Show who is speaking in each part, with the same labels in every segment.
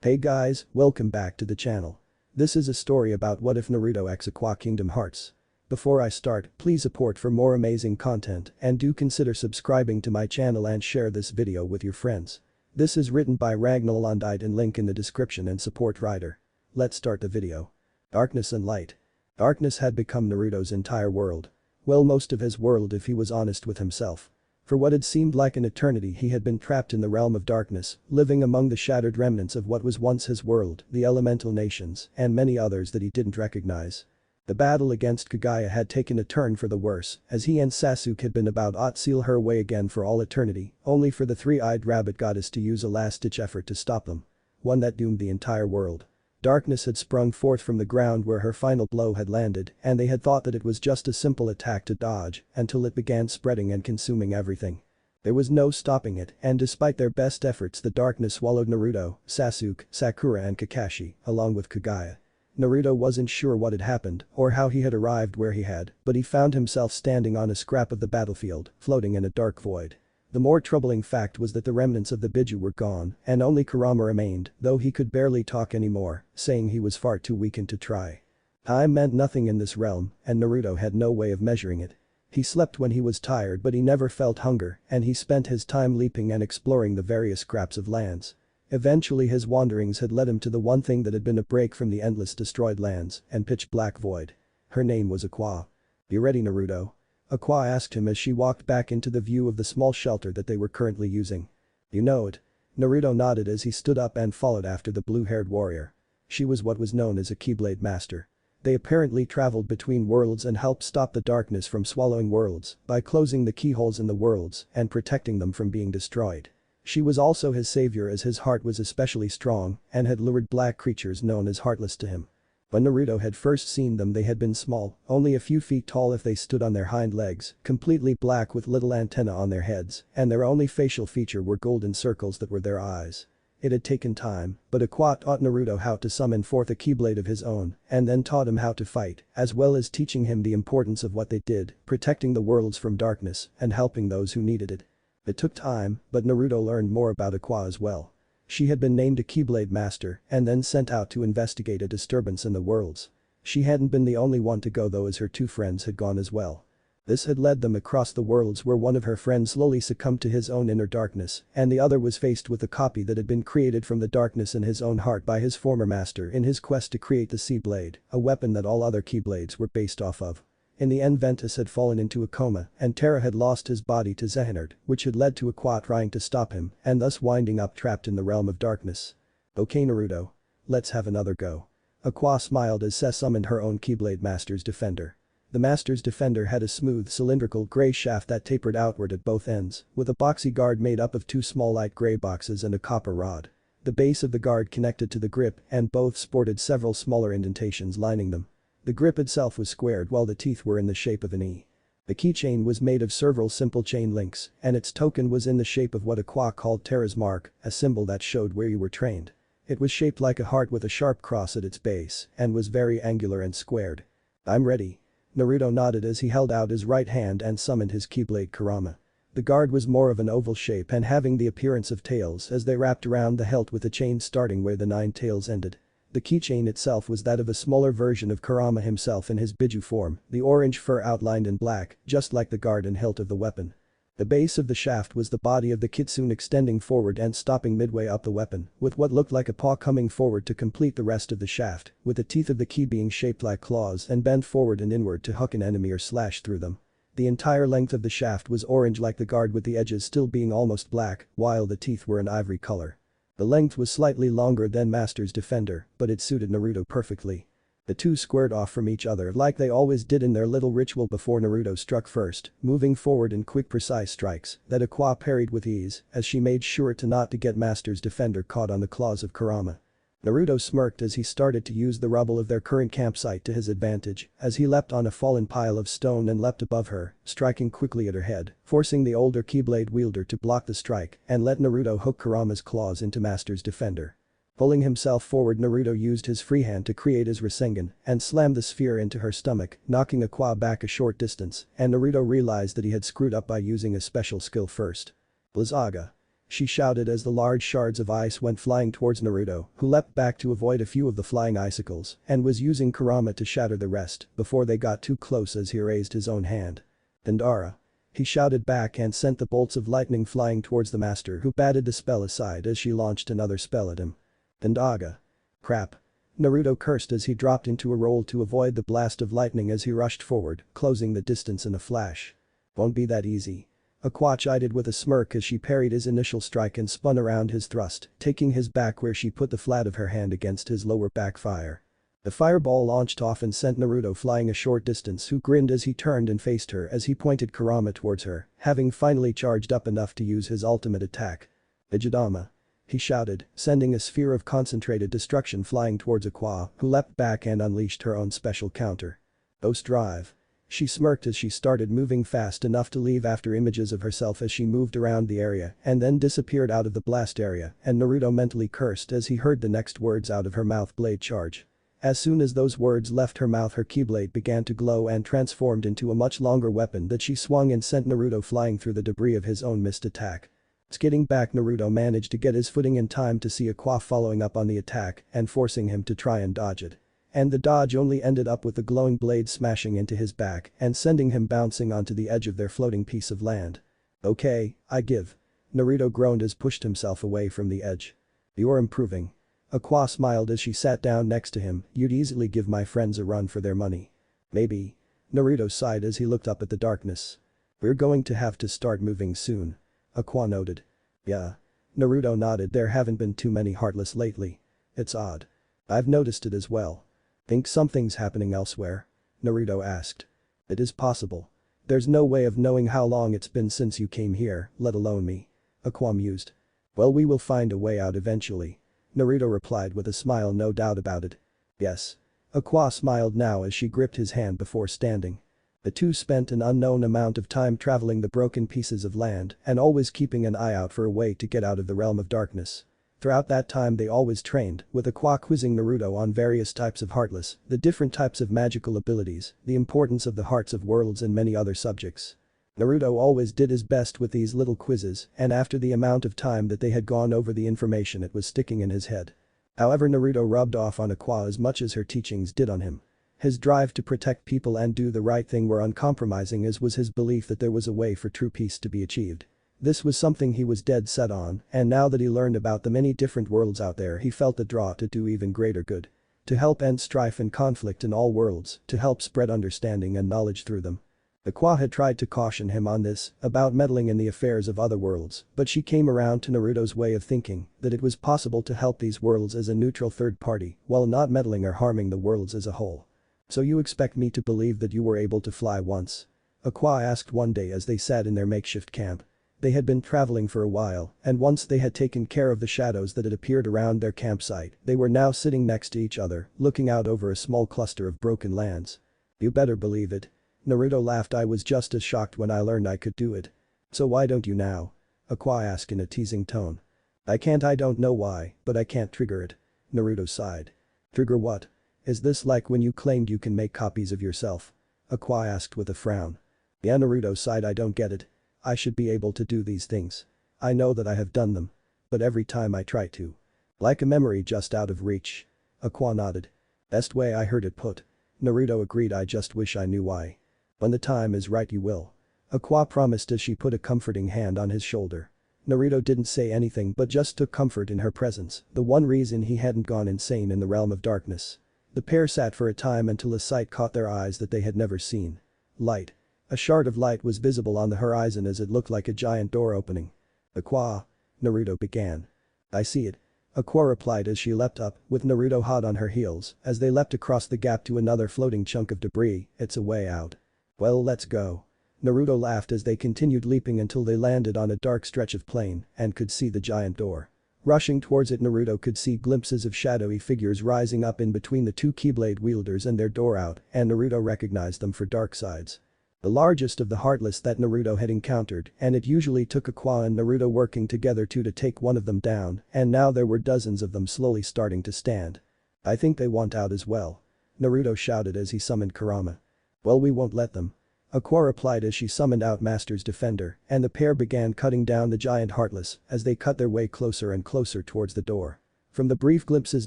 Speaker 1: Hey guys, welcome back to the channel. This is a story about what if Naruto x Aqua Kingdom Hearts. Before I start, please support for more amazing content and do consider subscribing to my channel and share this video with your friends. This is written by RagnellAlondite and link in the description and support writer. Let's start the video. Darkness and light. Darkness had become Naruto's entire world. Well, most of his world if he was honest with himself. For what had seemed like an eternity he had been trapped in the realm of darkness, living among the shattered remnants of what was once his world, the elemental nations, and many others that he didn't recognize. The battle against Kaguya had taken a turn for the worse, as he and Sasuke had been about to seal her away again for all eternity, only for the three-eyed rabbit goddess to use a last-ditch effort to stop them. One that doomed the entire world. Darkness had sprung forth from the ground where her final blow had landed, and they had thought that it was just a simple attack to dodge until it began spreading and consuming everything. There was no stopping it, and despite their best efforts the darkness swallowed Naruto, Sasuke, Sakura and Kakashi, along with Kaguya. Naruto wasn't sure what had happened or how he had arrived where he had, but he found himself standing on a scrap of the battlefield, floating in a dark void. The more troubling fact was that the remnants of the Biju were gone and only Kurama remained, though he could barely talk anymore, saying he was far too weakened to try. Time meant nothing in this realm, and Naruto had no way of measuring it. He slept when he was tired but he never felt hunger, and he spent his time leaping and exploring the various scraps of lands. Eventually his wanderings had led him to the one thing that had been a break from the endless destroyed lands and pitch-black void. Her name was Aqua. "You ready, Naruto?" Aqua asked him as she walked back into the view of the small shelter that they were currently using. "You know it." Naruto nodded as he stood up and followed after the blue-haired warrior. She was what was known as a Keyblade master. They apparently traveled between worlds and helped stop the darkness from swallowing worlds by closing the keyholes in the worlds and protecting them from being destroyed. She was also his savior as his heart was especially strong and had lured black creatures known as Heartless to him. When Naruto had first seen them they had been small, only a few feet tall if they stood on their hind legs, completely black with little antennae on their heads, and their only facial feature were golden circles that were their eyes. It had taken time, but Aqua taught Naruto how to summon forth a Keyblade of his own and then taught him how to fight, as well as teaching him the importance of what they did, protecting the worlds from darkness and helping those who needed it. It took time, but Naruto learned more about Aqua as well. She had been named a Keyblade master and then sent out to investigate a disturbance in the worlds. She hadn't been the only one to go though, as her two friends had gone as well. This had led them across the worlds where one of her friends slowly succumbed to his own inner darkness and the other was faced with a copy that had been created from the darkness in his own heart by his former master in his quest to create the Sea Blade, a weapon that all other Keyblades were based off of. In the end Ventus had fallen into a coma and Terra had lost his body to Xehanort, which had led to Aqua trying to stop him and thus winding up trapped in the realm of darkness. "Okay Naruto. Let's have another go." Aqua smiled as Ses summoned her own Keyblade Master's Defender. The Master's Defender had a smooth cylindrical grey shaft that tapered outward at both ends, with a boxy guard made up of two small light grey boxes and a copper rod. The base of the guard connected to the grip and both sported several smaller indentations lining them. The grip itself was squared while the teeth were in the shape of an E. The keychain was made of several simple chain links and its token was in the shape of what Aqua called Terra's mark, a symbol that showed where you were trained. It was shaped like a heart with a sharp cross at its base and was very angular and squared. "I'm ready." Naruto nodded as he held out his right hand and summoned his Keyblade Kurama. The guard was more of an oval shape and having the appearance of tails as they wrapped around the hilt with a chain starting where the 9 tails ended. The keychain itself was that of a smaller version of Kurama himself in his Biju form, the orange fur outlined in black, just like the guard and hilt of the weapon. The base of the shaft was the body of the kitsune extending forward and stopping midway up the weapon, with what looked like a paw coming forward to complete the rest of the shaft, with the teeth of the key being shaped like claws and bent forward and inward to hook an enemy or slash through them. The entire length of the shaft was orange like the guard with the edges still being almost black, while the teeth were an ivory color. The length was slightly longer than Master's Defender, but it suited Naruto perfectly. The two squared off from each other like they always did in their little ritual before Naruto struck first, moving forward in quick precise strikes that Aqua parried with ease as she made sure to get Master's Defender caught on the claws of Kurama. Naruto smirked as he started to use the rubble of their current campsite to his advantage as he leapt on a fallen pile of stone and leapt above her, striking quickly at her head, forcing the older Keyblade wielder to block the strike and let Naruto hook Kurama's claws into Master's Defender. Pulling himself forward, Naruto used his free hand to create his Rasengan and slammed the sphere into her stomach, knocking Aqua back a short distance, and Naruto realized that he had screwed up by using a special skill first. Blizzaga. she shouted as the large shards of ice went flying towards Naruto, who leapt back to avoid a few of the flying icicles and was using Kurama to shatter the rest before they got too close as he raised his own hand. "Dandara!" He shouted back and sent the bolts of lightning flying towards the master, who batted the spell aside as she launched another spell at him. "Dandaga!" "Crap." Naruto cursed as he dropped into a roll to avoid the blast of lightning as he rushed forward, closing the distance in a flash. "Won't be that easy." Aqua chided with a smirk as she parried his initial strike and spun around his thrust, taking his back where she put the flat of her hand against his lower back fire. The fireball launched off and sent Naruto flying a short distance, who grinned as he turned and faced her as he pointed Kurama towards her, having finally charged up enough to use his ultimate attack. "Ijidama!" he shouted, sending a sphere of concentrated destruction flying towards Aqua, who leapt back and unleashed her own special counter. "Ghost Drive!" She smirked as she started moving fast enough to leave after images of herself as she moved around the area and then disappeared out of the blast area, and Naruto mentally cursed as he heard the next words out of her mouth: "Blade Charge." As soon as those words left her mouth, her keyblade began to glow and transformed into a much longer weapon that she swung and sent Naruto flying through the debris of his own missed attack. Skidding back, Naruto managed to get his footing in time to see Aqua following up on the attack and forcing him to try and dodge it. And the dodge only ended up with the glowing blade smashing into his back and sending him bouncing onto the edge of their floating piece of land. "Okay, I give." Naruto groaned as pushed himself away from the edge. "You're improving." Aqua smiled as she sat down next to him. "You'd easily give my friends a run for their money." "Maybe." Naruto sighed as he looked up at the darkness. "We're going to have to start moving soon." Aqua noted. "Yeah." Naruto nodded. "There haven't been too many Heartless lately. It's odd." "I've noticed it as well." "Think something's happening elsewhere?" Naruto asked. "It is possible. There's no way of knowing how long it's been since you came here, let alone me." Aqua mused. "Well, we will find a way out eventually." Naruto replied with a smile. "No doubt about it." "Yes." Aqua smiled now as she gripped his hand before standing. The two spent an unknown amount of time traveling the broken pieces of land and always keeping an eye out for a way to get out of the realm of darkness. Throughout that time they always trained, with Aqua quizzing Naruto on various types of Heartless, the different types of magical abilities, the importance of the hearts of worlds and many other subjects. Naruto always did his best with these little quizzes, and after the amount of time that they had gone over the information, it was sticking in his head. However, Naruto rubbed off on Aqua as much as her teachings did on him. His drive to protect people and do the right thing were uncompromising, as was his belief that there was a way for true peace to be achieved. This was something he was dead set on, and now that he learned about the many different worlds out there, he felt the draw to do even greater good. To help end strife and conflict in all worlds, to help spread understanding and knowledge through them. Aqua had tried to caution him on this, about meddling in the affairs of other worlds, but she came around to Naruto's way of thinking, that it was possible to help these worlds as a neutral third party, while not meddling or harming the worlds as a whole. "So you expect me to believe that you were able to fly once?" Aqua asked one day as they sat in their makeshift camp. They had been traveling for a while, and once they had taken care of the shadows that had appeared around their campsite, they were now sitting next to each other, looking out over a small cluster of broken lands. "You better believe it." Naruto laughed. "I was just as shocked when I learned I could do it." "So why don't you now?" Aqua asked in a teasing tone. I don't know why, but I can't trigger it." Naruto sighed. "Trigger what? Is this like when you claimed you can make copies of yourself?" Aqua asked with a frown. "Yeah," Naruto sighed. "I don't get it. I should be able to do these things. I know that I have done them. But every time I try to. Like a memory just out of reach." Aqua nodded. "Best way I heard it put." Naruto agreed. "I just wish I knew why." "When the time is right you will." Aqua promised as she put a comforting hand on his shoulder. Naruto didn't say anything but just took comfort in her presence, the one reason he hadn't gone insane in the realm of darkness. The pair sat for a time until a sight caught their eyes that they had never seen. Light. A shard of light was visible on the horizon as it looked like a giant door opening. "Aqua," Naruto began. "I see it." Aqua replied as she leapt up, with Naruto hot on her heels, as they leapt across the gap to another floating chunk of debris. "It's a way out." "Well, let's go." Naruto laughed as they continued leaping until they landed on a dark stretch of plain and could see the giant door. Rushing towards it, Naruto could see glimpses of shadowy figures rising up in between the two Keyblade wielders and their door out, and Naruto recognized them for dark sides. The largest of the Heartless that Naruto had encountered, and it usually took Aqua and Naruto working together to take one of them down, and now there were dozens of them slowly starting to stand. "I think they want out as well." Naruto shouted as he summoned Kurama. "Well, we won't let them." Aqua replied as she summoned out Master's Defender, and the pair began cutting down the giant Heartless as they cut their way closer and closer towards the door. From the brief glimpses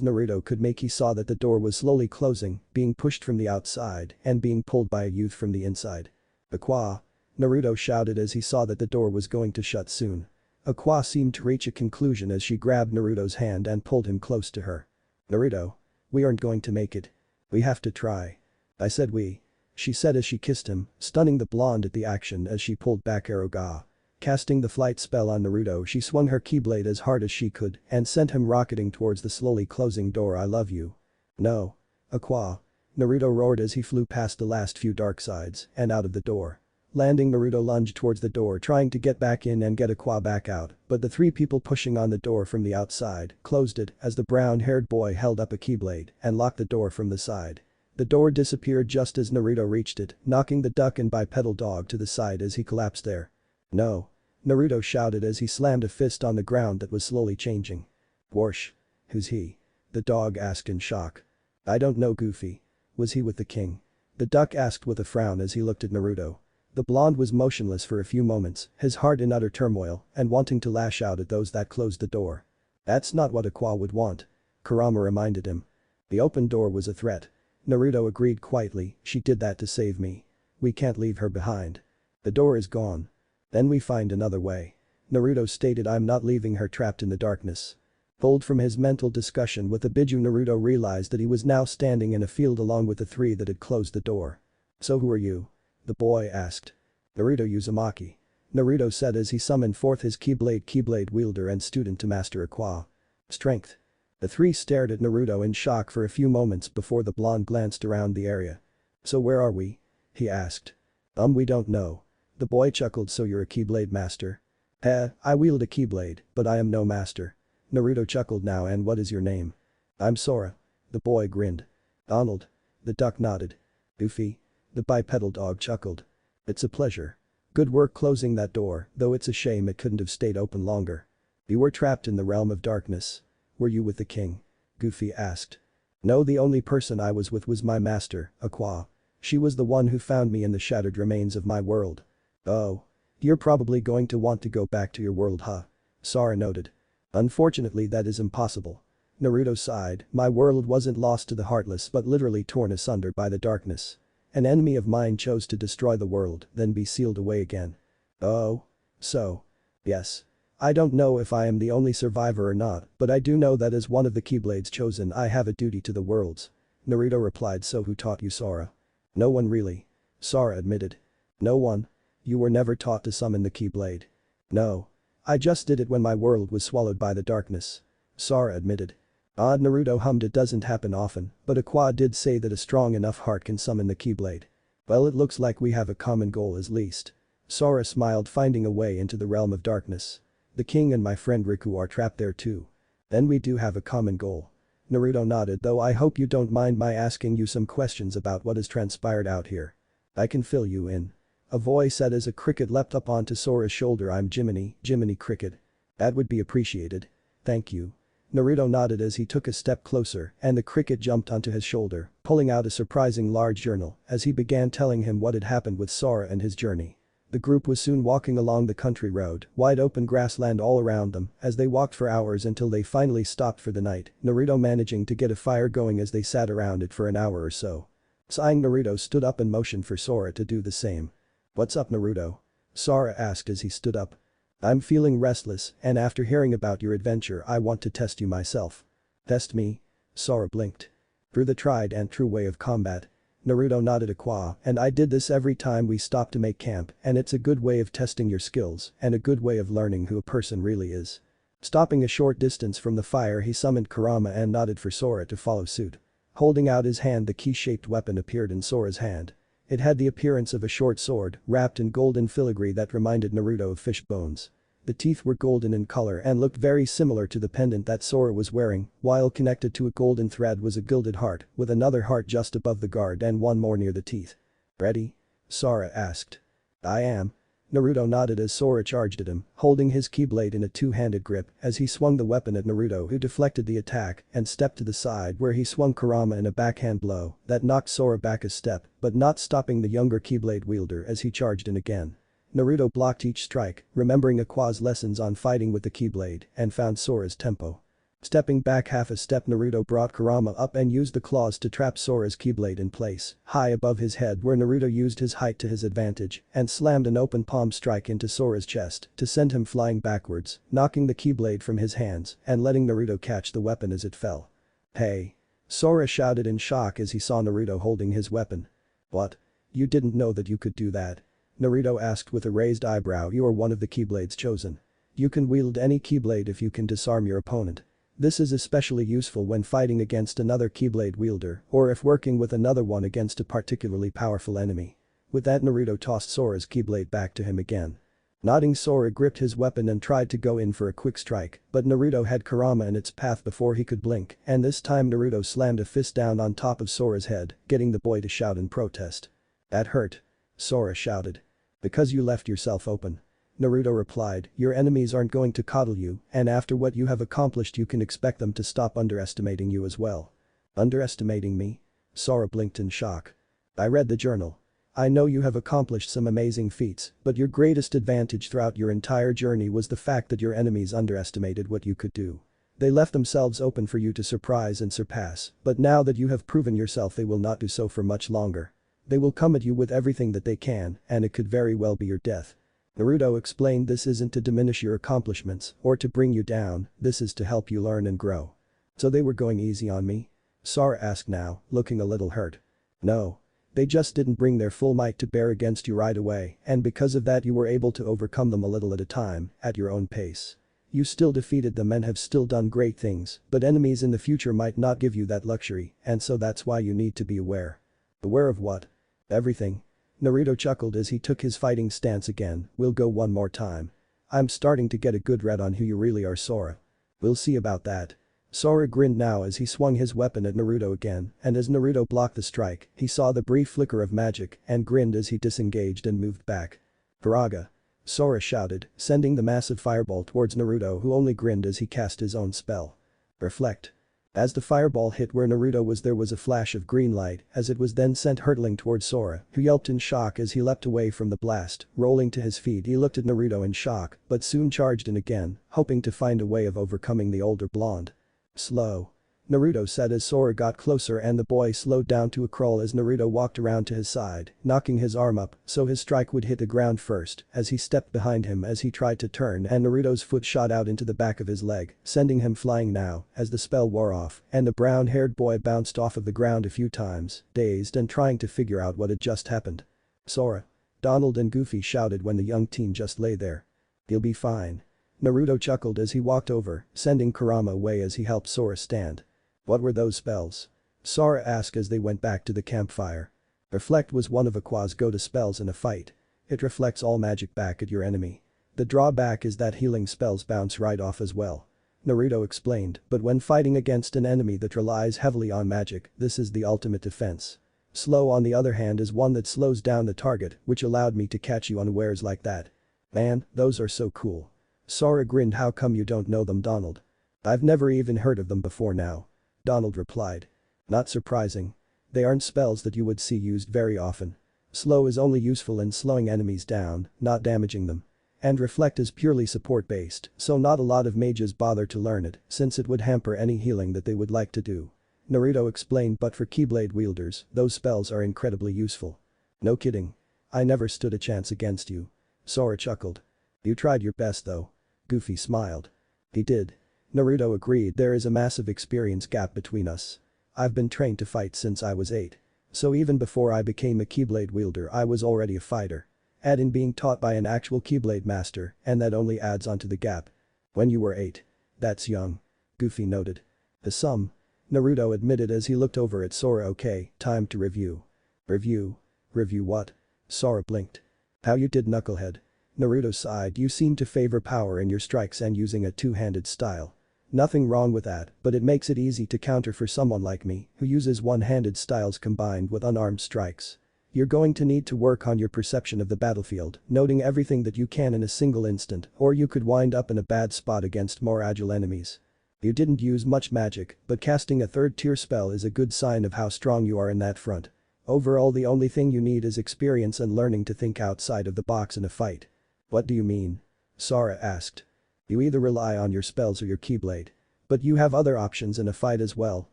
Speaker 1: Naruto could make, he saw that the door was slowly closing, being pushed from the outside and being pulled by a youth from the inside. Aqua! Naruto shouted as he saw that the door was going to shut soon. Aqua seemed to reach a conclusion as she grabbed Naruto's hand and pulled him close to her. Naruto. We aren't going to make it. We have to try. I said we. She said as she kissed him, stunning the blonde at the action as she pulled back Aruga. Casting the flight spell on Naruto, she swung her keyblade as hard as she could and sent him rocketing towards the slowly closing door. I love you. No. Aqua. Naruto roared as he flew past the last few dark sides and out of the door. Landing, Naruto lunged towards the door trying to get back in and get Aqua back out, but the three people pushing on the door from the outside closed it as the brown-haired boy held up a keyblade and locked the door from the side. The door disappeared just as Naruto reached it, knocking the duck and bipedal dog to the side as he collapsed there. No. Naruto shouted as he slammed a fist on the ground that was slowly changing. Whoosh. Who's he? The dog asked in shock. I don't know, Goofy. Was he with the king? The duck asked with a frown as he looked at Naruto. The blonde was motionless for a few moments, his heart in utter turmoil and wanting to lash out at those that closed the door. That's not what Aqua would want. Kurama reminded him. The open door was a threat. Naruto agreed quietly, she did that to save me. We can't leave her behind. The door is gone. Then we find another way. Naruto stated, I'm not leaving her trapped in the darkness. Pulled from his mental discussion with the Biju, Naruto realized that he was now standing in a field along with the three that had closed the door. So who are you? The boy asked. Naruto Uzumaki. Naruto said as he summoned forth his Keyblade wielder and student to master Aqua. Strength. The three stared at Naruto in shock for a few moments before the blonde glanced around the area. So where are we? He asked. We don't know. The boy chuckled. So you're a Keyblade master? I wield a Keyblade, but I am no master. Naruto chuckled now. And what is your name? I'm Sora. The boy grinned. Donald. The duck nodded. Goofy. The bipedal dog chuckled. It's a pleasure. Good work closing that door, though it's a shame it couldn't have stayed open longer. You were trapped in the realm of darkness. Were you with the king? Goofy asked. No, the only person I was with was my master, Aqua. She was the one who found me in the shattered remains of my world. Oh. You're probably going to want to go back to your world, huh? Sora noted. Unfortunately, that is impossible. Naruto sighed, my world wasn't lost to the Heartless but literally torn asunder by the darkness. An enemy of mine chose to destroy the world, then be sealed away again. Oh. So. Yes. I don't know if I am the only survivor or not, but I do know that as one of the Keyblades chosen I have a duty to the worlds. Naruto replied. So who taught you, Sora? No one really. Sora admitted. No one? You were never taught to summon the Keyblade? No. I just did it when my world was swallowed by the darkness. Sora admitted. Odd, Naruto hummed. It doesn't happen often, but Aqua did say that a strong enough heart can summon the Keyblade. Well, it looks like we have a common goal at least. Sora smiled, finding a way into the realm of darkness. The king and my friend Riku are trapped there too. Then we do have a common goal. Naruto nodded. Though I hope you don't mind my asking you some questions about what has transpired out here. I can fill you in. A voice said as a cricket leapt up onto Sora's shoulder. I'm Jiminy Cricket. That would be appreciated. Thank you. Naruto nodded as he took a step closer and the cricket jumped onto his shoulder, pulling out a surprising large journal as he began telling him what had happened with Sora and his journey. The group was soon walking along the country road, wide open grassland all around them as they walked for hours until they finally stopped for the night, Naruto managing to get a fire going as they sat around it for an hour or so. Sighing, Naruto stood up and motioned for Sora to do the same. What's up, Naruto? Sora asked as he stood up. I'm feeling restless and after hearing about your adventure I want to test you myself. Test me? Sora blinked. Through the tried and true way of combat. Naruto nodded. Aqua, and I did this every time we stop to make camp and it's a good way of testing your skills and a good way of learning who a person really is. Stopping a short distance from the fire he summoned Kurama and nodded for Sora to follow suit. Holding out his hand, the key-shaped weapon appeared in Sora's hand. It had the appearance of a short sword wrapped in golden filigree that reminded Naruto of fish bones. The teeth were golden in color and looked very similar to the pendant that Sora was wearing, while connected to a golden thread was a gilded heart with another heart just above the guard and one more near the teeth. Ready? Sora asked. I am. Naruto nodded as Sora charged at him, holding his keyblade in a two-handed grip as he swung the weapon at Naruto, who deflected the attack and stepped to the side where he swung Kurama in a backhand blow that knocked Sora back a step but not stopping the younger keyblade wielder as he charged in again. Naruto blocked each strike, remembering Aqua's lessons on fighting with the keyblade and found Sora's tempo. Stepping back half a step, Naruto brought Kurama up and used the claws to trap Sora's keyblade in place, high above his head, where Naruto used his height to his advantage and slammed an open palm strike into Sora's chest to send him flying backwards, knocking the keyblade from his hands and letting Naruto catch the weapon as it fell. "Hey!" Sora shouted in shock as he saw Naruto holding his weapon. "What? You didn't know that you could do that?" Naruto asked with a raised eyebrow. "You are one of the Keyblade's chosen. You can wield any Keyblade if you can disarm your opponent. This is especially useful when fighting against another Keyblade wielder or if working with another one against a particularly powerful enemy." With that, Naruto tossed Sora's Keyblade back to him again. Nodding, Sora gripped his weapon and tried to go in for a quick strike, but Naruto had Kurama in its path before he could blink, and this time Naruto slammed a fist down on top of Sora's head, getting the boy to shout in protest. "That hurt," Sora shouted. "Because you left yourself open," Naruto replied. "Your enemies aren't going to coddle you, and after what you have accomplished you can expect them to stop underestimating you as well." "Underestimating me?" Sora blinked in shock. "I read the journal. I know you have accomplished some amazing feats, but your greatest advantage throughout your entire journey was the fact that your enemies underestimated what you could do. They left themselves open for you to surprise and surpass, but now that you have proven yourself they will not do so for much longer. They will come at you with everything that they can, and it could very well be your death." Naruto explained, "This isn't to diminish your accomplishments or to bring you down, this is to help you learn and grow." "So they were going easy on me?" Sora asked now, looking a little hurt. "No. They just didn't bring their full might to bear against you right away, and because of that you were able to overcome them a little at a time, at your own pace. You still defeated them and have still done great things, but enemies in the future might not give you that luxury, and so that's why you need to be aware." "Aware of what?" "Everything." Naruto chuckled as he took his fighting stance again. "We'll go one more time. I'm starting to get a good read on who you really are, Sora." "We'll see about that." Sora grinned now as he swung his weapon at Naruto again, and as Naruto blocked the strike, he saw the brief flicker of magic and grinned as he disengaged and moved back. "Firaga!" Sora shouted, sending the massive fireball towards Naruto, who only grinned as he cast his own spell. "Reflect." As the fireball hit where Naruto was, there was a flash of green light as it was then sent hurtling towards Sora, who yelped in shock as he leapt away from the blast. Rolling to his feet, he looked at Naruto in shock but soon charged in again, hoping to find a way of overcoming the older blonde. "Slow," Naruto said as Sora got closer, and the boy slowed down to a crawl as Naruto walked around to his side, knocking his arm up so his strike would hit the ground first as he stepped behind him as he tried to turn, and Naruto's foot shot out into the back of his leg, sending him flying now as the spell wore off and the brown-haired boy bounced off of the ground a few times, dazed and trying to figure out what had just happened. "Sora!" Donald and Goofy shouted when the young teen just lay there. "He'll be fine." Naruto chuckled as he walked over, sending Kurama away as he helped Sora stand. "What were those spells?" Sora asked as they went back to the campfire. "Reflect was one of Aqua's go-to spells in a fight. It reflects all magic back at your enemy. The drawback is that healing spells bounce right off as well," Naruto explained, "but when fighting against an enemy that relies heavily on magic, this is the ultimate defense. Slow, on the other hand, is one that slows down the target, which allowed me to catch you unawares like that." "Man, those are so cool." Sora grinned. "How come you don't know them, Donald?" "I've never even heard of them before now," Donald replied. "Not surprising. They aren't spells that you would see used very often. Slow is only useful in slowing enemies down, not damaging them. And Reflect is purely support-based, so not a lot of mages bother to learn it since it would hamper any healing that they would like to do," Naruto explained, "but for Keyblade wielders, those spells are incredibly useful." "No kidding. I never stood a chance against you." Sora chuckled. "You tried your best though." Goofy smiled. "He did." Naruto agreed. "There is a massive experience gap between us. I've been trained to fight since I was 8. So even before I became a Keyblade wielder I was already a fighter. Add in being taught by an actual Keyblade master and that only adds onto the gap." "When you were 8. That's young," Goofy noted. "Some," Naruto admitted as he looked over at Sora. "Okay, time to review." "Review? Review what?" Sora blinked. "How you did, knucklehead." Naruto sighed. "You seem to favor power in your strikes and using a two-handed style. Nothing wrong with that, but it makes it easy to counter for someone like me who uses one-handed styles combined with unarmed strikes. You're going to need to work on your perception of the battlefield, noting everything that you can in a single instant, or you could wind up in a bad spot against more agile enemies. You didn't use much magic, but casting a third-tier spell is a good sign of how strong you are in that front. Overall, the only thing you need is experience and learning to think outside of the box in a fight. What do you mean? Sora asked. You either rely on your spells or your Keyblade. But you have other options in a fight as well.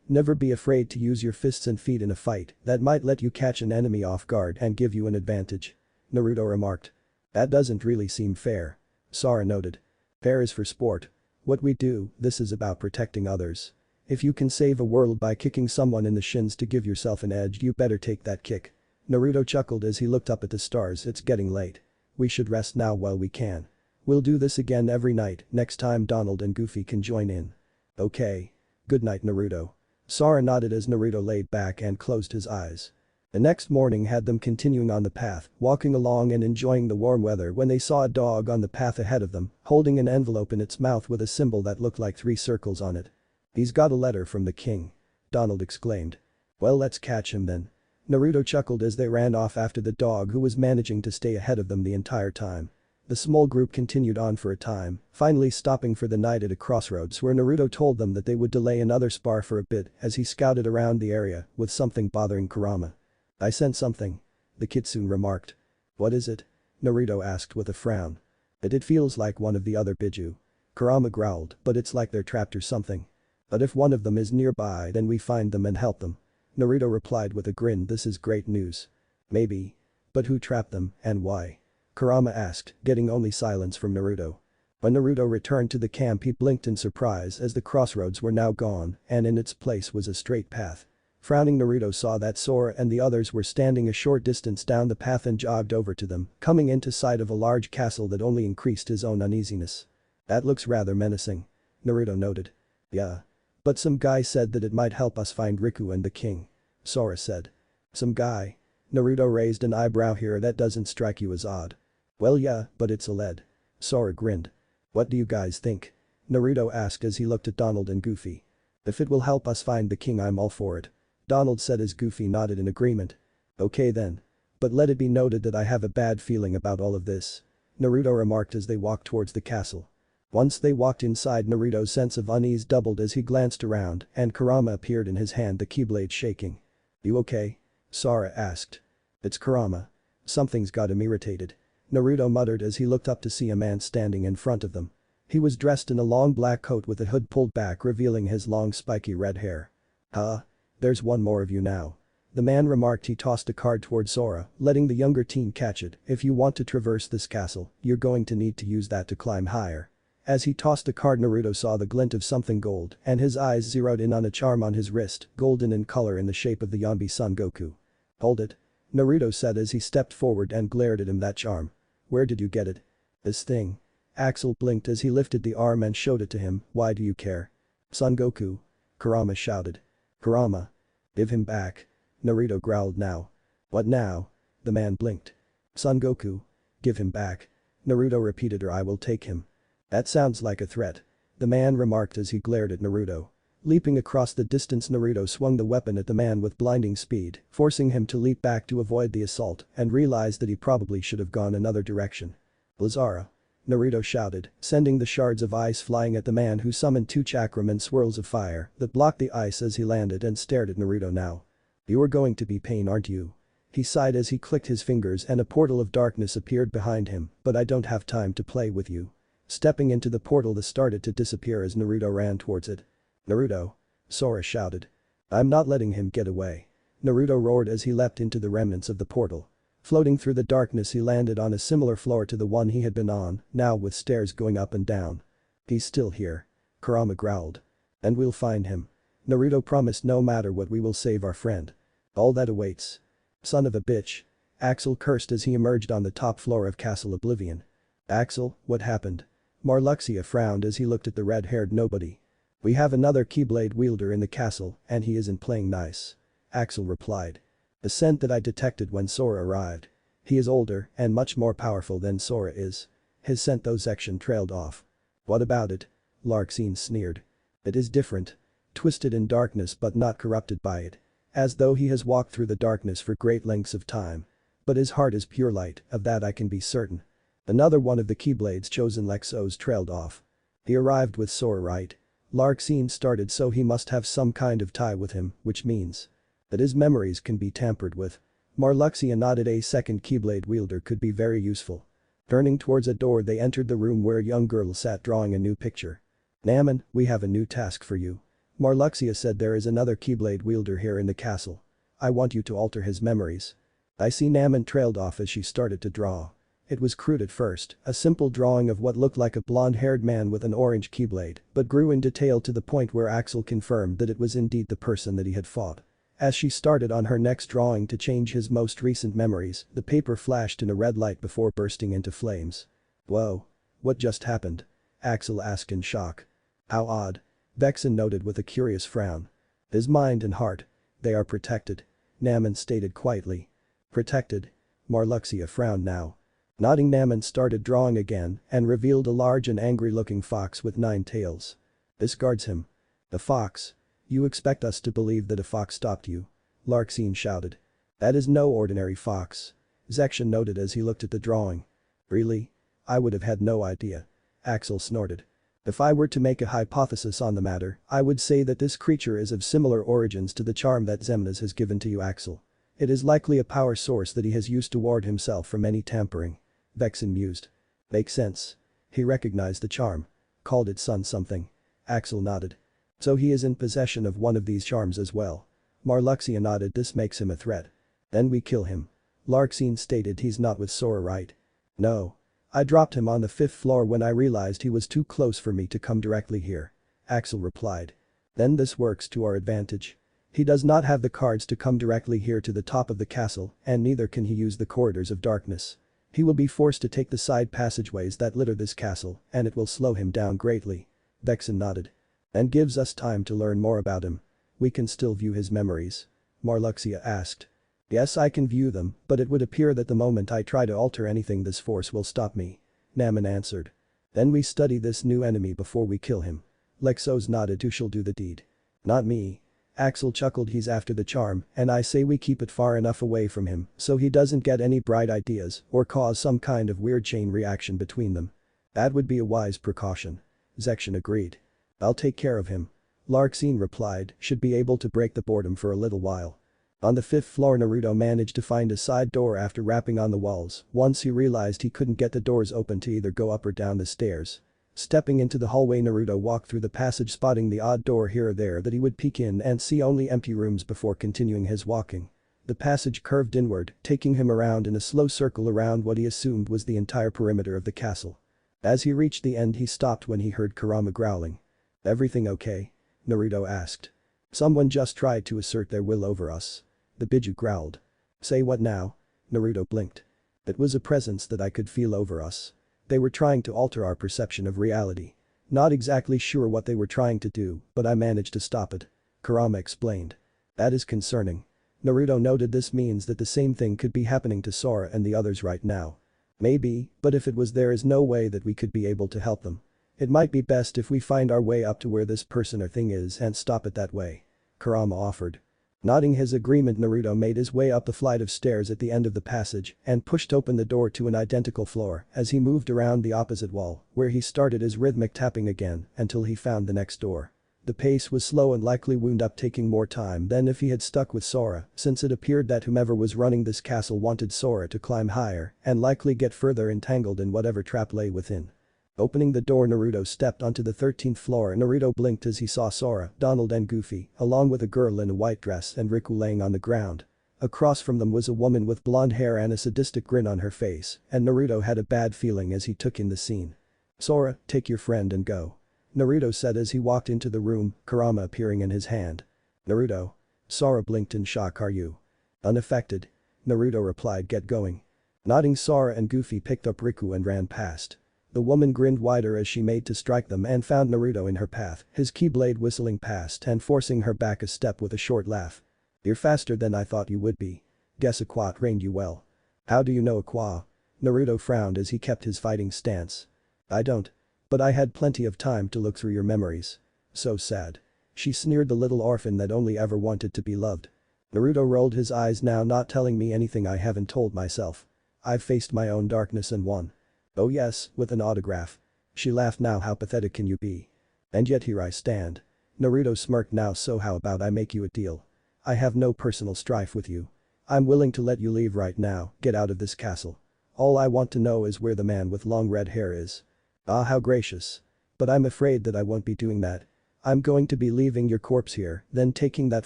Speaker 1: Never be afraid to use your fists and feet in a fight, that might let you catch an enemy off guard and give you an advantage. Naruto remarked. That doesn't really seem fair. Sora noted. Fair is for sport. What we do, this is about protecting others. If you can save a world by kicking someone in the shins to give yourself an edge, you better take that kick. Naruto chuckled as he looked up at the stars. It's getting late. We should rest now while we can. We'll do this again every night, next time Donald and Goofy can join in. Okay. Good night, Naruto. Sora nodded as Naruto laid back and closed his eyes. The next morning had them continuing on the path, walking along and enjoying the warm weather when they saw a dog on the path ahead of them, holding an envelope in its mouth with a symbol that looked like 3 circles on it. He's got a letter from the king. Donald exclaimed. Well, let's catch him then. Naruto chuckled as they ran off after the dog, who was managing to stay ahead of them the entire time. The small group continued on for a time, finally stopping for the night at a crossroads where Naruto told them that they would delay another spar for a bit as he scouted around the area with something bothering Kurama. I sense something. The kitsune remarked. What is it? Naruto asked with a frown. It feels like one of the other Biju. Kurama growled, but it's like they're trapped or something. But if one of them is nearby, then we find them and help them. Naruto replied with a grin. This is great news. Maybe. But who trapped them and why? Kurama asked, getting only silence from Naruto. When Naruto returned to the camp, he blinked in surprise as the crossroads were now gone and in its place was a straight path. Frowning, Naruto saw that Sora and the others were standing a short distance down the path and jogged over to them, coming into sight of a large castle that only increased his own uneasiness. That looks rather menacing. Naruto noted. Yeah. But some guy said that it might help us find Riku and the king. Sora said. Some guy? Naruto raised an eyebrow. Here, that doesn't strike you as odd. Well, yeah, but it's a lead. Sora grinned. What do you guys think? Naruto asked as he looked at Donald and Goofy. If it will help us find the king, I'm all for it. Donald said as Goofy nodded in agreement. Okay then. But let it be noted that I have a bad feeling about all of this. Naruto remarked as they walked towards the castle. Once they walked inside, Naruto's sense of unease doubled as he glanced around and Kurama appeared in his hand, the keyblade shaking. You okay? Sora asked. It's Kurama. Something's got him irritated. Naruto muttered as he looked up to see a man standing in front of them. He was dressed in a long black coat with the hood pulled back, revealing his long spiky red hair. Huh? There's one more of you now. The man remarked. He tossed a card toward Sora, letting the younger teen catch it. If you want to traverse this castle, you're going to need to use that to climb higher. As he tossed the card, Naruto saw the glint of something gold and his eyes zeroed in on a charm on his wrist, golden in color in the shape of the Yonbi Son Goku. Hold it. Naruto said as he stepped forward and glared at him. That charm. Where did you get it? This thing. Axel blinked as he lifted the arm and showed it to him. Why do you care? Son Goku. Kurama shouted. Kurama. Give him back. Naruto growled. Now. What now? The man blinked. Son Goku. Give him back. Naruto repeated. Or I will take him. That sounds like a threat. The man remarked as he glared at Naruto. Leaping across the distance, Naruto swung the weapon at the man with blinding speed, forcing him to leap back to avoid the assault and realized that he probably should have gone another direction. Lazara. Naruto shouted, sending the shards of ice flying at the man, who summoned 2 chakram and swirls of fire that blocked the ice as he landed and stared at Naruto. Now. You are going to be pain, aren't you? He sighed as he clicked his fingers and a portal of darkness appeared behind him. But I don't have time to play with you. Stepping into the portal, that started to disappear as Naruto ran towards it. Naruto. Sora shouted. I'm not letting him get away. Naruto roared as he leapt into the remnants of the portal. Floating through the darkness, he landed on a similar floor to the one he had been on, now with stairs going up and down. He's still here. Kurama growled. And we'll find him. Naruto promised. No matter what, we will save our friend. All that awaits. Son of a bitch. Axel cursed as he emerged on the top floor of Castle Oblivion. Axel, what happened? Marluxia frowned as he looked at the red-haired nobody. We have another Keyblade wielder in the castle and he isn't playing nice. Axel replied. The scent that I detected when Sora arrived. He is older and much more powerful than Sora is. His scent, though. Section trailed off. What about it? Larxene sneered. It is different. Twisted in darkness but not corrupted by it. as though he has walked through the darkness for great lengths of time. But his heart is pure light, of that I can be certain. Another one of the keyblades chosen Lexos trailed off. He arrived with Sora right. Larxene started, so he must have some kind of tie with him, which means that his memories can be tampered with. Marluxia nodded. A second keyblade wielder could be very useful. Turning towards a door, they entered the room where a young girl sat drawing a new picture. Naman, we have a new task for you. Marluxia said, there is another keyblade wielder here in the castle. I want you to alter his memories. I see. Naman trailed off as she started to draw. It was crude at first, a simple drawing of what looked like a blonde-haired man with an orange keyblade, but grew in detail to the point where Axel confirmed that it was indeed the person that he had fought. As she started on her next drawing to change his most recent memories, the paper flashed in a red light before bursting into flames. Whoa. What just happened? Axel asked in shock. How odd. Vexen noted with a curious frown. His mind and heart. They are protected. Naman stated quietly. Protected? Marluxia frowned now. Nodding, Naman started drawing again and revealed a large and angry-looking fox with 9 tails. This guards him. A fox? You expect us to believe that a fox stopped you? Larxene shouted. That is no ordinary fox. Zekshan noted as he looked at the drawing. Really? I would have had no idea. Axel snorted. If I were to make a hypothesis on the matter, I would say that this creature is of similar origins to the charm that Xemnas has given to you, Axel. It is likely a power source that he has used to ward himself from any tampering. Vexen mused. Makes sense. He recognized the charm. Called it Sun something. Axel nodded. So he is in possession of one of these charms as well. Marluxia nodded. This makes him a threat. Then we kill him. Larxene stated. He's not with Sora, right? No. I dropped him on the 5th floor when I realized he was too close for me to come directly here. Axel replied. Then this works to our advantage. He does not have the cards to come directly here to the top of the castle, and neither can he use the corridors of darkness. He will be forced to take the side passageways that litter this castle, and it will slow him down greatly. Vexen nodded. And gives us time to learn more about him. We can still view his memories? Marluxia asked. Yes, I can view them, but it would appear that the moment I try to alter anything, this force will stop me. Naman answered. Then we study this new enemy before we kill him. Lexos nodded. Who shall do the deed? Not me. Axel chuckled. He's after the charm, and I say we keep it far enough away from him so he doesn't get any bright ideas or cause some kind of weird chain reaction between them. That would be a wise precaution. Zekshan agreed. I'll take care of him. Larxene replied. Should be able to break the boredom for a little while. On the 5th floor, Naruto managed to find a side door after rapping on the walls once he realized he couldn't get the doors open to either go up or down the stairs. Stepping into the hallway, Naruto walked through the passage, spotting the odd door here or there that he would peek in and see only empty rooms before continuing his walking. The passage curved inward, taking him around in a slow circle around what he assumed was the entire perimeter of the castle. As he reached the end, he stopped when he heard Kurama growling. Everything okay? Naruto asked. Someone just tried to assert their will over us. The Biju growled. Say what now? Naruto blinked. It was a presence that I could feel over us. They were trying to alter our perception of reality. Not exactly sure what they were trying to do, but I managed to stop it. Kurama explained. That is concerning. Naruto noted. This means that the same thing could be happening to Sora and the others right now. Maybe, but if it was, there is no way that we could be able to help them. It might be best if we find our way up to where this person or thing is and stop it that way. Kurama offered. Nodding his agreement, Naruto made his way up the flight of stairs at the end of the passage and pushed open the door to an identical floor as he moved around the opposite wall, where he started his rhythmic tapping again until he found the next door. The pace was slow and likely wound up taking more time than if he had stuck with Sora, since it appeared that whomever was running this castle wanted Sora to climb higher and likely get further entangled in whatever trap lay within. Opening the door, Naruto stepped onto the 13th floor. Naruto blinked as he saw Sora, Donald and Goofy, along with a girl in a white dress and Riku laying on the ground. Across from them was a woman with blonde hair and a sadistic grin on her face, and Naruto had a bad feeling as he took in the scene. Sora, take your friend and go. Naruto said as he walked into the room, Kurama appearing in his hand. Naruto. Sora blinked in shock. Are you unaffected? Naruto replied. Get going. Nodding, Sora and Goofy picked up Riku and ran past. The woman grinned wider as she made to strike them and found Naruto in her path, his keyblade whistling past and forcing her back a step with a short laugh. You're faster than I thought you would be. Guess Aqua trained you well. How do you know Aqua? Naruto frowned as he kept his fighting stance. I don't. But I had plenty of time to look through your memories. So sad. She sneered, the little orphan that only ever wanted to be loved. Naruto rolled his eyes, now not telling me anything I haven't told myself. I've faced my own darkness and won. Oh yes, with an autograph. She laughed. Now how pathetic can you be? And yet here I stand. Naruto smirked. Now so how about I make you a deal? I have no personal strife with you. I'm willing to let you leave right now, get out of this castle. All I want to know is where the man with long red hair is. Ah, how gracious. But I'm afraid that I won't be doing that. I'm going to be leaving your corpse here, then taking that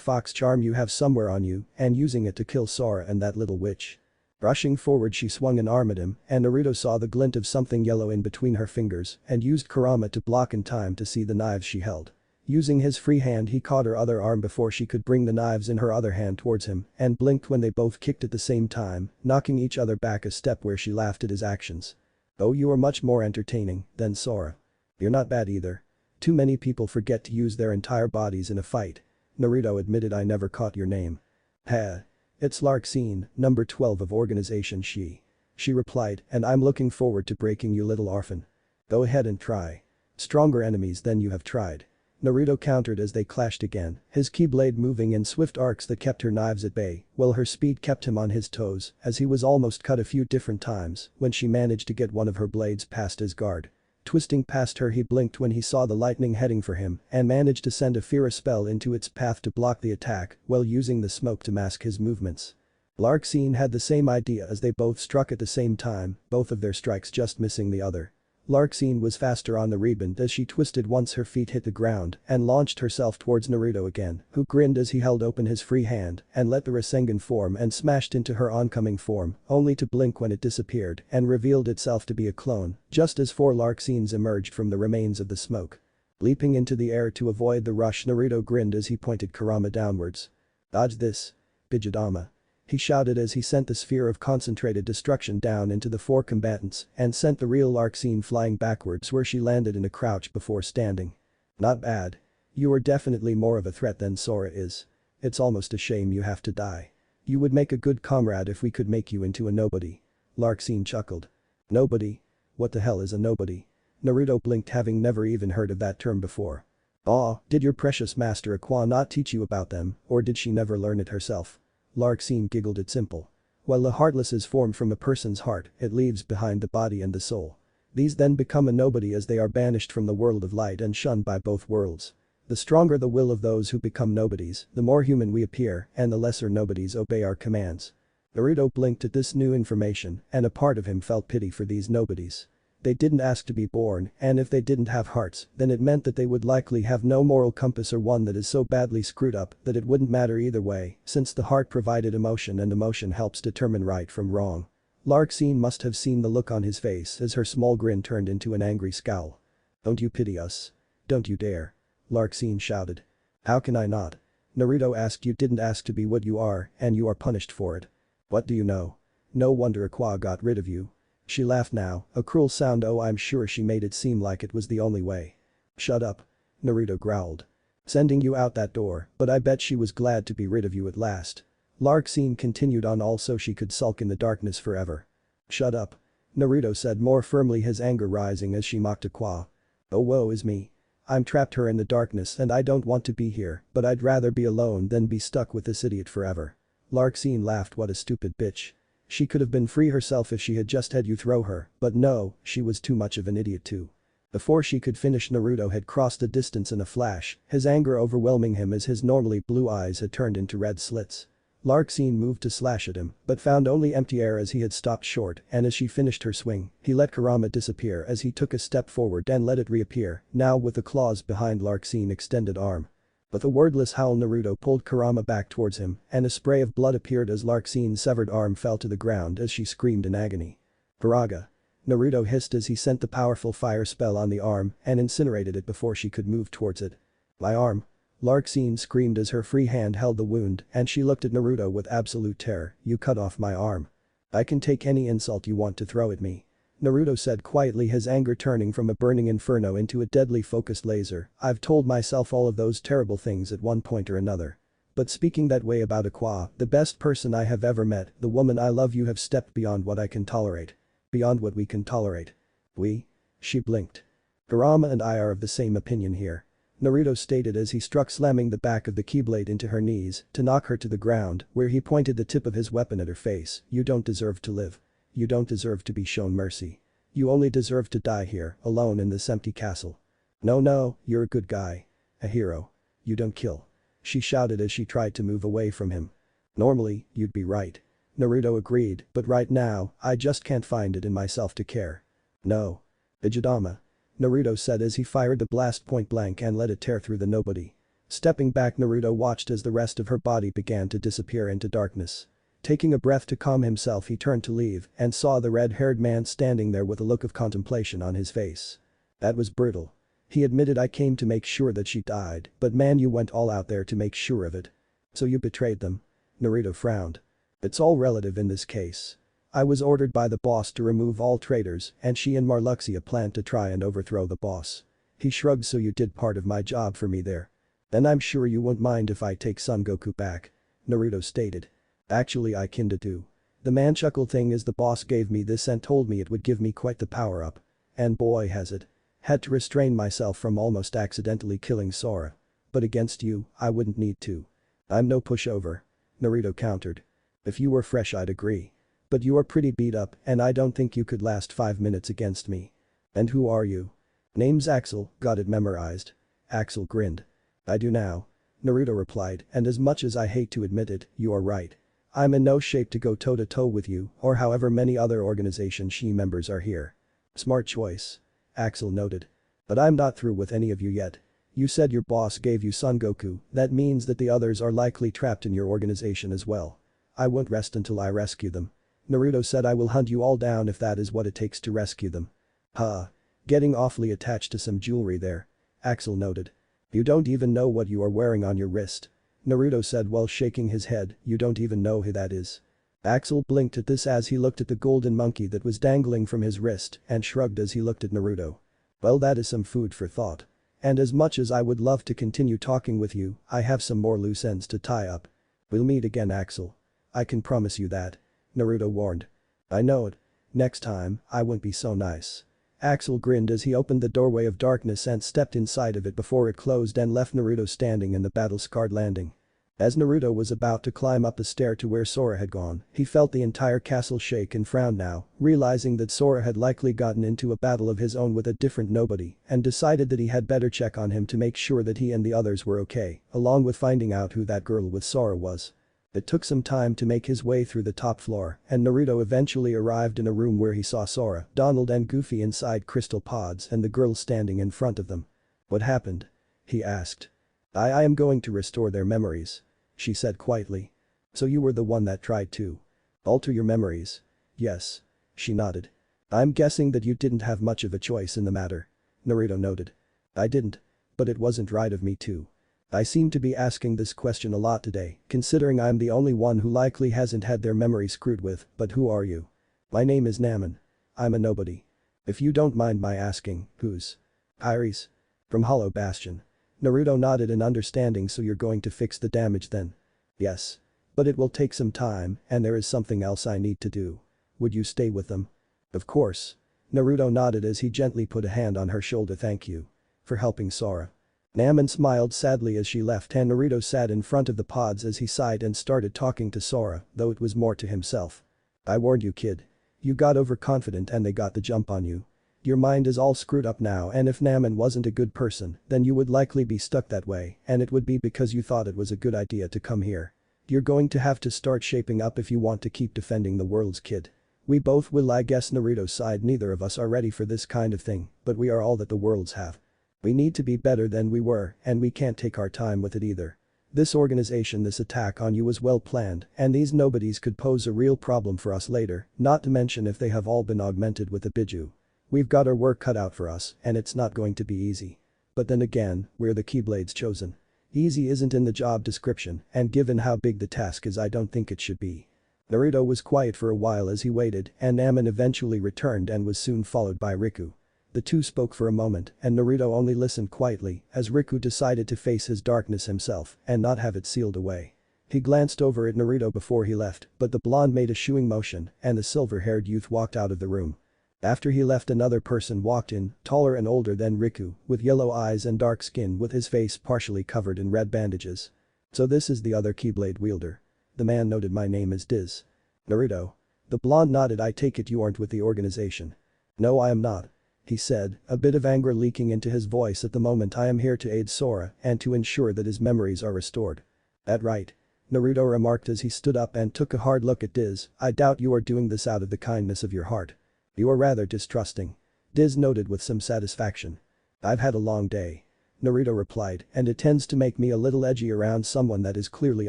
Speaker 1: fox charm you have somewhere on you and using it to kill Sora and that little witch. Rushing forward, she swung an arm at him, and Naruto saw the glint of something yellow in between her fingers and used Kurama to block in time to see the knives she held. Using his free hand, he caught her other arm before she could bring the knives in her other hand towards him and blinked when they both kicked at the same time, knocking each other back a step, where she laughed at his actions. Oh, you are much more entertaining than Sora. You're not bad either. Too many people forget to use their entire bodies in a fight. Naruto admitted. I never caught your name. Ha. It's Larxene, number 12 of Organization She replied, and I'm looking forward to breaking you, little orphan. Go ahead and try. Stronger enemies than you have tried. Naruto countered as they clashed again, his keyblade moving in swift arcs that kept her knives at bay, while her speed kept him on his toes as he was almost cut a few different times when she managed to get one of her blades past his guard. Twisting past her, he blinked when he saw the lightning heading for him and managed to send a Fira spell into its path to block the attack while using the smoke to mask his movements. Larxene had the same idea as they both struck at the same time, both of their strikes just missing the other. Larxene was faster on the rebound as she twisted once her feet hit the ground and launched herself towards Naruto again, who grinned as he held open his free hand and let the Rasengan form and smashed into her oncoming form, only to blink when it disappeared and revealed itself to be a clone, just as four Larxenes emerged from the remains of the smoke. Leaping into the air to avoid the rush, Naruto grinned as he pointed Kurama downwards. Dodge this. Bijidama. He shouted as he sent the sphere of concentrated destruction down into the four combatants and sent the real Larxene flying backwards, where she landed in a crouch before standing. Not bad. You are definitely more of a threat than Sora is. It's almost a shame you have to die. You would make a good comrade if we could make you into a nobody. Larxene chuckled. Nobody? What the hell is a nobody? Naruto blinked, having never even heard of that term before. Aw, did your precious master Aqua not teach you about them, or did she never learn it herself? Larxene giggled. It's simple. While the heartless is formed from a person's heart, it leaves behind the body and the soul. These then become a nobody as they are banished from the world of light and shunned by both worlds. The stronger the will of those who become nobodies, the more human we appear, and the lesser nobodies obey our commands. Naruto blinked at this new information, and a part of him felt pity for these nobodies. They didn't ask to be born, and if they didn't have hearts, then it meant that they would likely have no moral compass, or one that is so badly screwed up that it wouldn't matter either way, since the heart provided emotion and emotion helps determine right from wrong. Larxene must have seen the look on his face as her small grin turned into an angry scowl. Don't you pity us? Don't you dare. Larxene shouted. How can I not? Naruto asked. You didn't ask to be what you are, and you are punished for it. What do you know? No wonder Aqua got rid of you. She laughed now, a cruel sound. Oh, I'm sure she made it seem like it was the only way. Shut up. Naruto growled. Sending you out that door, but I bet she was glad to be rid of you at last. Larxene continued on, all so she could sulk in the darkness forever. Shut up. Naruto said more firmly, his anger rising as she mocked Aqua. Oh, woe is me. I'm trapped here in the darkness and I don't want to be here, but I'd rather be alone than be stuck with this idiot forever. Larxene laughed. What a stupid bitch. She could have been free herself if she had just had you throw her, but no, she was too much of an idiot too. Before she could finish, Naruto had crossed the distance in a flash, his anger overwhelming him as his normally blue eyes had turned into red slits. Larxene moved to slash at him, but found only empty air as he had stopped short, and as she finished her swing, he let Kurama disappear as he took a step forward and let it reappear, now with the claws behind Larxene's extended arm. With a wordless howl, Naruto pulled Kurama back towards him, and a spray of blood appeared as Larxene's severed arm fell to the ground as she screamed in agony. Viraga. Naruto hissed as he sent the powerful fire spell on the arm and incinerated it before she could move towards it. My arm. Larxene screamed as her free hand held the wound, and she looked at Naruto with absolute terror. You cut off my arm. I can take any insult you want to throw at me. Naruto said quietly, his anger turning from a burning inferno into a deadly focused laser. I've told myself all of those terrible things at one point or another. But speaking that way about Aqua, the best person I have ever met, the woman I love, you have stepped beyond what I can tolerate. Beyond what we can tolerate. We? She blinked. Kurama and I are of the same opinion here. Naruto stated as he struck, slamming the back of the keyblade into her knees to knock her to the ground, where he pointed the tip of his weapon at her face. You don't deserve to live. You don't deserve to be shown mercy. You only deserve to die here, alone in this empty castle. No, you're a good guy. A hero. You don't kill. She shouted as she tried to move away from him. Normally, you'd be right. Naruto agreed, but right now, I just can't find it in myself to care. No. Ijidama. Naruto said as he fired the blast point blank and let it tear through the nobody. Stepping back, Naruto watched as the rest of her body began to disappear into darkness. Taking a breath to calm himself, he turned to leave and saw the red-haired man standing there with a look of contemplation on his face. That was brutal. He admitted, I came to make sure that she died, but man, you went all out there to make sure of it. So you betrayed them? Naruto frowned. It's all relative in this case. I was ordered by the boss to remove all traitors, and she and Marluxia planned to try and overthrow the boss. He shrugged. So you did part of my job for me there. Then I'm sure you won't mind if I take Son Goku back. Naruto stated. Actually, I kinda do. The man chuckled. Thing is, the boss gave me this and told me it would give me quite the power up. And boy has it. Had to restrain myself from almost accidentally killing Sora. But against you, I wouldn't need to. I'm no pushover. Naruto countered. If you were fresh, I'd agree. But you are pretty beat up and I don't think you could last 5 minutes against me. And who are you? Name's Axel, got it memorized. Axel grinned. I do now. Naruto replied, and as much as I hate to admit it, you are right. I'm in no shape to go toe-to-toe with you or however many other organization SHI members are here. Smart choice. Axel noted. But I'm not through with any of you yet. You said your boss gave you Son Goku, that means that the others are likely trapped in your organization as well. I won't rest until I rescue them. Naruto said, I will hunt you all down if that is what it takes to rescue them. Huh. Getting awfully attached to some jewelry there. Axel noted. You don't even know what you are wearing on your wrist. Naruto said while shaking his head, you don't even know who that is. Axel blinked at this as he looked at the golden monkey that was dangling from his wrist and shrugged as he looked at Naruto. Well, that is some food for thought. And as much as I would love to continue talking with you, I have some more loose ends to tie up. We'll meet again, Axel. I can promise you that. Naruto warned. I know it. Next time, I won't be so nice. Axel grinned as he opened the doorway of darkness and stepped inside of it before it closed and left Naruto standing in the battle-scarred landing. As Naruto was about to climb up the stair to where Sora had gone, he felt the entire castle shake and frowned now, realizing that Sora had likely gotten into a battle of his own with a different nobody and decided that he had better check on him to make sure that he and the others were okay, along with finding out who that girl with Sora was. It took some time to make his way through the top floor, and Naruto eventually arrived in a room where he saw Sora, Donald and Goofy inside crystal pods and the girl standing in front of them. What happened? He asked. I am going to restore their memories. She said quietly. So you were the one that tried to alter your memories? Yes. She nodded. I'm guessing that you didn't have much of a choice in the matter. Naruto noted. I didn't. But it wasn't right of me to. I seem to be asking this question a lot today, considering I'm the only one who likely hasn't had their memory screwed with, but who are you? My name is Naman. I'm a nobody. If you don't mind my asking, who's? Iris? From Hollow Bastion. Naruto nodded in understanding. So you're going to fix the damage then? Yes. But it will take some time and there is something else I need to do. Would you stay with them? Of course. Naruto nodded as he gently put a hand on her shoulder. Thank you. For helping Sora. Naman smiled sadly as she left and Naruto sat in front of the pods as he sighed and started talking to Sora, though it was more to himself. I warned you, kid. You got overconfident and they got the jump on you. Your mind is all screwed up now, and if Naman wasn't a good person, then you would likely be stuck that way, and it would be because you thought it was a good idea to come here. You're going to have to start shaping up if you want to keep defending the world's kid. We both will. I guess Naruto sighed. Neither of us are ready for this kind of thing, but we are all that the worlds have. We need to be better than we were, and we can't take our time with it either. This organization, this attack on you was well planned, and these nobodies could pose a real problem for us later, not to mention if they have all been augmented with a Biju. We've got our work cut out for us, and it's not going to be easy. But then again, we're the Keyblades chosen. Easy isn't in the job description, and given how big the task is, I don't think it should be. Naruto was quiet for a while as he waited, and Naman eventually returned and was soon followed by Riku. The two spoke for a moment, and Naruto only listened quietly as Riku decided to face his darkness himself and not have it sealed away. He glanced over at Naruto before he left, but the blonde made a shooing motion and the silver-haired youth walked out of the room. After he left, another person walked in, taller and older than Riku, with yellow eyes and dark skin with his face partially covered in red bandages. So this is the other Keyblade wielder. The man noted, my name is Diz. Naruto. The blonde nodded, I take it you aren't with the organization. No, I am not. He said, a bit of anger leaking into his voice at the moment. I am here to aid Sora and to ensure that his memories are restored. That right? Naruto remarked as he stood up and took a hard look at Diz. I doubt you are doing this out of the kindness of your heart. You are rather distrusting. Diz noted with some satisfaction. I've had a long day. Naruto replied, and it tends to make me a little edgy around someone that is clearly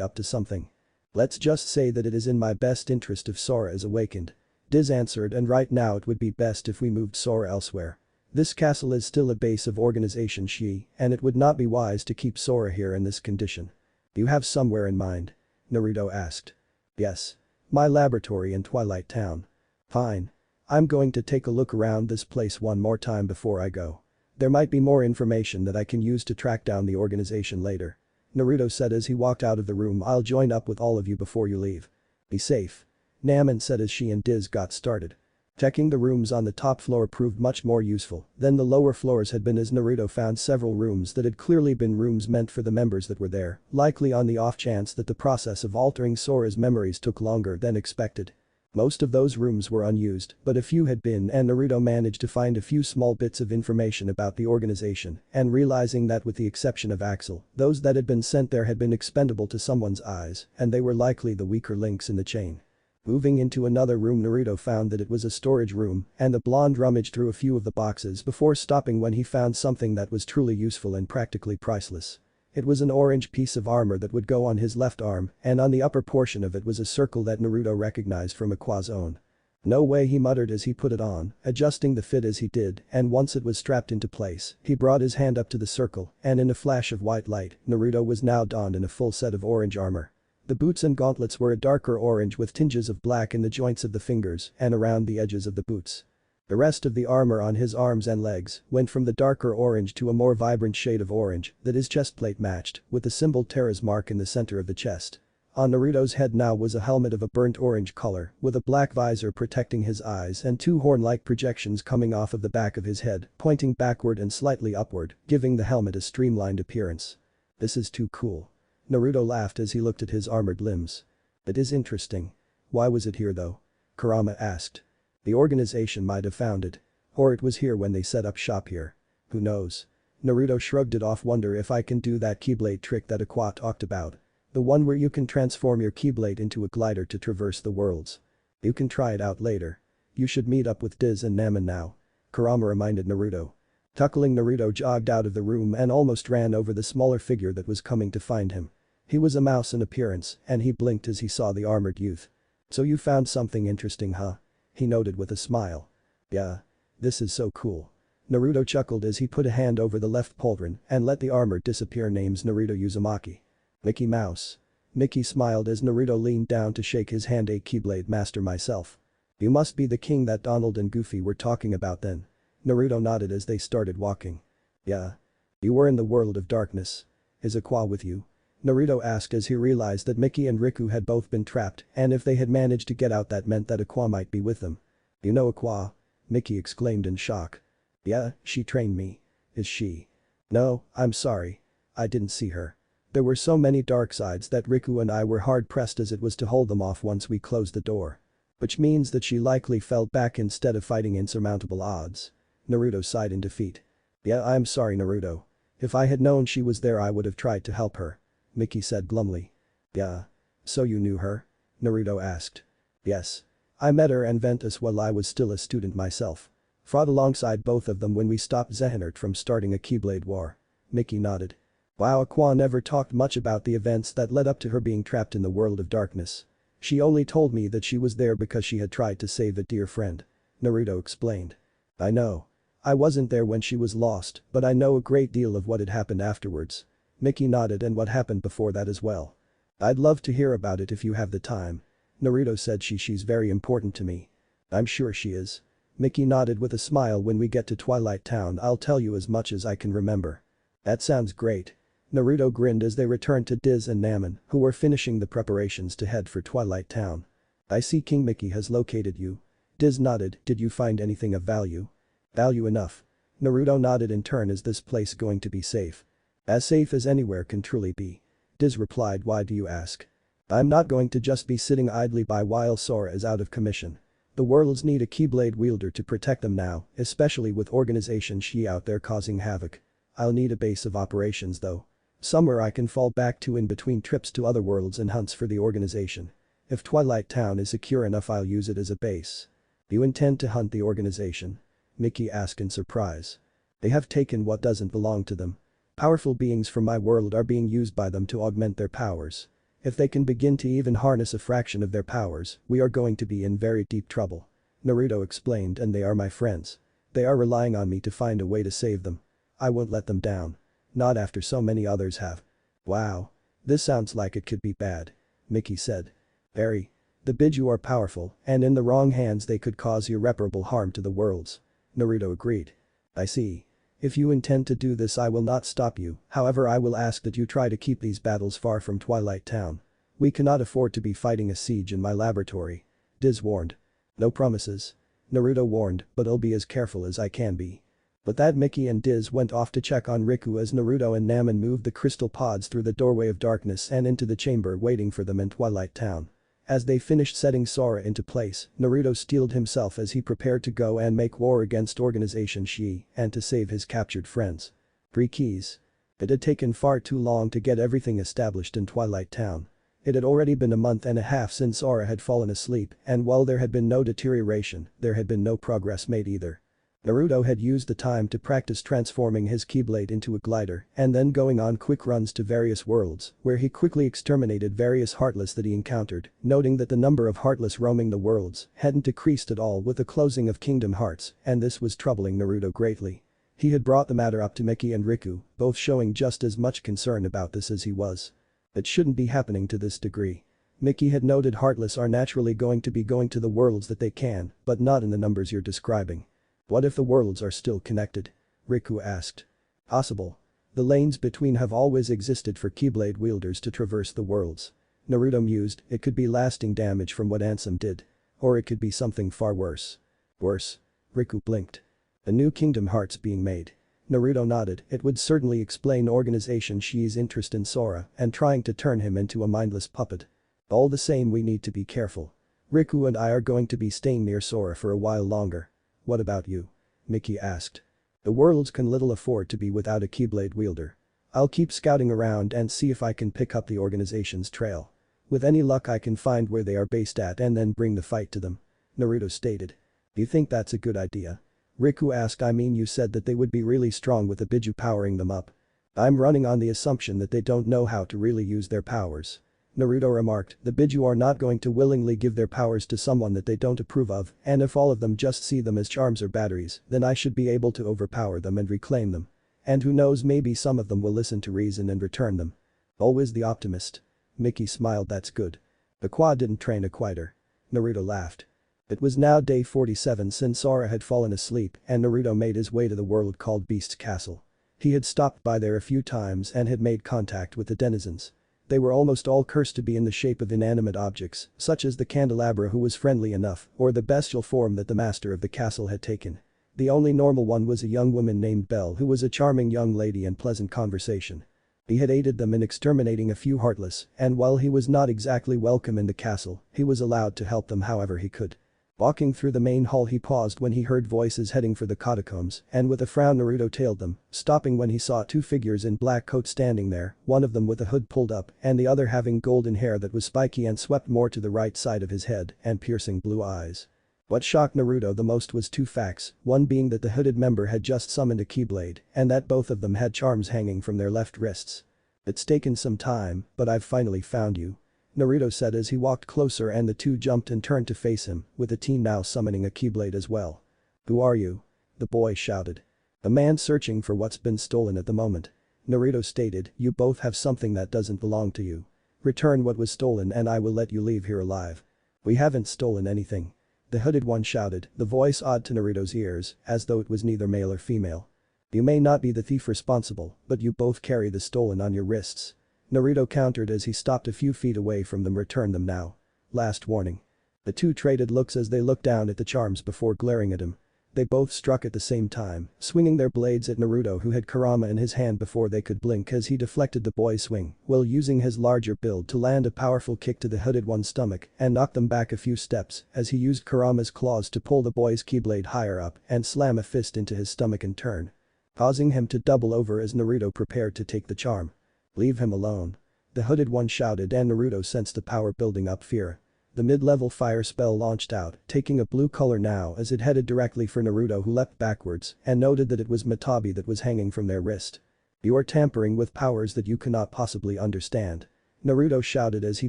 Speaker 1: up to something. Let's just say that it is in my best interest if Sora is awakened. Diz answered, and right now it would be best if we moved Sora elsewhere. This castle is still a base of Organization Shi, and it would not be wise to keep Sora here in this condition. You have somewhere in mind? Naruto asked. Yes. My laboratory in Twilight Town. Fine. I'm going to take a look around this place one more time before I go. There might be more information that I can use to track down the organization later. Naruto said as he walked out of the room. I'll join up with all of you before you leave. Be safe. Namen said as she and Diz got started. Checking the rooms on the top floor proved much more useful than the lower floors had been, as Naruto found several rooms that had clearly been rooms meant for the members that were there, likely on the off chance that the process of altering Sora's memories took longer than expected. Most of those rooms were unused, but a few had been, and Naruto managed to find a few small bits of information about the organization, and realizing that with the exception of Axel, those that had been sent there had been expendable to someone's eyes, and they were likely the weaker links in the chain. Moving into another room, Naruto found that it was a storage room, and the blonde rummaged through a few of the boxes before stopping when he found something that was truly useful and practically priceless. It was an orange piece of armor that would go on his left arm, and on the upper portion of it was a circle that Naruto recognized from Aqua's own. No way, he muttered as he put it on, adjusting the fit as he did, and once it was strapped into place, he brought his hand up to the circle, and in a flash of white light, Naruto was now donned in a full set of orange armor. The boots and gauntlets were a darker orange with tinges of black in the joints of the fingers and around the edges of the boots. The rest of the armor on his arms and legs went from the darker orange to a more vibrant shade of orange that his chest plate matched, with the symbol Terra's mark in the center of the chest. On Naruto's head now was a helmet of a burnt orange color, with a black visor protecting his eyes and two horn-like projections coming off of the back of his head, pointing backward and slightly upward, giving the helmet a streamlined appearance. This is too cool. Naruto laughed as he looked at his armored limbs. It is interesting. Why was it here though? Kurama asked. The organization might have found it. Or it was here when they set up shop here. Who knows? Naruto shrugged it off. Wonder if I can do that Keyblade trick that Aqua talked about. The one where you can transform your Keyblade into a glider to traverse the worlds. You can try it out later. You should meet up with Diz and Namen now. Kurama reminded Naruto. Chuckling, Naruto jogged out of the room and almost ran over the smaller figure that was coming to find him. He was a mouse in appearance, and he blinked as he saw the armored youth. So you found something interesting, huh? He noted with a smile. Yeah. This is so cool. Naruto chuckled as he put a hand over the left pauldron and let the armor disappear. Name's Naruto Uzumaki. Mickey Mouse. Mickey smiled as Naruto leaned down to shake his hand. A Keyblade master myself. You must be the king that Donald and Goofy were talking about then. Naruto nodded as they started walking. Yeah. You were in the world of darkness. Is Aqua with you? Naruto asked as he realized that Mickey and Riku had both been trapped, and if they had managed to get out that meant that Aqua might be with them. You know Aqua? Mickey exclaimed in shock. Yeah, she trained me. Is she? No, I'm sorry. I didn't see her. There were so many dark sides that Riku and I were hard pressed as it was to hold them off once we closed the door. Which means that she likely fell back instead of fighting insurmountable odds. Naruto sighed in defeat. Yeah, I'm sorry, Naruto. If I had known she was there I would have tried to help her. Mickey said glumly. Yeah. So you knew her? Naruto asked. Yes. I met her and Ventus while I was still a student myself. Fought alongside both of them when we stopped Zehenert from starting a Keyblade war. Mickey nodded. Wow, Aqua never talked much about the events that led up to her being trapped in the world of darkness. She only told me that she was there because she had tried to save a dear friend. Naruto explained. I know. I wasn't there when she was lost, but I know a great deal of what had happened afterwards. Mickey nodded. And what happened before that as well. I'd love to hear about it if you have the time. Naruto said she's very important to me. I'm sure she is. Mickey nodded with a smile. When we get to Twilight Town I'll tell you as much as I can remember. That sounds great. Naruto grinned as they returned to Diz and Namen, who were finishing the preparations to head for Twilight Town. I see King Mickey has located you. Diz nodded, did you find anything of value? Value enough. Naruto nodded in turn, is this place going to be safe? As safe as anywhere can truly be. Diz replied, why do you ask? I'm not going to just be sitting idly by while Sora is out of commission. The worlds need a Keyblade wielder to protect them now, especially with Organization Shi out there causing havoc. I'll need a base of operations though. Somewhere I can fall back to in between trips to other worlds and hunts for the organization. If Twilight Town is secure enough, I'll use it as a base. Do you intend to hunt the organization? Mickey asked in surprise. They have taken what doesn't belong to them. Powerful beings from my world are being used by them to augment their powers. If they can begin to even harness a fraction of their powers, we are going to be in very deep trouble. Naruto explained, and they are my friends. They are relying on me to find a way to save them. I won't let them down. Not after so many others have. Wow. This sounds like it could be bad. Mickey said. Very. The Biju are powerful, and in the wrong hands they could cause irreparable harm to the worlds. Naruto agreed. I see. If you intend to do this, I will not stop you, however I will ask that you try to keep these battles far from Twilight Town. We cannot afford to be fighting a siege in my laboratory. Diz warned. No promises. Naruto warned, but I'll be as careful as I can be. But that Mickey and Diz went off to check on Riku as Naruto and Namen moved the crystal pods through the doorway of darkness and into the chamber waiting for them in Twilight Town. As they finished setting Sora into place, Naruto steeled himself as he prepared to go and make war against Organization Shi and to save his captured friends. 3 keys. It had taken far too long to get everything established in Twilight Town. It had already been a month and a half since Sora had fallen asleep, and while there had been no deterioration, there had been no progress made either. Naruto had used the time to practice transforming his Keyblade into a glider and then going on quick runs to various worlds where he quickly exterminated various Heartless that he encountered, noting that the number of Heartless roaming the worlds hadn't decreased at all with the closing of Kingdom Hearts, and this was troubling Naruto greatly. He had brought the matter up to Mickey and Riku, both showing just as much concern about this as he was. It shouldn't be happening to this degree. Mickey had noted Heartless are naturally going to be going to the worlds that they can, but not in the numbers you're describing. What if the worlds are still connected? Riku asked. Possible. The lanes between have always existed for Keyblade wielders to traverse the worlds. Naruto mused, it could be lasting damage from what Ansem did. Or it could be something far worse. Worse? Riku blinked. A new Kingdom Hearts being made. Naruto nodded, it would certainly explain Organization Shi's interest in Sora and trying to turn him into a mindless puppet. All the same, we need to be careful. Riku and I are going to be staying near Sora for a while longer. What about you? Mickey asked. The worlds can little afford to be without a Keyblade wielder. I'll keep scouting around and see if I can pick up the organization's trail. With any luck I can find where they are based at and then bring the fight to them. Naruto stated. Do you think that's a good idea? Riku asked. I mean, you said that they would be really strong with the Biju powering them up. I'm running on the assumption that they don't know how to really use their powers. Naruto remarked, the Biju are not going to willingly give their powers to someone that they don't approve of, and if all of them just see them as charms or batteries, then I should be able to overpower them and reclaim them. And who knows, maybe some of them will listen to reason and return them. Always the optimist. Mickey smiled, that's good. Aqua didn't train a quitter. Naruto laughed. It was now day 47 since Sora had fallen asleep and Naruto made his way to the world called Beast's Castle. He had stopped by there a few times and had made contact with the denizens. They were almost all cursed to be in the shape of inanimate objects, such as the candelabra who was friendly enough, or the bestial form that the master of the castle had taken. The only normal one was a young woman named Belle who was a charming young lady and pleasant conversation. He had aided them in exterminating a few Heartless, and while he was not exactly welcome in the castle, he was allowed to help them however he could. Walking through the main hall, he paused when he heard voices heading for the catacombs, and with a frown Naruto tailed them, stopping when he saw 2 figures in black coats standing there, one of them with a hood pulled up and the other having golden hair that was spiky and swept more to the right side of his head and piercing blue eyes. What shocked Naruto the most was 2 facts, one being that the hooded member had just summoned a Keyblade and that both of them had charms hanging from their left wrists. It's taken some time, but I've finally found you. Naruto said as he walked closer and the 2 jumped and turned to face him, with the teen now summoning a Keyblade as well. Who are you? The boy shouted. A man searching for what's been stolen at the moment. Naruto stated, you both have something that doesn't belong to you. Return what was stolen and I will let you leave here alive. We haven't stolen anything. The hooded one shouted, the voice odd to Naruto's ears, as though it was neither male or female. You may not be the thief responsible, but you both carry the stolen on your wrists. Naruto countered as he stopped a few feet away from them. Return them now. Last warning. The two traded looks as they looked down at the charms before glaring at him. They both struck at the same time, swinging their blades at Naruto, who had Kurama in his hand before they could blink as he deflected the boy's swing, while using his larger build to land a powerful kick to the hooded one's stomach and knock them back a few steps as he used Kurama's claws to pull the boy's keyblade higher up and slam a fist into his stomach in turn, causing him to double over as Naruto prepared to take the charm. "Leave him alone." The hooded one shouted, and Naruto sensed the power building up fear. The mid-level fire spell launched out, taking a blue color now as it headed directly for Naruto, who leapt backwards and noted that it was Matabi that was hanging from their wrist. "You are tampering with powers that you cannot possibly understand," Naruto shouted as he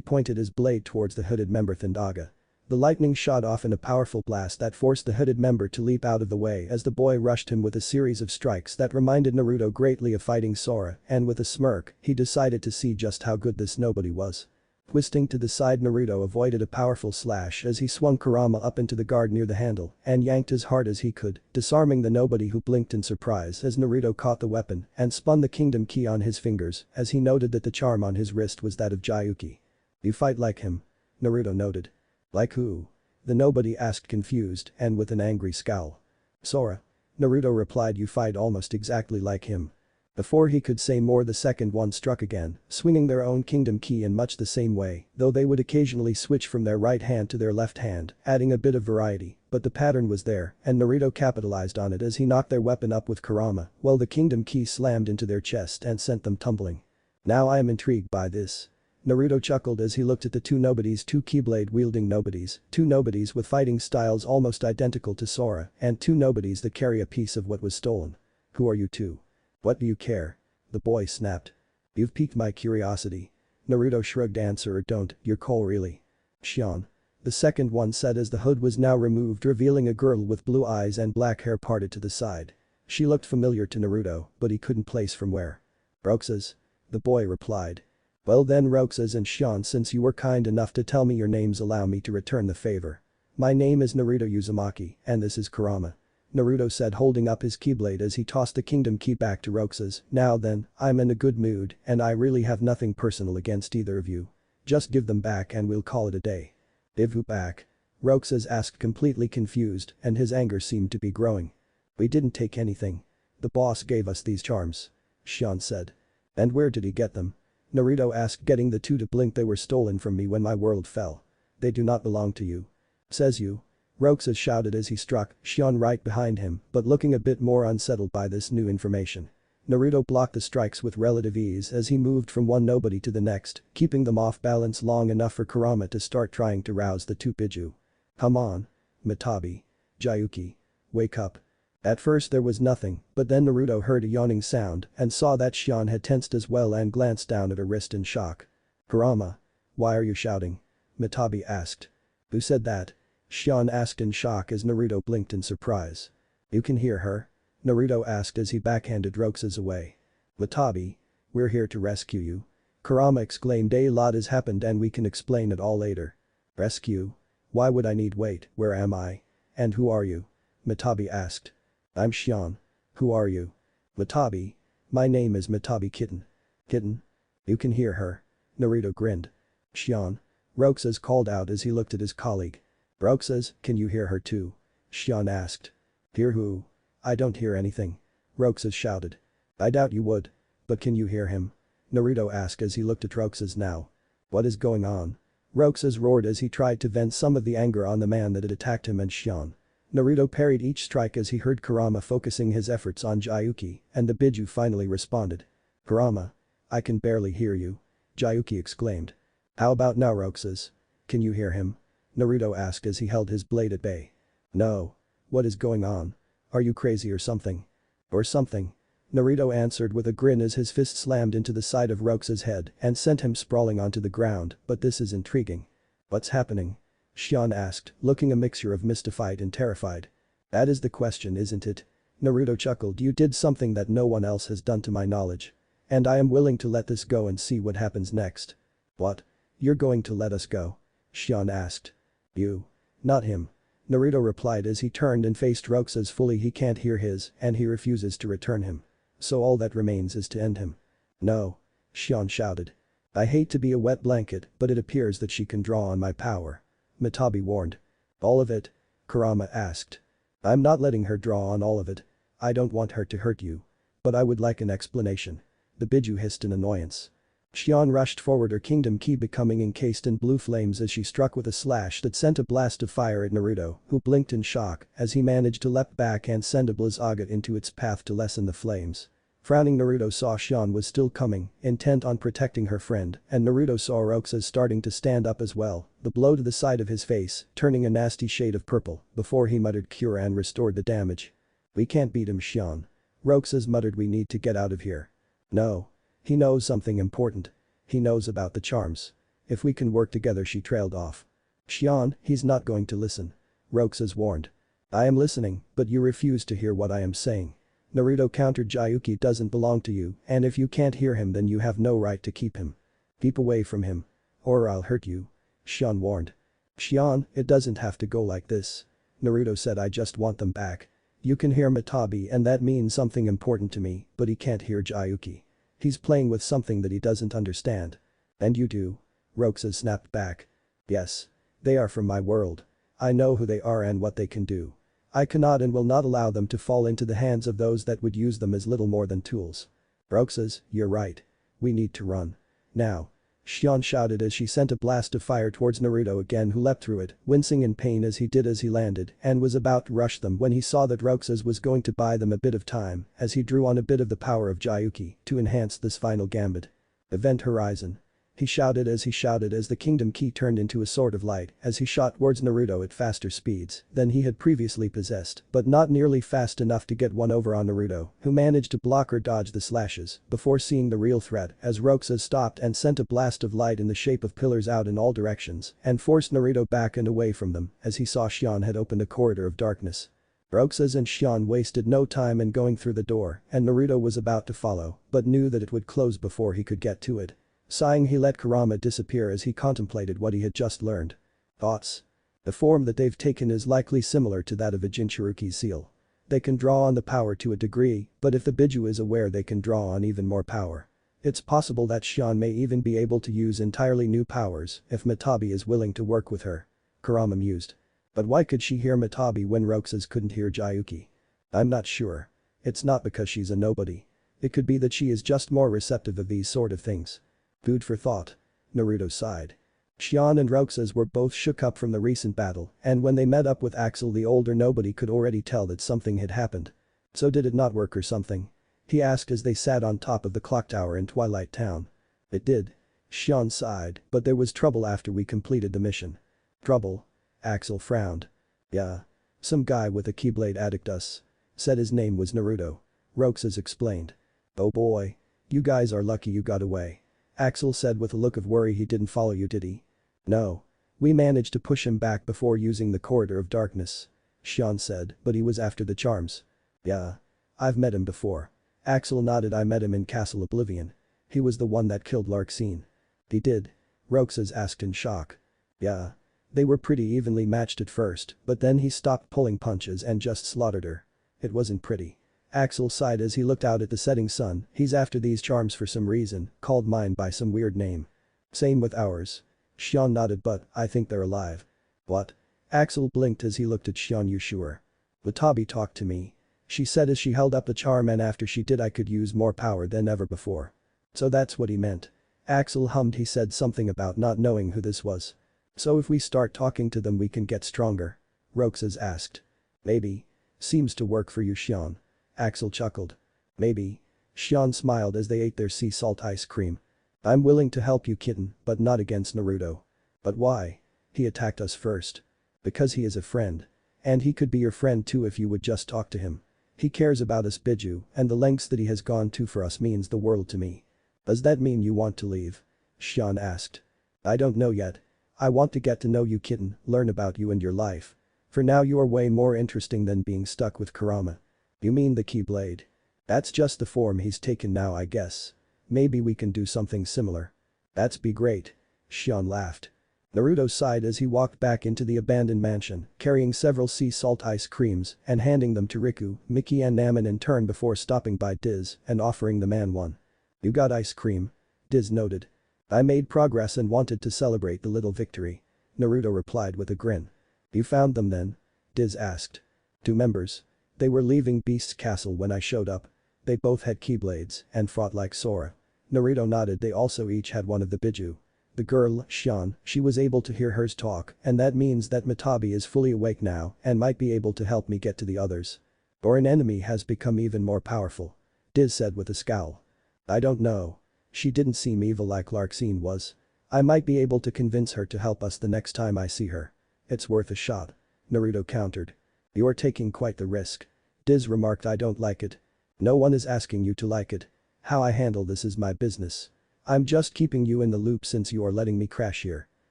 Speaker 1: pointed his blade towards the hooded member Thindaga. The lightning shot off in a powerful blast that forced the hooded member to leap out of the way as the boy rushed him with a series of strikes that reminded Naruto greatly of fighting Sora, and with a smirk, he decided to see just how good this nobody was. Twisting to the side, Naruto avoided a powerful slash as he swung Kurama up into the guard near the handle and yanked as hard as he could, disarming the nobody, who blinked in surprise as Naruto caught the weapon and spun the kingdom key on his fingers as he noted that the charm on his wrist was that of Jayuki. "You fight like him," Naruto noted. "Like who?" the nobody asked, confused and with an angry scowl. "Sora," Naruto replied. "You fight almost exactly like him." Before he could say more, the second one struck again, swinging their own kingdom key in much the same way, though they would occasionally switch from their right hand to their left hand, adding a bit of variety, but the pattern was there and Naruto capitalized on it as he knocked their weapon up with Kurama while the kingdom key slammed into their chest and sent them tumbling. "Now I am intrigued by this," Naruto chuckled as he looked at the two nobodies, two keyblade-wielding nobodies, two nobodies with fighting styles almost identical to Sora, and two nobodies that carry a piece of what was stolen. "Who are you two? What do you care?" the boy snapped. "You've piqued my curiosity." Naruto shrugged. "Answer or don't, you're cool really." "Shion," the second one said as the hood was now removed, revealing a girl with blue eyes and black hair parted to the side. She looked familiar to Naruto, but he couldn't place from where. "Roxas," the boy replied. "Well then, Roxas and Shion, since you were kind enough to tell me your names, allow me to return the favor. My name is Naruto Uzumaki, and this is Kurama," Naruto said, holding up his keyblade as he tossed the kingdom key back to Roxas. "Now then, I'm in a good mood and I really have nothing personal against either of you. Just give them back and we'll call it a day." "Give who back?" Roxas asked, completely confused, and his anger seemed to be growing. "We didn't take anything. The boss gave us these charms," Shion said. "And where did he get them?" Naruto asked, getting the two to blink. "They were stolen from me when my world fell. They do not belong to you." "Says you," Roxas shouted as he struck Shion right behind him, but looking a bit more unsettled by this new information. Naruto blocked the strikes with relative ease as he moved from one nobody to the next, keeping them off balance long enough for Kurama to start trying to rouse the two Biju. "Come on. Matabi. Jayuki. Wake up." At first there was nothing, but then Naruto heard a yawning sound and saw that Shion had tensed as well and glanced down at her wrist in shock. "Kurama. Why are you shouting?" Matabi asked. "Who said that?" Shion asked in shock as Naruto blinked in surprise. "You can hear her?" Naruto asked as he backhanded Roxas away. "Matabi. We're here to rescue you," Kurama exclaimed. "A lot has happened and we can explain it all later." "Rescue? Why would I need wait? Where am I? And who are you?" Matabi asked. "I'm Shion. Who are you?" "Matabi. My name is Matabi Kitten." "Kitten? You can hear her?" Naruto grinned. "Shion," Roxas called out as he looked at his colleague. "Roxas, can you hear her too?" Shion asked. "Hear who? I don't hear anything," Roxas shouted. "I doubt you would. But can you hear him?" Naruto asked as he looked at Roxas now. "What is going on?" Roxas roared as he tried to vent some of the anger on the man that had attacked him and Shion. Naruto parried each strike as he heard Kurama focusing his efforts on Jayuki, and the Biju finally responded. "Kurama. I can barely hear you," Jayuki exclaimed. "How about now, Roxas? Can you hear him?" Naruto asked as he held his blade at bay. "No. What is going on? Are you crazy or something?" "Or something," Naruto answered with a grin as his fist slammed into the side of Roxas' head and sent him sprawling onto the ground. "But this is intriguing." "What's happening?" Shion asked, looking a mixture of mystified and terrified. "That is the question, isn't it?" Naruto chuckled. "You did something that no one else has done to my knowledge. And I am willing to let this go and see what happens next." "What? You're going to let us go?" Shion asked. "You. Not him," Naruto replied as he turned and faced Roxas fully. "He can't hear his and he refuses to return him. So all that remains is to end him." "No," Shion shouted. "I hate to be a wet blanket, but it appears that she can draw on my power." Mitabi warned. All of it? Kurama asked. I'm not letting her draw on all of it. I don't want her to hurt you. But I would like an explanation. The Biju hissed in annoyance. Xian rushed forward, her kingdom key becoming encased in blue flames as she struck with a slash that sent a blast of fire at Naruto, who blinked in shock as he managed to leap back and send a Blizzaga into its path to lessen the flames. Frowning, Naruto saw Xian was still coming, intent on protecting her friend, and Naruto saw Roxas starting to stand up as well, the blow to the side of his face, turning a nasty shade of purple, before he muttered cure and restored the damage. We can't beat him, Xian. Roxas muttered, we need to get out of here. No. He knows something important. He knows about the charms. If we can work together, she trailed off. Xian, he's not going to listen. Roxas warned. I am listening, but you refuse to hear what I am saying. Naruto countered, Jayuki doesn't belong to you, and if you can't hear him then you have no right to keep him. Keep away from him. Or I'll hurt you. Xian warned. Xian, it doesn't have to go like this. Naruto said, I just want them back. You can hear Mitabi and that means something important to me, but he can't hear Jayuki. He's playing with something that he doesn't understand. And you do? Roxas snapped back. Yes. They are from my world. I know who they are and what they can do. I cannot and will not allow them to fall into the hands of those that would use them as little more than tools. Roxas, you're right. We need to run. Now. Xian shouted as she sent a blast of fire towards Naruto again, who leapt through it, wincing in pain as he landed and was about to rush them when he saw that Roxas was going to buy them a bit of time as he drew on a bit of the power of Jayuki to enhance this final gambit. Event Horizon. He shouted as the kingdom key turned into a sword of light as he shot towards Naruto at faster speeds than he had previously possessed, but not nearly fast enough to get one over on Naruto, who managed to block or dodge the slashes before seeing the real threat as Roxas stopped and sent a blast of light in the shape of pillars out in all directions and forced Naruto back and away from them as he saw Xian had opened a corridor of darkness. Roxas and Xian wasted no time in going through the door and Naruto was about to follow but knew that it would close before he could get to it. Sighing, he let Kurama disappear as he contemplated what he had just learned. Thoughts? The form that they've taken is likely similar to that of a Jinchuruki's seal. They can draw on the power to a degree, but if the Biju is aware they can draw on even more power. It's possible that Xian may even be able to use entirely new powers if Mitabi is willing to work with her. Kurama mused. But why could she hear Mitabi when Roxas couldn't hear Jayuki? I'm not sure. It's not because she's a nobody. It could be that she is just more receptive of these sort of things. Food for thought. Naruto sighed. Xian and Roxas were both shook up from the recent battle, and when they met up with Axel, the older nobody could already tell that something had happened. So did it not work or something? He asked as they sat on top of the clock tower in Twilight Town. It did. Xian sighed, but there was trouble after we completed the mission. Trouble? Axel frowned. Yeah. Some guy with a keyblade attacked us. Said his name was Naruto. Roxas explained. Oh boy. You guys are lucky you got away. Axel said with a look of worry. He didn't follow you, did he? No. We managed to push him back before using the corridor of darkness. Xian said, but he was after the charms. Yeah. I've met him before. Axel nodded. I met him in Castle Oblivion. He was the one that killed Larxene. He did? Roxas asked in shock. Yeah. They were pretty evenly matched at first, but then he stopped pulling punches and just slaughtered her. It wasn't pretty. Axel sighed as he looked out at the setting sun. He's after these charms for some reason, called mine by some weird name. Same with ours. Xian nodded, but I think they're alive. What? Axel blinked as he looked at Xian. You sure? Mitabi talked to me. She said as she held up the charm, and after she did I could use more power than ever before. So that's what he meant. Axel hummed. He said something about not knowing who this was. So if we start talking to them we can get stronger? Roxas asked. Maybe. Seems to work for you, Xian. Axel chuckled. Maybe. Xian smiled as they ate their sea salt ice cream. I'm willing to help you, kitten, but not against Naruto. But why? He attacked us first. Because he is a friend. And he could be your friend too if you would just talk to him. He cares about us, Biju, and the lengths that he has gone to for us means the world to me. Does that mean you want to leave? Xian asked. I don't know yet. I want to get to know you, kitten, learn about you and your life. For now you are way more interesting than being stuck with Kurama. You mean the Keyblade? That's just the form he's taken now, I guess. Maybe we can do something similar. That'd be great. Xian laughed. Naruto sighed as he walked back into the abandoned mansion, carrying several sea salt ice creams and handing them to Riku, Miki and Namin in turn before stopping by Diz and offering the man one. You got ice cream? Diz noted. I made progress and wanted to celebrate the little victory. Naruto replied with a grin. You found them then? Diz asked. 2 members. They were leaving Beast's castle when I showed up. They both had keyblades and fought like Sora. Naruto nodded. They also each had one of the Biju. The girl, Shion, she was able to hear hers talk, and that means that Matabi is fully awake now and might be able to help me get to the others. Or an enemy has become even more powerful. Diz said with a scowl. I don't know. She didn't seem evil like Larxene was. I might be able to convince her to help us the next time I see her. It's worth a shot. Naruto countered. You're taking quite the risk. Diz remarked. I don't like it. No one is asking you to like it. How I handle this is my business. I'm just keeping you in the loop since you are letting me crash here.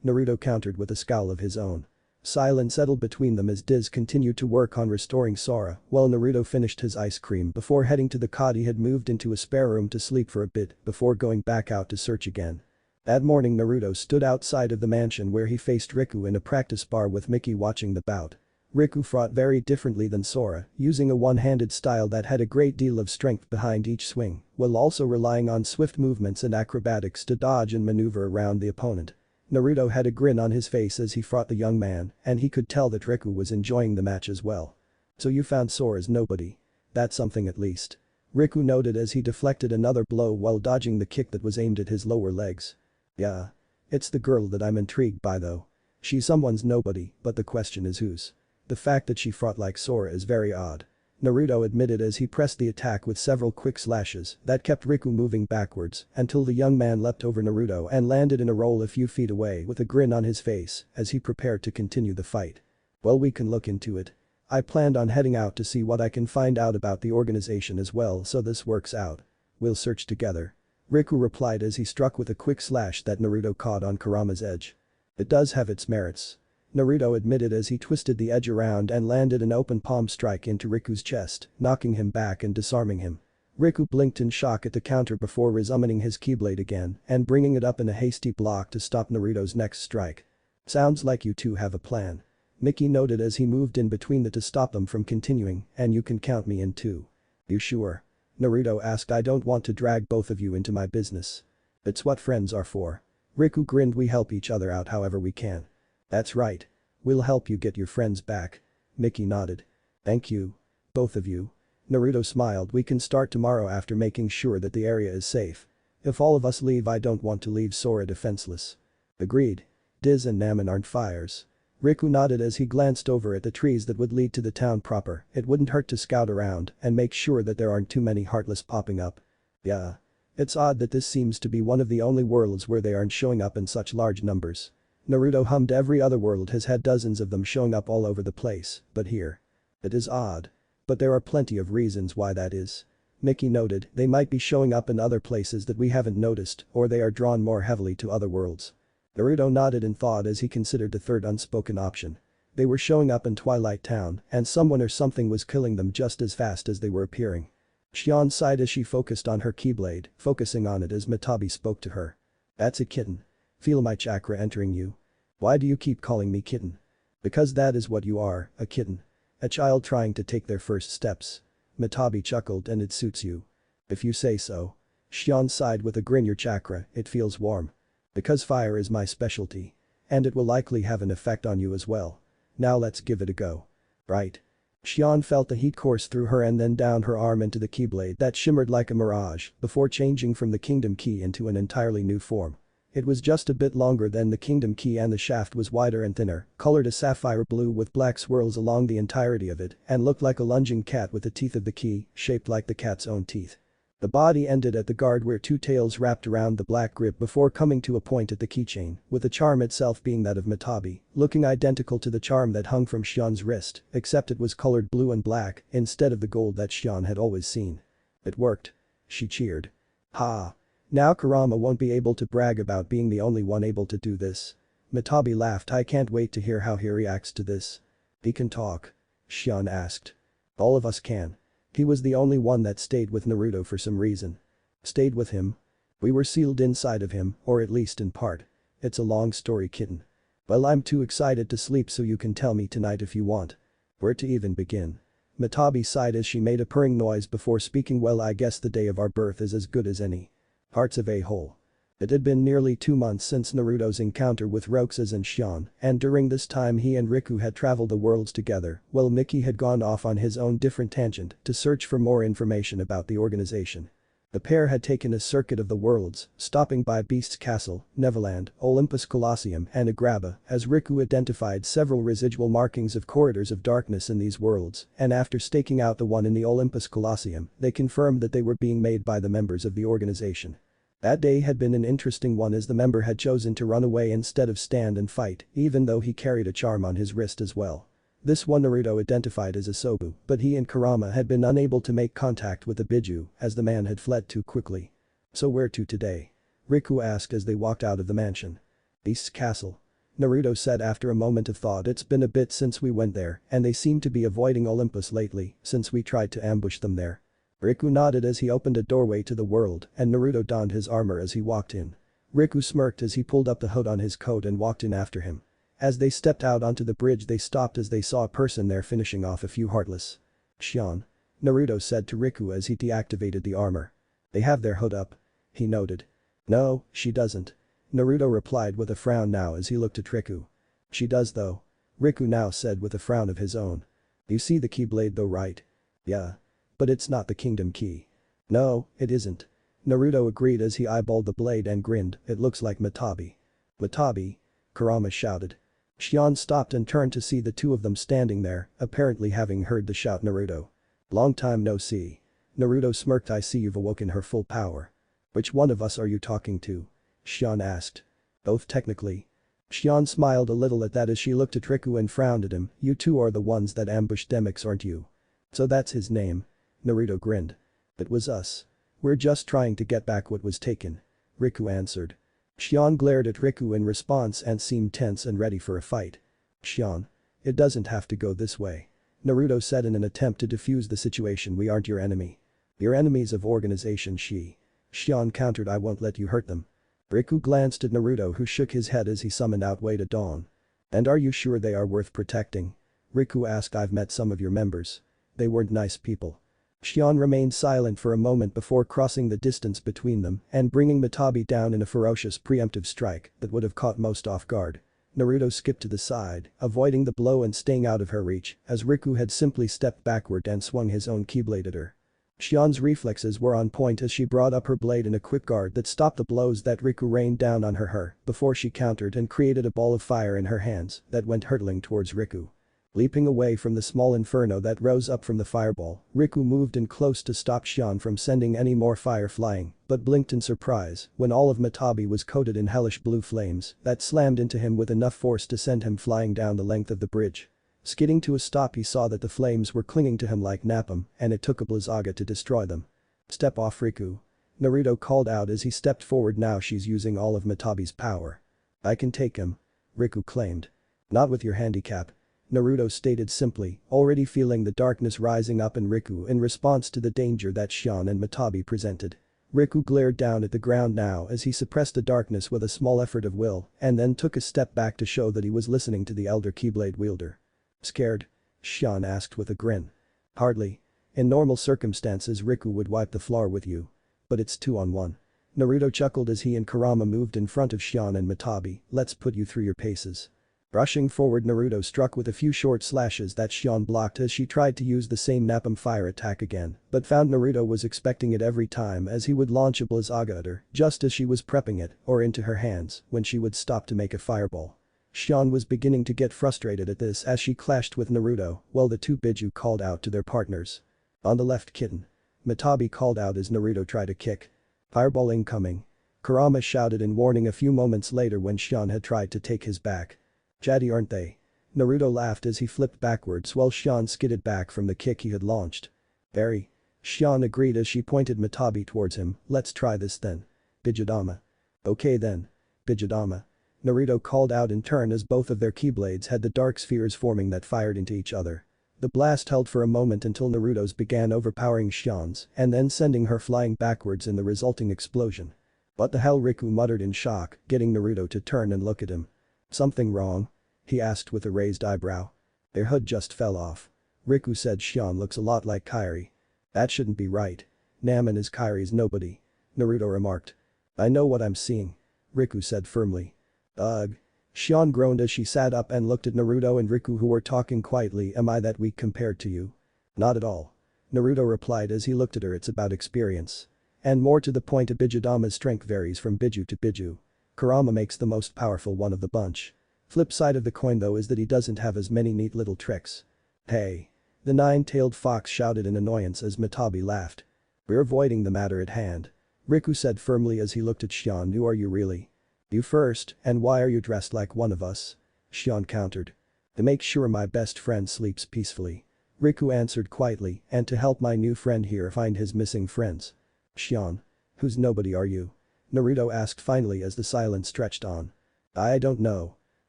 Speaker 1: Naruto countered with a scowl of his own. Silence settled between them as Diz continued to work on restoring Sora while Naruto finished his ice cream before heading to the cot. He had moved into a spare room to sleep for a bit before going back out to search again. That morning Naruto stood outside of the mansion where he faced Riku in a practice bar with Mickey watching the bout. Riku fought very differently than Sora, using a one-handed style that had a great deal of strength behind each swing, while also relying on swift movements and acrobatics to dodge and maneuver around the opponent. Naruto had a grin on his face as he fought the young man, and he could tell that Riku was enjoying the match as well. So you found Sora's nobody. That's something at least. Riku noted as he deflected another blow while dodging the kick that was aimed at his lower legs. Yeah. It's the girl that I'm intrigued by though. She's someone's nobody, but the question is whose. The fact that she fought like Sora is very odd. Naruto admitted as he pressed the attack with several quick slashes that kept Riku moving backwards until the young man leapt over Naruto and landed in a roll a few feet away with a grin on his face as he prepared to continue the fight. Well, we can look into it. I planned on heading out to see what I can find out about the organization as well, so this works out. We'll search together. Riku replied as he struck with a quick slash that Naruto caught on Kurama's edge. It does have its merits. Naruto admitted as he twisted the edge around and landed an open palm strike into Riku's chest, knocking him back and disarming him. Riku blinked in shock at the counter before resummoning his keyblade again and bringing it up in a hasty block to stop Naruto's next strike. Sounds like you two have a plan. Mickey noted as he moved in between them to stop them from continuing, and you can count me in too. You sure? Naruto asked. I don't want to drag both of you into my business. It's what friends are for. Riku grinned. We help each other out however we can. That's right. We'll help you get your friends back. Mickey nodded. Thank you. Both of you. Naruto smiled. We can start tomorrow after making sure that the area is safe. If all of us leave, I don't want to leave Sora defenseless. Agreed. Diz and Namin aren't fires. Riku nodded as he glanced over at the trees that would lead to the town proper. It wouldn't hurt to scout around and make sure that there aren't too many Heartless popping up. Yeah. It's odd that this seems to be one of the only worlds where they aren't showing up in such large numbers. Naruto hummed. Every other world has had dozens of them showing up all over the place, but here. It is odd. But there are plenty of reasons why that is. Mickey noted. They might be showing up in other places that we haven't noticed, or they are drawn more heavily to other worlds. Naruto nodded in thought as he considered the third unspoken option. They were showing up in Twilight Town and someone or something was killing them just as fast as they were appearing. Shion sighed as she focused on her keyblade, focusing on it as Matabi spoke to her. That's a kitten. Feel my chakra entering you. Why do you keep calling me kitten? Because that is what you are, a kitten. A child trying to take their first steps. Matabi chuckled. And it suits you. If you say so. Shion sighed with a grin. Your chakra, it feels warm. Because fire is my specialty. And it will likely have an effect on you as well. Now let's give it a go. Right. Shion felt the heat course through her and then down her arm into the keyblade that shimmered like a mirage before changing from the kingdom key into an entirely new form. It was just a bit longer than the kingdom key and the shaft was wider and thinner, colored a sapphire blue with black swirls along the entirety of it and looked like a lunging cat with the teeth of the key, shaped like the cat's own teeth. The body ended at the guard where 2 tails wrapped around the black grip before coming to a point at the keychain, with the charm itself being that of Matabi, looking identical to the charm that hung from Shion's wrist, except it was colored blue and black instead of the gold that Shion had always seen. It worked. She cheered. Ha! Now Kurama won't be able to brag about being the only one able to do this. Matabi laughed. I can't wait to hear how he reacts to this. He can talk? Shion asked. All of us can. He was the only one that stayed with Naruto for some reason. Stayed with him? We were sealed inside of him, or at least in part. It's a long story, kitten. Well, I'm too excited to sleep, so you can tell me tonight if you want. Where to even begin? Matabi sighed as she made a purring noise before speaking. Well, I guess the day of our birth is as good as any. Hearts of a hole. It had been nearly 2 months since Naruto's encounter with Roxas and Shion, and during this time he and Riku had traveled the worlds together, while Mickey had gone off on his own different tangent to search for more information about the organization. The pair had taken a circuit of the worlds, stopping by Beast's Castle, Neverland, Olympus Colosseum and Agrabah, as Riku identified several residual markings of corridors of darkness in these worlds, and after staking out the one in the Olympus Colosseum, they confirmed that they were being made by the members of the organization. That day had been an interesting one as the member had chosen to run away instead of stand and fight, even though he carried a charm on his wrist as well. This one Naruto identified as Asobu, but he and Kurama had been unable to make contact with the Biju as the man had fled too quickly. "So where to today?" Riku asked as they walked out of the mansion. "Beast's Castle." Naruto said after a moment of thought. "It's been a bit since we went there and they seem to be avoiding Olympus lately since we tried to ambush them there." Riku nodded as he opened a doorway to the world and Naruto donned his armor as he walked in. Riku smirked as he pulled up the hood on his coat and walked in after him. As they stepped out onto the bridge they stopped as they saw a person there finishing off a few heartless. "Shion," Naruto said to Riku as he deactivated the armor. "They have their hood up," he noted. "No, she doesn't," Naruto replied with a frown now as he looked at Riku. "She does though," Riku now said with a frown of his own. "You see the keyblade though, right?" "Yeah. But it's not the kingdom key." "No, it isn't." Naruto agreed as he eyeballed the blade and grinned. "It looks like Matabi." "Matabi?" Kurama shouted. Shion stopped and turned to see the two of them standing there, apparently having heard the shout Naruto. "Long time no see." Naruto smirked. "I see you've awoken her full power." "Which one of us are you talking to?" Shion asked. "Both technically." Shion smiled a little at that as she looked at Riku and frowned at him. "You two are the ones that ambushed Demix, aren't you?" "So that's his name." Naruto grinned. "It was us. We're just trying to get back what was taken," Riku answered. Shion glared at Riku in response and seemed tense and ready for a fight. "Shion. It doesn't have to go this way," Naruto said in an attempt to defuse the situation. "We aren't your enemy. You're enemies of organization Shion countered. "I won't let you hurt them." Riku glanced at Naruto who shook his head as he summoned Outway to Dawn. "And are you sure they are worth protecting?" Riku asked. "I've met some of your members. They weren't nice people." Shion remained silent for a moment before crossing the distance between them and bringing Matabi down in a ferocious preemptive strike that would have caught most off guard. Naruto skipped to the side, avoiding the blow and staying out of her reach, as Riku had simply stepped backward and swung his own keyblade at her. Shion's reflexes were on point as she brought up her blade in a quick guard that stopped the blows that Riku rained down on her before she countered and created a ball of fire in her hands that went hurtling towards Riku. Leaping away from the small inferno that rose up from the fireball, Riku moved in close to stop Shion from sending any more fire flying, but blinked in surprise when all of Matabi was coated in hellish blue flames that slammed into him with enough force to send him flying down the length of the bridge. Skidding to a stop, he saw that the flames were clinging to him like napalm and it took a Blizzaga to destroy them. "Step off, Riku," Naruto called out as he stepped forward. "Now she's using all of Matabi's power." "I can take him," Riku claimed. "Not with your handicap," Naruto stated simply, already feeling the darkness rising up in Riku in response to the danger that Shion and Matabi presented. Riku glared down at the ground now as he suppressed the darkness with a small effort of will and then took a step back to show that he was listening to the elder keyblade wielder. "Scared?" Shion asked with a grin. "Hardly. In normal circumstances Riku would wipe the floor with you. But it's 2-on-1. Naruto chuckled as he and Kurama moved in front of Shion and Matabi. "Let's put you through your paces." Rushing forward, Naruto struck with a few short slashes that Shion blocked as she tried to use the same napalm fire attack again, but found Naruto was expecting it every time as he would launch a Blizzaga at her just as she was prepping it or into her hands when she would stop to make a fireball. Shion was beginning to get frustrated at this as she clashed with Naruto while the two Biju called out to their partners. "On the left, kitten," Matabi called out as Naruto tried a kick. "Fireball incoming," Kurama shouted in warning a few moments later when Shion had tried to take his back. "Chatty, aren't they?" Naruto laughed as he flipped backwards while Shion skidded back from the kick he had launched. "Very." Shion agreed as she pointed Matabi towards him. "Let's try this then. Bijudama." "Okay then. Bijudama." Naruto called out in turn as both of their keyblades had the dark spheres forming that fired into each other. The blast held for a moment until Naruto's began overpowering Shion's and then sending her flying backwards in the resulting explosion. "What the hell?" Riku muttered in shock, getting Naruto to turn and look at him. "Something wrong?" he asked with a raised eyebrow. "Their hood just fell off," Riku said. "Shion looks a lot like Kairi." "That shouldn't be right. Naman is Kairi's nobody," Naruto remarked. I know what I'm seeing. Riku said firmly. Ugh. Shion groaned as she sat up and looked at Naruto and Riku who were talking quietly. Am I that weak compared to you? Not at all. Naruto replied as he looked at her. It's about experience. And more to the point, Abijidama's strength varies from Biju to Biju. Kurama makes the most powerful one of the bunch. Flip side of the coin though is that he doesn't have as many neat little tricks. Hey. The nine-tailed fox shouted in annoyance as Mitabi laughed. We're avoiding the matter at hand. Riku said firmly as he looked at Shion. Who are you really? You first, and why are you dressed like one of us? Shion countered. To make sure my best friend sleeps peacefully. Riku answered quietly, and to help my new friend here find his missing friends. Shion. Who's nobody are you? Naruto asked finally as the silence stretched on. I don't know.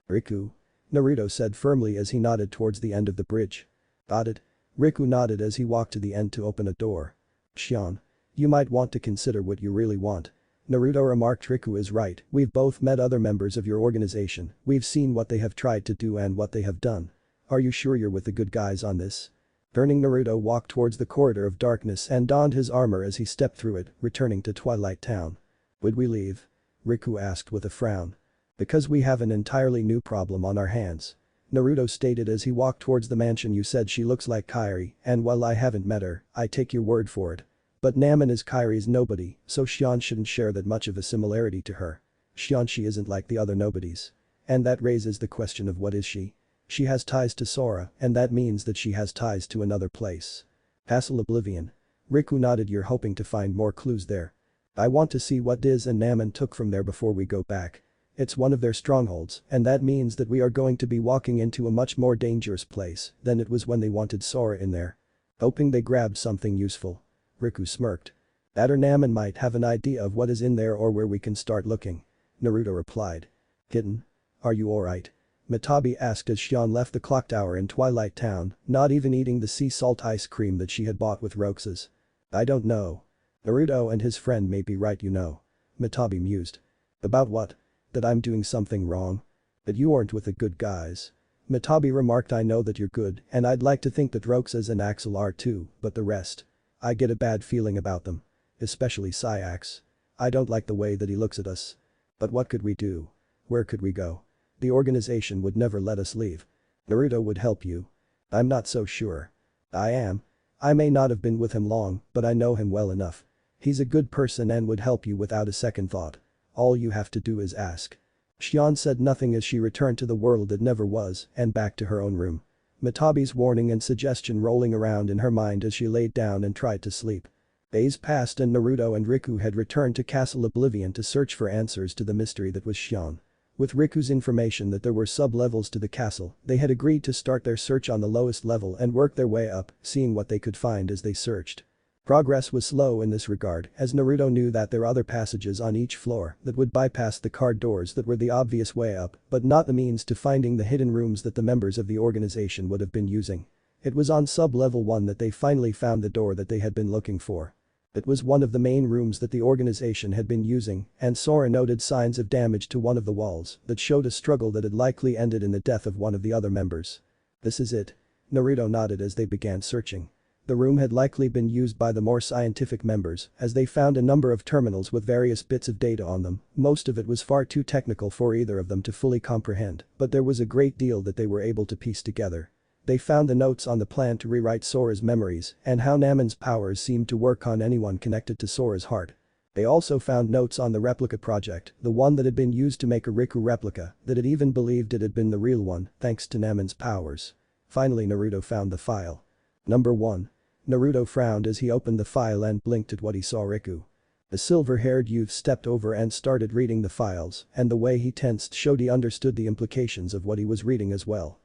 Speaker 1: Riku. Naruto said firmly as he nodded towards the end of the bridge. Got it? Riku nodded as he walked to the end to open a door. Shion. You might want to consider what you really want. Naruto remarked. Riku is right, we've both met other members of your organization, we've seen what they have tried to do and what they have done. Are you sure you're with the good guys on this? Turning, Naruto walked towards the corridor of darkness and donned his armor as he stepped through it, returning to Twilight Town. Would we leave? Riku asked with a frown. Because we have an entirely new problem on our hands. Naruto stated as he walked towards the mansion. You said she looks like Kairi, and while I haven't met her, I take your word for it. But Namen is Kairi's nobody, so Shion shouldn't share that much of a similarity to her. Shion, she isn't like the other nobodies. And that raises the question of what is she? She has ties to Sora, and that means that she has ties to another place. Castle Oblivion. Riku nodded. You're hoping to find more clues there. I want to see what Diz and Namen took from there before we go back. It's one of their strongholds, and that means that we are going to be walking into a much more dangerous place than it was when they wanted Sora in there. Hoping they grabbed something useful. Riku smirked. That or Namen might have an idea of what is in there or where we can start looking. Naruto replied. Kitten? Are you alright? Mitabi asked as Shion left the clock tower in Twilight Town, not even eating the sea salt ice cream that she had bought with Roxas. I don't know. Naruto and his friend may be right, you know. Mitabi mused. About what? That I'm doing something wrong? That you aren't with the good guys? Mitabi remarked. I know that you're good, and I'd like to think that Roxas and Axel are too, but the rest. I get a bad feeling about them. Especially Syax. I don't like the way that he looks at us. But what could we do? Where could we go? The organization would never let us leave. Naruto would help you. I'm not so sure. I am. I may not have been with him long, but I know him well enough. He's a good person and would help you without a second thought. All you have to do is ask. Shion said nothing as she returned to the world that never was and back to her own room. Mitabi's warning and suggestion rolling around in her mind as she laid down and tried to sleep. Days passed and Naruto and Riku had returned to Castle Oblivion to search for answers to the mystery that was Shion. With Riku's information that there were sub-levels to the castle, they had agreed to start their search on the lowest level and work their way up, seeing what they could find as they searched. Progress was slow in this regard as Naruto knew that there are other passages on each floor that would bypass the card doors that were the obvious way up, but not the means to finding the hidden rooms that the members of the organization would have been using. It was on sub-level 1 that they finally found the door that they had been looking for. It was one of the main rooms that the organization had been using, and Sora noted signs of damage to one of the walls that showed a struggle that had likely ended in the death of one of the other members. This is it. Naruto nodded as they began searching. The room had likely been used by the more scientific members as they found a number of terminals with various bits of data on them. Most of it was far too technical for either of them to fully comprehend, but there was a great deal that they were able to piece together. They found the notes on the plan to rewrite Sora's memories and how Namen's powers seemed to work on anyone connected to Sora's heart. They also found notes on the replica project, the one that had been used to make a Riku replica that had even believed it had been the real one thanks to Namen's powers. Finally, Naruto found the file. Number 1. Naruto frowned as he opened the file and blinked at what he saw. Riku. The silver-haired youth stepped over and started reading the files, and the way he tensed showed he understood the implications of what he was reading as well.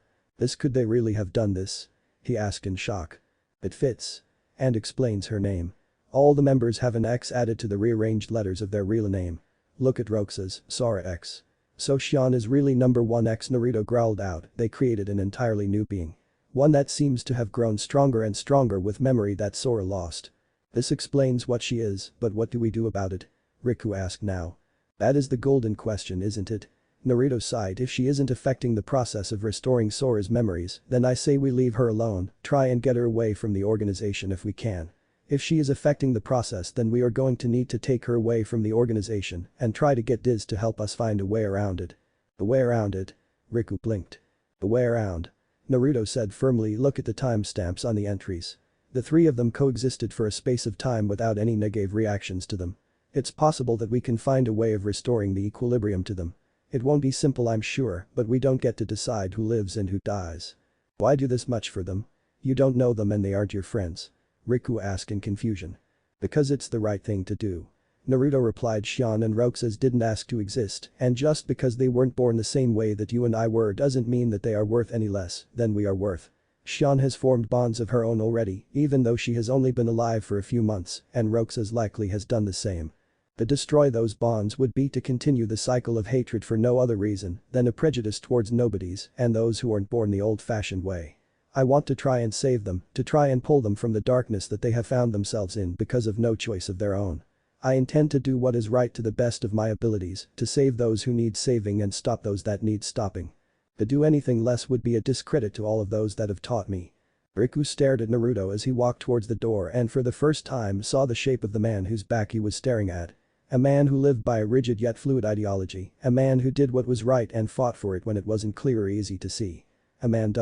Speaker 1: Could they really have done this? He asked in shock. It fits. And explains her name. All the members have an X added to the rearranged letters of their real name. Look at Roxas, Sora X. So Shion is really number 1 X. Naruto growled out. They created an entirely new being. One that seems to have grown stronger and stronger with memory that Sora lost. This explains what she is, but what do we do about it? Riku asked now. That is the golden question, isn't it? Naruto sighed. If she isn't affecting the process of restoring Sora's memories, then I say we leave her alone, try and get her away from the organization if we can. If she is affecting the process, then we are going to need to take her away from the organization and try to get Diz to help us find a way around it. A way around it? Riku blinked. A way around. Naruto said firmly, look at the timestamps on the entries. The three of them coexisted for a space of time without any negative reactions to them. It's possible that we can find a way of restoring the equilibrium to them. It won't be simple, I'm sure, but we don't get to decide who lives and who dies. Why do this much for them? You don't know them and they aren't your friends. Riku asked in confusion. Because it's the right thing to do. Naruto replied, Shion and Roxas didn't ask to exist, and just because they weren't born the same way that you and I were doesn't mean that they are worth any less than we are worth. Shion has formed bonds of her own already, even though she has only been alive for a few months, and Roxas likely has done the same. To destroy those bonds would be to continue the cycle of hatred for no other reason than a prejudice towards nobodies and those who aren't born the old-fashioned way. I want to try and save them, to try and pull them from the darkness that they have found themselves in because of no choice of their own. I intend to do what is right to the best of my abilities, to save those who need saving and stop those that need stopping. To do anything less would be a discredit to all of those that have taught me. Riku stared at Naruto as he walked towards the door and for the first time saw the shape of the man whose back he was staring at. A man who lived by a rigid yet fluid ideology, a man who did what was right and fought for it when it wasn't clear or easy to see. A man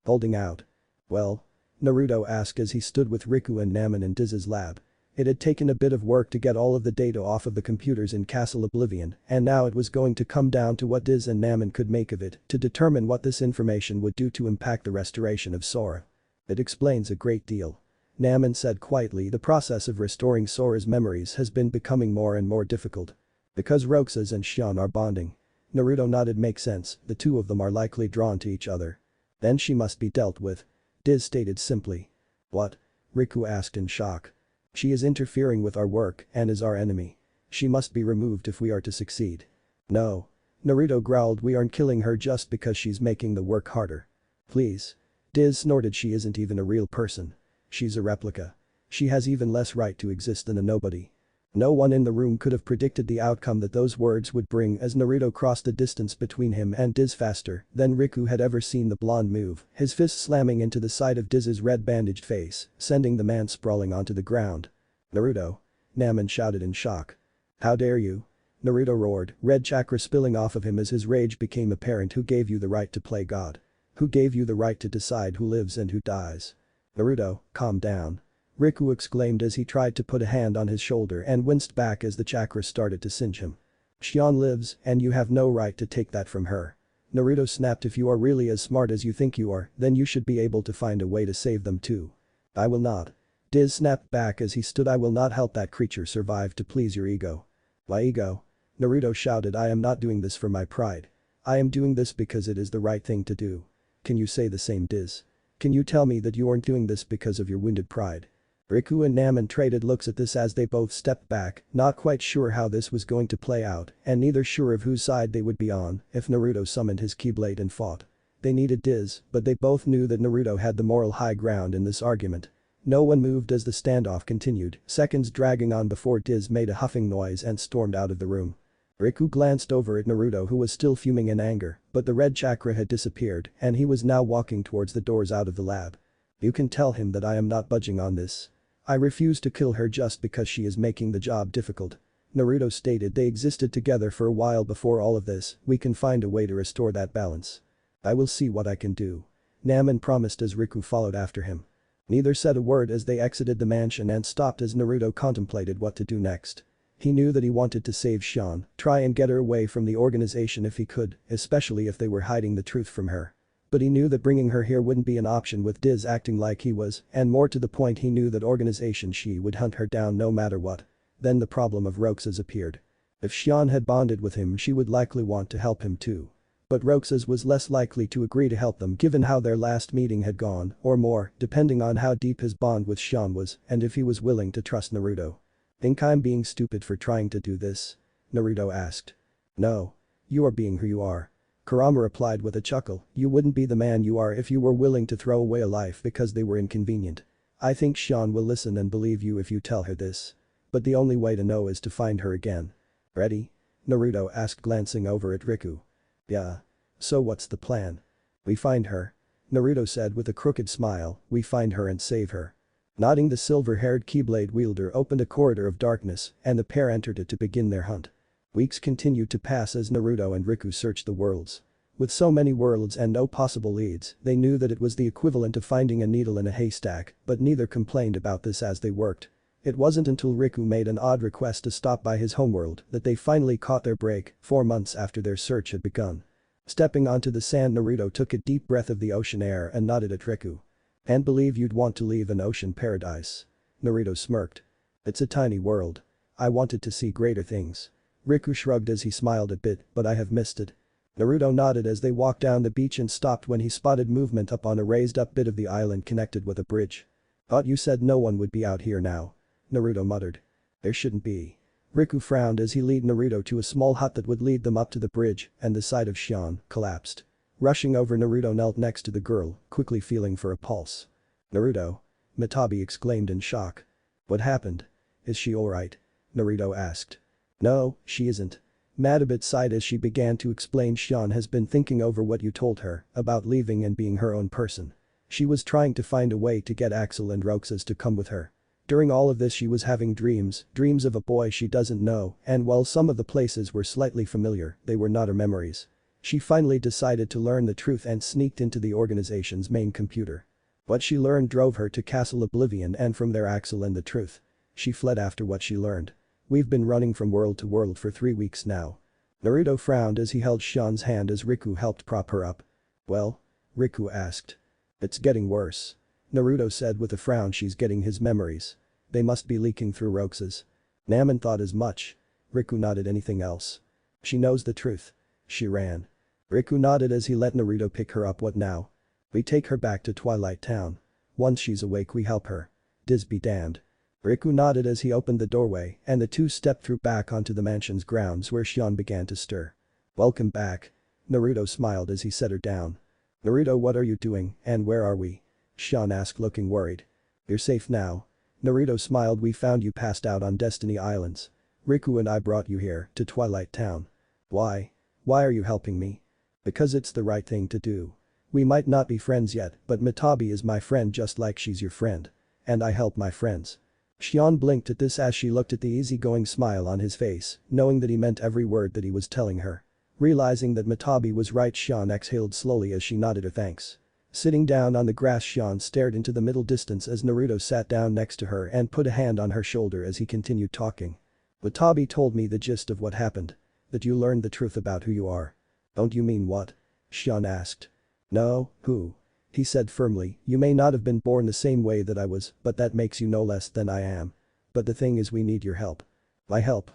Speaker 1: holding out. Well? Naruto asked as he stood with Riku and Namen in Diz's lab. It had taken a bit of work to get all of the data off of the computers in Castle Oblivion, and now it was going to come down to what Diz and Namen could make of it to determine what this information would do to impact the restoration of Sora. It explains a great deal. Namen said quietly, the process of restoring Sora's memories has been becoming more and more difficult. Because Roxas and Shion are bonding. Naruto nodded, makes sense, the two of them are likely drawn to each other. Then she must be dealt with. Diz stated simply. What? Riku asked in shock. She is interfering with our work and is our enemy. She must be removed if we are to succeed. No. Naruto growled, we aren't killing her just because she's making the work harder. Please. Diz snorted, she isn't even a real person. She's a replica. She has even less right to exist than a nobody. No one in the room could have predicted the outcome that those words would bring as Naruto crossed the distance between him and Diz faster than Riku had ever seen the blonde move, his fist slamming into the side of Diz's red bandaged face, sending the man sprawling onto the ground. Naruto. Namen shouted in shock. How dare you? Naruto roared, red chakra spilling off of him as his rage became apparent. Who gave you the right to play God? Who gave you the right to decide who lives and who dies? Naruto, calm down. Riku exclaimed as he tried to put a hand on his shoulder and winced back as the chakra started to singe him. Shion lives, and you have no right to take that from her. Naruto snapped, if you are really as smart as you think you are, then you should be able to find a way to save them too. I will not. Diz snapped back as he stood, I will not help that creature survive to please your ego. My ego? Naruto shouted, I am not doing this for my pride. I am doing this because it is the right thing to do. Can you say the same, Diz? Can you tell me that you aren't doing this because of your wounded pride? Riku and Namen traded looks at this as they both stepped back, not quite sure how this was going to play out and neither sure of whose side they would be on if Naruto summoned his Keyblade and fought. They needed Diz, but they both knew that Naruto had the moral high ground in this argument. No one moved as the standoff continued, seconds dragging on before Diz made a huffing noise and stormed out of the room. Riku glanced over at Naruto, who was still fuming in anger, but the red chakra had disappeared and he was now walking towards the doors out of the lab. You can tell him that I am not budging on this. I refuse to kill her just because she is making the job difficult. Naruto stated, they existed together for a while before all of this, we can find a way to restore that balance. I will see what I can do. Namen promised as Riku followed after him. Neither said a word as they exited the mansion and stopped as Naruto contemplated what to do next. He knew that he wanted to save Shion, try and get her away from the organization if he could, especially if they were hiding the truth from her. But he knew that bringing her here wouldn't be an option with Diz acting like he was, and more to the point he knew that organization she would hunt her down no matter what. Then the problem of Roxas appeared. If Shion had bonded with him, she would likely want to help him too. But Roxas was less likely to agree to help them given how their last meeting had gone, or more, depending on how deep his bond with Shion was and if he was willing to trust Naruto. Think I'm being stupid for trying to do this? Naruto asked. No. You are being who you are. Kurama replied with a chuckle, you wouldn't be the man you are if you were willing to throw away a life because they were inconvenient. I think Shion will listen and believe you if you tell her this. But the only way to know is to find her again. Ready? Naruto asked, glancing over at Riku. Yeah. So what's the plan? We find her. Naruto said with a crooked smile, we find her and save her. Nodding, the silver-haired Keyblade wielder opened a corridor of darkness and the pair entered it to begin their hunt. Weeks continued to pass as Naruto and Riku searched the worlds. With so many worlds and no possible leads, they knew that it was the equivalent of finding a needle in a haystack, but neither complained about this as they worked. It wasn't until Riku made an odd request to stop by his homeworld that they finally caught their break, 4 months after their search had begun. Stepping onto the sand, Naruto took a deep breath of the ocean air and nodded at Riku. "And believe you'd want to leave an ocean paradise." Naruto smirked. "It's a tiny world. I wanted to see greater things." Riku shrugged as he smiled a bit, "But I have missed it." Naruto nodded as they walked down the beach and stopped when he spotted movement up on a raised-up bit of the island connected with a bridge. "Thought you said no one would be out here now." Naruto muttered. "There shouldn't be." Riku frowned as he led Naruto to a small hut that would lead them up to the bridge, and the sight of Shion collapsed. Rushing over, Naruto knelt next to the girl, quickly feeling for a pulse. "Naruto?" Mitabi exclaimed in shock. "What happened? Is she alright?" Naruto asked. "No, she isn't." Mitabi sighed as she began to explain. "Shion has been thinking over what you told her about leaving and being her own person. She was trying to find a way to get Axel and Roxas to come with her. During all of this she was having dreams of a boy she doesn't know, and while some of the places were slightly familiar, they were not her memories. She finally decided to learn the truth and sneaked into the organization's main computer. What she learned drove her to Castle Oblivion, and from there Axel and the truth. She fled after what she learned. We've been running from world to world for 3 weeks now." Naruto frowned as he held Shion's hand as Riku helped prop her up. "Well?" Riku asked. "It's getting worse." Naruto said with a frown. "She's getting his memories. They must be leaking through Roxas." "Namen thought as much." Riku nodded. "Anything else?" "She knows the truth. She ran." Riku nodded as he let Naruto pick her up. "What now?" "We take her back to Twilight Town. Once she's awake we help her." "Diz be damned." Riku nodded as he opened the doorway and the two stepped through back onto the mansion's grounds where Shion began to stir. "Welcome back." Naruto smiled as he set her down. "Naruto, what are you doing and where are we?" Shion asked, looking worried. "You're safe now." Naruto smiled. "We found you passed out on Destiny Islands. Riku and I brought you here to Twilight Town." "Why? Why are you helping me?" "Because it's the right thing to do. We might not be friends yet, but Mitabi is my friend just like she's your friend. And I help my friends." Shion blinked at this as she looked at the easygoing smile on his face, knowing that he meant every word that he was telling her. Realizing that Mitabi was right, Shion exhaled slowly as she nodded her thanks. Sitting down on the grass, Shion stared into the middle distance as Naruto sat down next to her and put a hand on her shoulder as he continued talking. "Mitabi told me the gist of what happened. That you learned the truth about who you are." "Don't you mean what?" Shion asked. "No, who?" He said firmly. "You may not have been born the same way that I was, but that makes you no less than I am. But the thing is, we need your help." "My help?"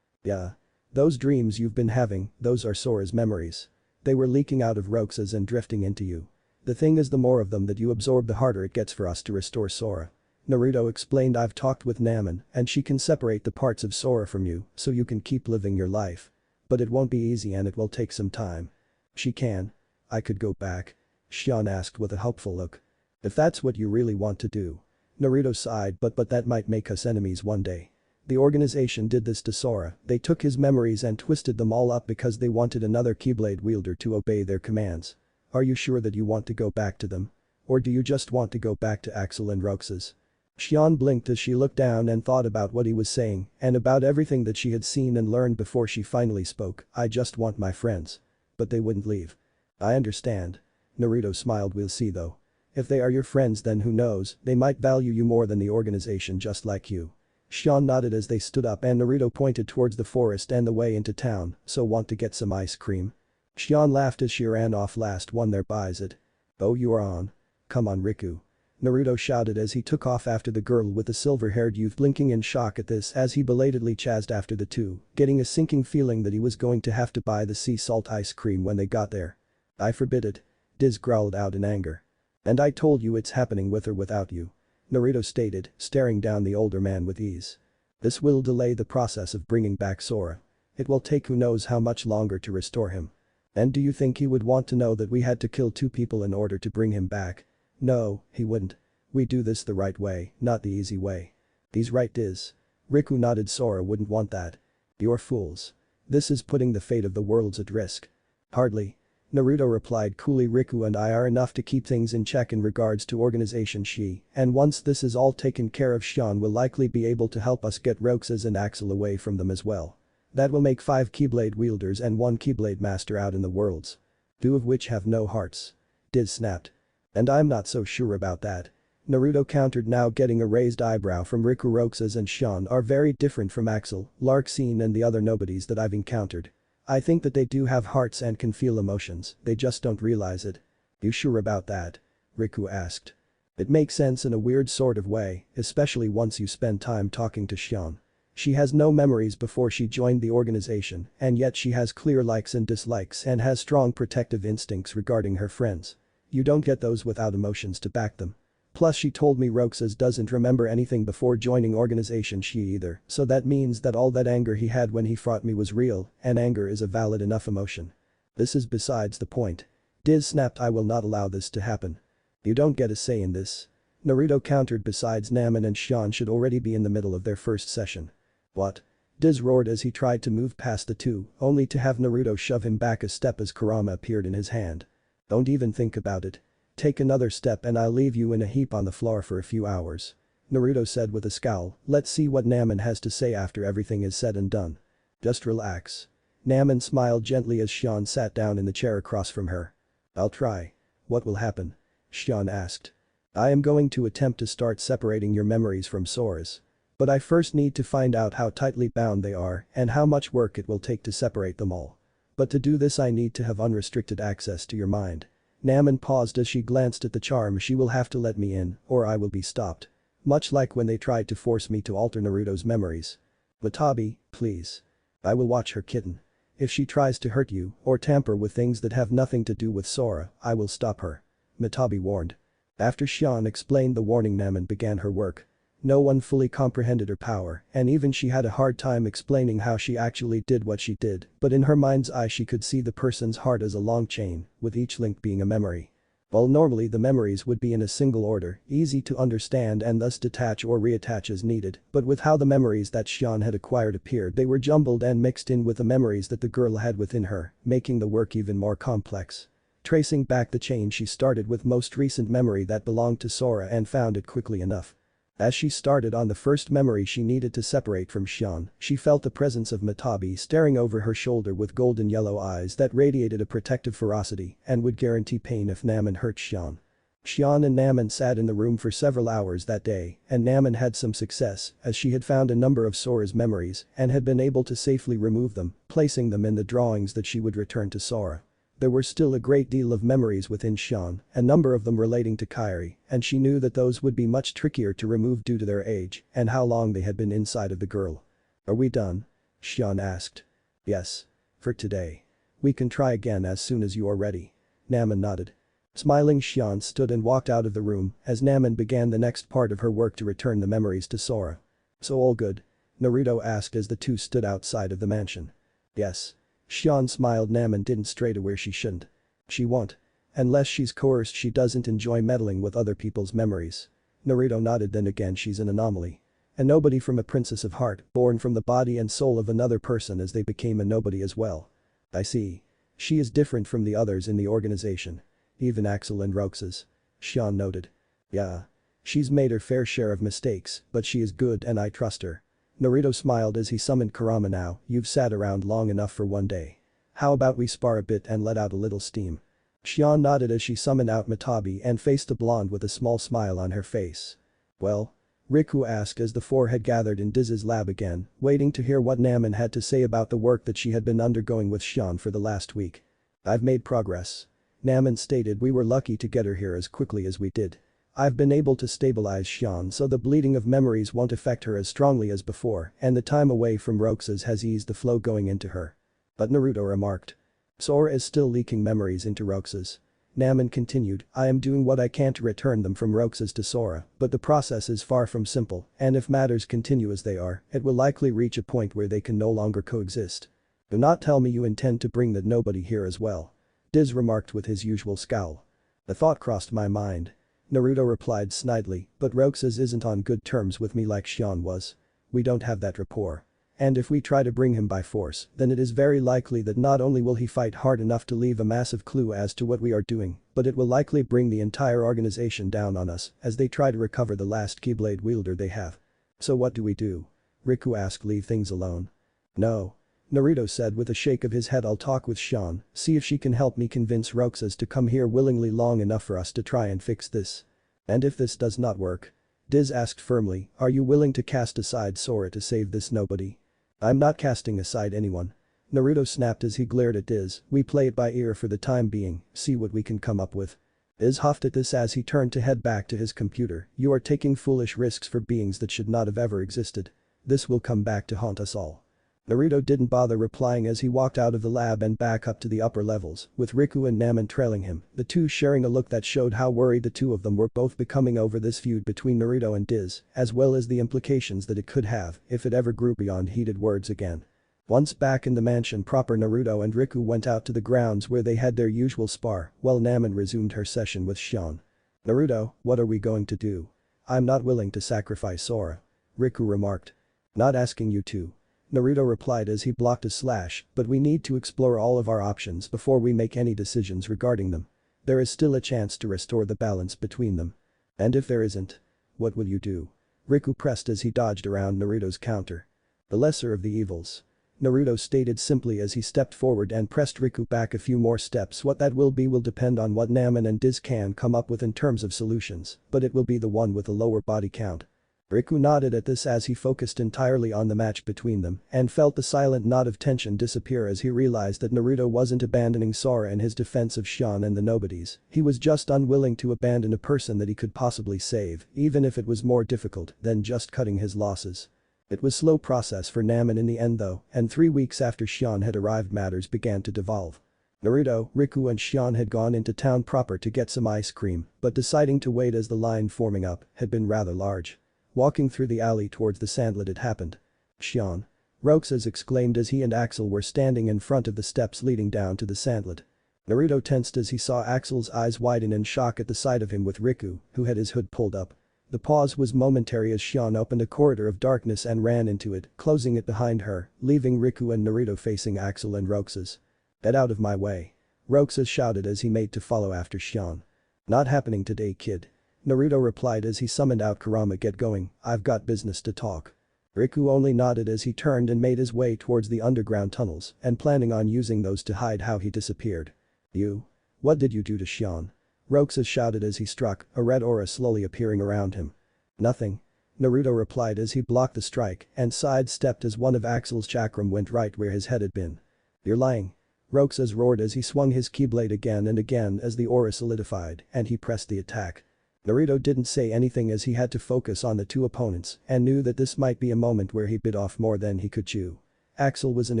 Speaker 1: "Yeah. Those dreams you've been having, those are Sora's memories. They were leaking out of Roxas and drifting into you. The thing is, the more of them that you absorb, the harder it gets for us to restore Sora." Naruto explained. "I've talked with Namen and she can separate the parts of Sora from you so you can keep living your life. But it won't be easy and it will take some time." "She can. I could go back?" Shion asked with a hopeful look. "If that's what you really want to do." Naruto sighed. But that might make us enemies one day. The organization did this to Sora. They took his memories and twisted them all up because they wanted another Keyblade wielder to obey their commands. Are you sure that you want to go back to them? Or do you just want to go back to Axel and Roxas?" Shion blinked as she looked down and thought about what he was saying and about everything that she had seen and learned before she finally spoke. "I just want my friends. But they wouldn't leave." "I understand." Naruto smiled. "We'll see though. If they are your friends, then who knows, they might value you more than the organization just like you." Shion nodded as they stood up and Naruto pointed towards the forest and the way into town. "So want to get some ice cream?" Shion laughed as she ran off. "Last one there buys it." "Oh, you are on. Come on, Riku." Naruto shouted as he took off after the girl with the silver-haired youth, blinking in shock at this as he belatedly chased after the two, getting a sinking feeling that he was going to have to buy the sea salt ice cream when they got there. "I forbid it." Diz growled out in anger. "And I told you it's happening with or without you," Naruto stated, staring down the older man with ease. "This will delay the process of bringing back Sora. It will take who knows how much longer to restore him. And do you think he would want to know that we had to kill 2 people in order to bring him back? No, he wouldn't. We do this the right way, not the easy way." "He's right, Diz." Riku nodded. "Sora wouldn't want that." "You're fools. This is putting the fate of the worlds at risk." "Hardly." Naruto replied coolly. Riku and I are enough to keep things in check in regards to Organization Shi, and once this is all taken care of Shion will likely be able to help us get Roxas and Axel away from them as well. That will make 5 Keyblade wielders and 1 Keyblade master out in the worlds. 2 of which have no hearts. Diz snapped. And I'm not so sure about that. Naruto countered, now getting a raised eyebrow from Riku. Roxas and Shion are very different from Axel, Larxene and the other nobodies that I've encountered. I think that they do have hearts and can feel emotions, they just don't realize it. You sure about that? Riku asked. It makes sense in a weird sort of way, especially once you spend time talking to Shion. She has no memories before she joined the organization, and yet she has clear likes and dislikes and has strong protective instincts regarding her friends. You don't get those without emotions to back them. Plus she told me Roxas doesn't remember anything before joining Organization Shi either, so that means that all that anger he had when he fought me was real, and anger is a valid enough emotion. This is besides the point. Diz snapped. I will not allow this to happen. You don't get a say in this. Naruto countered. Besides, Namen and Shion should already be in the middle of their first session. What? Diz roared as he tried to move past the two, only to have Naruto shove him back a step as Kurama appeared in his hand. Don't even think about it. Take another step and I'll leave you in a heap on the floor for a few hours. Naruto said with a scowl. Let's see what Namen has to say after everything is said and done. Just relax. Namen smiled gently as Shion sat down in the chair across from her. I'll try. What will happen? Shion asked. I am going to attempt to start separating your memories from Sora's. But I first need to find out how tightly bound they are and how much work it will take to separate them all. But to do this I need to have unrestricted access to your mind. Namen paused as she glanced at the charm. She will have to let me in, or I will be stopped. Much like when they tried to force me to alter Naruto's memories. Watabi, please. I will watch her, kitten. If she tries to hurt you or tamper with things that have nothing to do with Sora, I will stop her. Watabi warned. After Shion explained the warning, Namen began her work. No one fully comprehended her power, and even she had a hard time explaining how she actually did what she did, but in her mind's eye she could see the person's heart as a long chain, with each link being a memory. While normally the memories would be in a single order, easy to understand and thus detach or reattach as needed, but with how the memories that Shion had acquired appeared, they were jumbled and mixed in with the memories that the girl had within her, making the work even more complex. Tracing back the chain, she started with most recent memory that belonged to Sora and found it quickly enough. As she started on the first memory she needed to separate from Shion, she felt the presence of Watabi staring over her shoulder with golden yellow eyes that radiated a protective ferocity and would guarantee pain if Namen hurt Shion. Shion and Namen sat in the room for several hours that day, and Namen had some success as she had found a number of Sora's memories and had been able to safely remove them, placing them in the drawings that she would return to Sora. There were still a great deal of memories within Shion, a number of them relating to Kairi, and she knew that those would be much trickier to remove due to their age and how long they had been inside of the girl. Are we done? Shion asked. Yes. For today. We can try again as soon as you are ready. Namen nodded. Smiling, Shion stood and walked out of the room as Namen began the next part of her work to return the memories to Sora. So all good? Naruto asked as the two stood outside of the mansion. Yes. Shion smiled. Namen didn't stray to where she shouldn't. She won't. Unless she's coerced. She doesn't enjoy meddling with other people's memories. Naruto nodded. Then again, she's an anomaly. A nobody from a princess of heart, born from the body and soul of another person as they became a nobody as well. I see. She is different from the others in the organization. Even Axel and Roxas. Shion noted. Yeah. She's made her fair share of mistakes, but she is good and I trust her. Naruto smiled as he summoned Kurama. Now, you've sat around long enough for one day. How about we spar a bit and let out a little steam? Shion nodded as she summoned out Watabi and faced the blonde with a small smile on her face. Well? Riku asked as the four had gathered in Diz's lab again, waiting to hear what Namen had to say about the work that she had been undergoing with Shion for the last week. I've made progress. Namen stated. We were lucky to get her here as quickly as we did. I've been able to stabilize Shion so the bleeding of memories won't affect her as strongly as before and the time away from Roxas has eased the flow going into her. But Naruto remarked. Sora is still leaking memories into Roxas. Namen continued. I am doing what I can to return them from Roxas to Sora, but the process is far from simple and if matters continue as they are, it will likely reach a point where they can no longer coexist. Do not tell me you intend to bring that nobody here as well. Diz remarked with his usual scowl. The thought crossed my mind. Naruto replied snidely, but Roxas isn't on good terms with me like Shion was. We don't have that rapport. And if we try to bring him by force, then it is very likely that not only will he fight hard enough to leave a massive clue as to what we are doing, but it will likely bring the entire organization down on us as they try to recover the last Keyblade wielder they have. So what do we do? Riku asked. Leave things alone. No. Naruto said with a shake of his head. I'll talk with Sean, see if she can help me convince Roxas to come here willingly long enough for us to try and fix this. And if this does not work? Diz asked firmly, are you willing to cast aside Sora to save this nobody? I'm not casting aside anyone. Naruto snapped as he glared at Diz, we play it by ear for the time being, see what we can come up with. Diz huffed at this as he turned to head back to his computer. You are taking foolish risks for beings that should not have ever existed. This will come back to haunt us all. Naruto didn't bother replying as he walked out of the lab and back up to the upper levels, with Riku and Namen trailing him, the two sharing a look that showed how worried the two of them were both becoming over this feud between Naruto and Diz, as well as the implications that it could have if it ever grew beyond heated words again. Once back in the mansion proper, Naruto and Riku went out to the grounds where they had their usual spar, while Namen resumed her session with Shion. Naruto, what are we going to do? I'm not willing to sacrifice Sora. Riku remarked. Not asking you to. Naruto replied as he blocked a slash, but we need to explore all of our options before we make any decisions regarding them. There is still a chance to restore the balance between them. And if there isn't? What will you do? Riku pressed as he dodged around Naruto's counter. The lesser of the evils. Naruto stated simply as he stepped forward and pressed Riku back a few more steps. What that will be will depend on what Namen and Diz can come up with in terms of solutions, but it will be the one with a lower body count. Riku nodded at this as he focused entirely on the match between them and felt the silent knot of tension disappear as he realized that Naruto wasn't abandoning Sora in his defense of Shion and the nobodies, he was just unwilling to abandon a person that he could possibly save, even if it was more difficult than just cutting his losses. It was slow process for Namen in the end though, and 3 weeks after Shion had arrived matters began to devolve. Naruto, Riku and Shion had gone into town proper to get some ice cream, but deciding to wait as the line forming up had been rather large. Walking through the alley towards the sandlet it happened. Shion. Roxas exclaimed as he and Axel were standing in front of the steps leading down to the sandlet. Naruto tensed as he saw Axel's eyes widen in shock at the sight of him with Riku, who had his hood pulled up. The pause was momentary as Shion opened a corridor of darkness and ran into it, closing it behind her, leaving Riku and Naruto facing Axel and Roxas. Get out of my way. Roxas shouted as he made to follow after Shion. Not happening today, kid. Naruto replied as he summoned out Kurama. Get going, I've got business to talk. Riku only nodded as he turned and made his way towards the underground tunnels and planning on using those to hide how he disappeared. You? What did you do to Shion? Roxas shouted as he struck, a red aura slowly appearing around him. Nothing. Naruto replied as he blocked the strike and sidestepped as one of Axel's chakram went right where his head had been. You're lying. Roxas roared as he swung his keyblade again and again as the aura solidified and he pressed the attack. Naruto didn't say anything as he had to focus on the two opponents and knew that this might be a moment where he bit off more than he could chew. Axel was an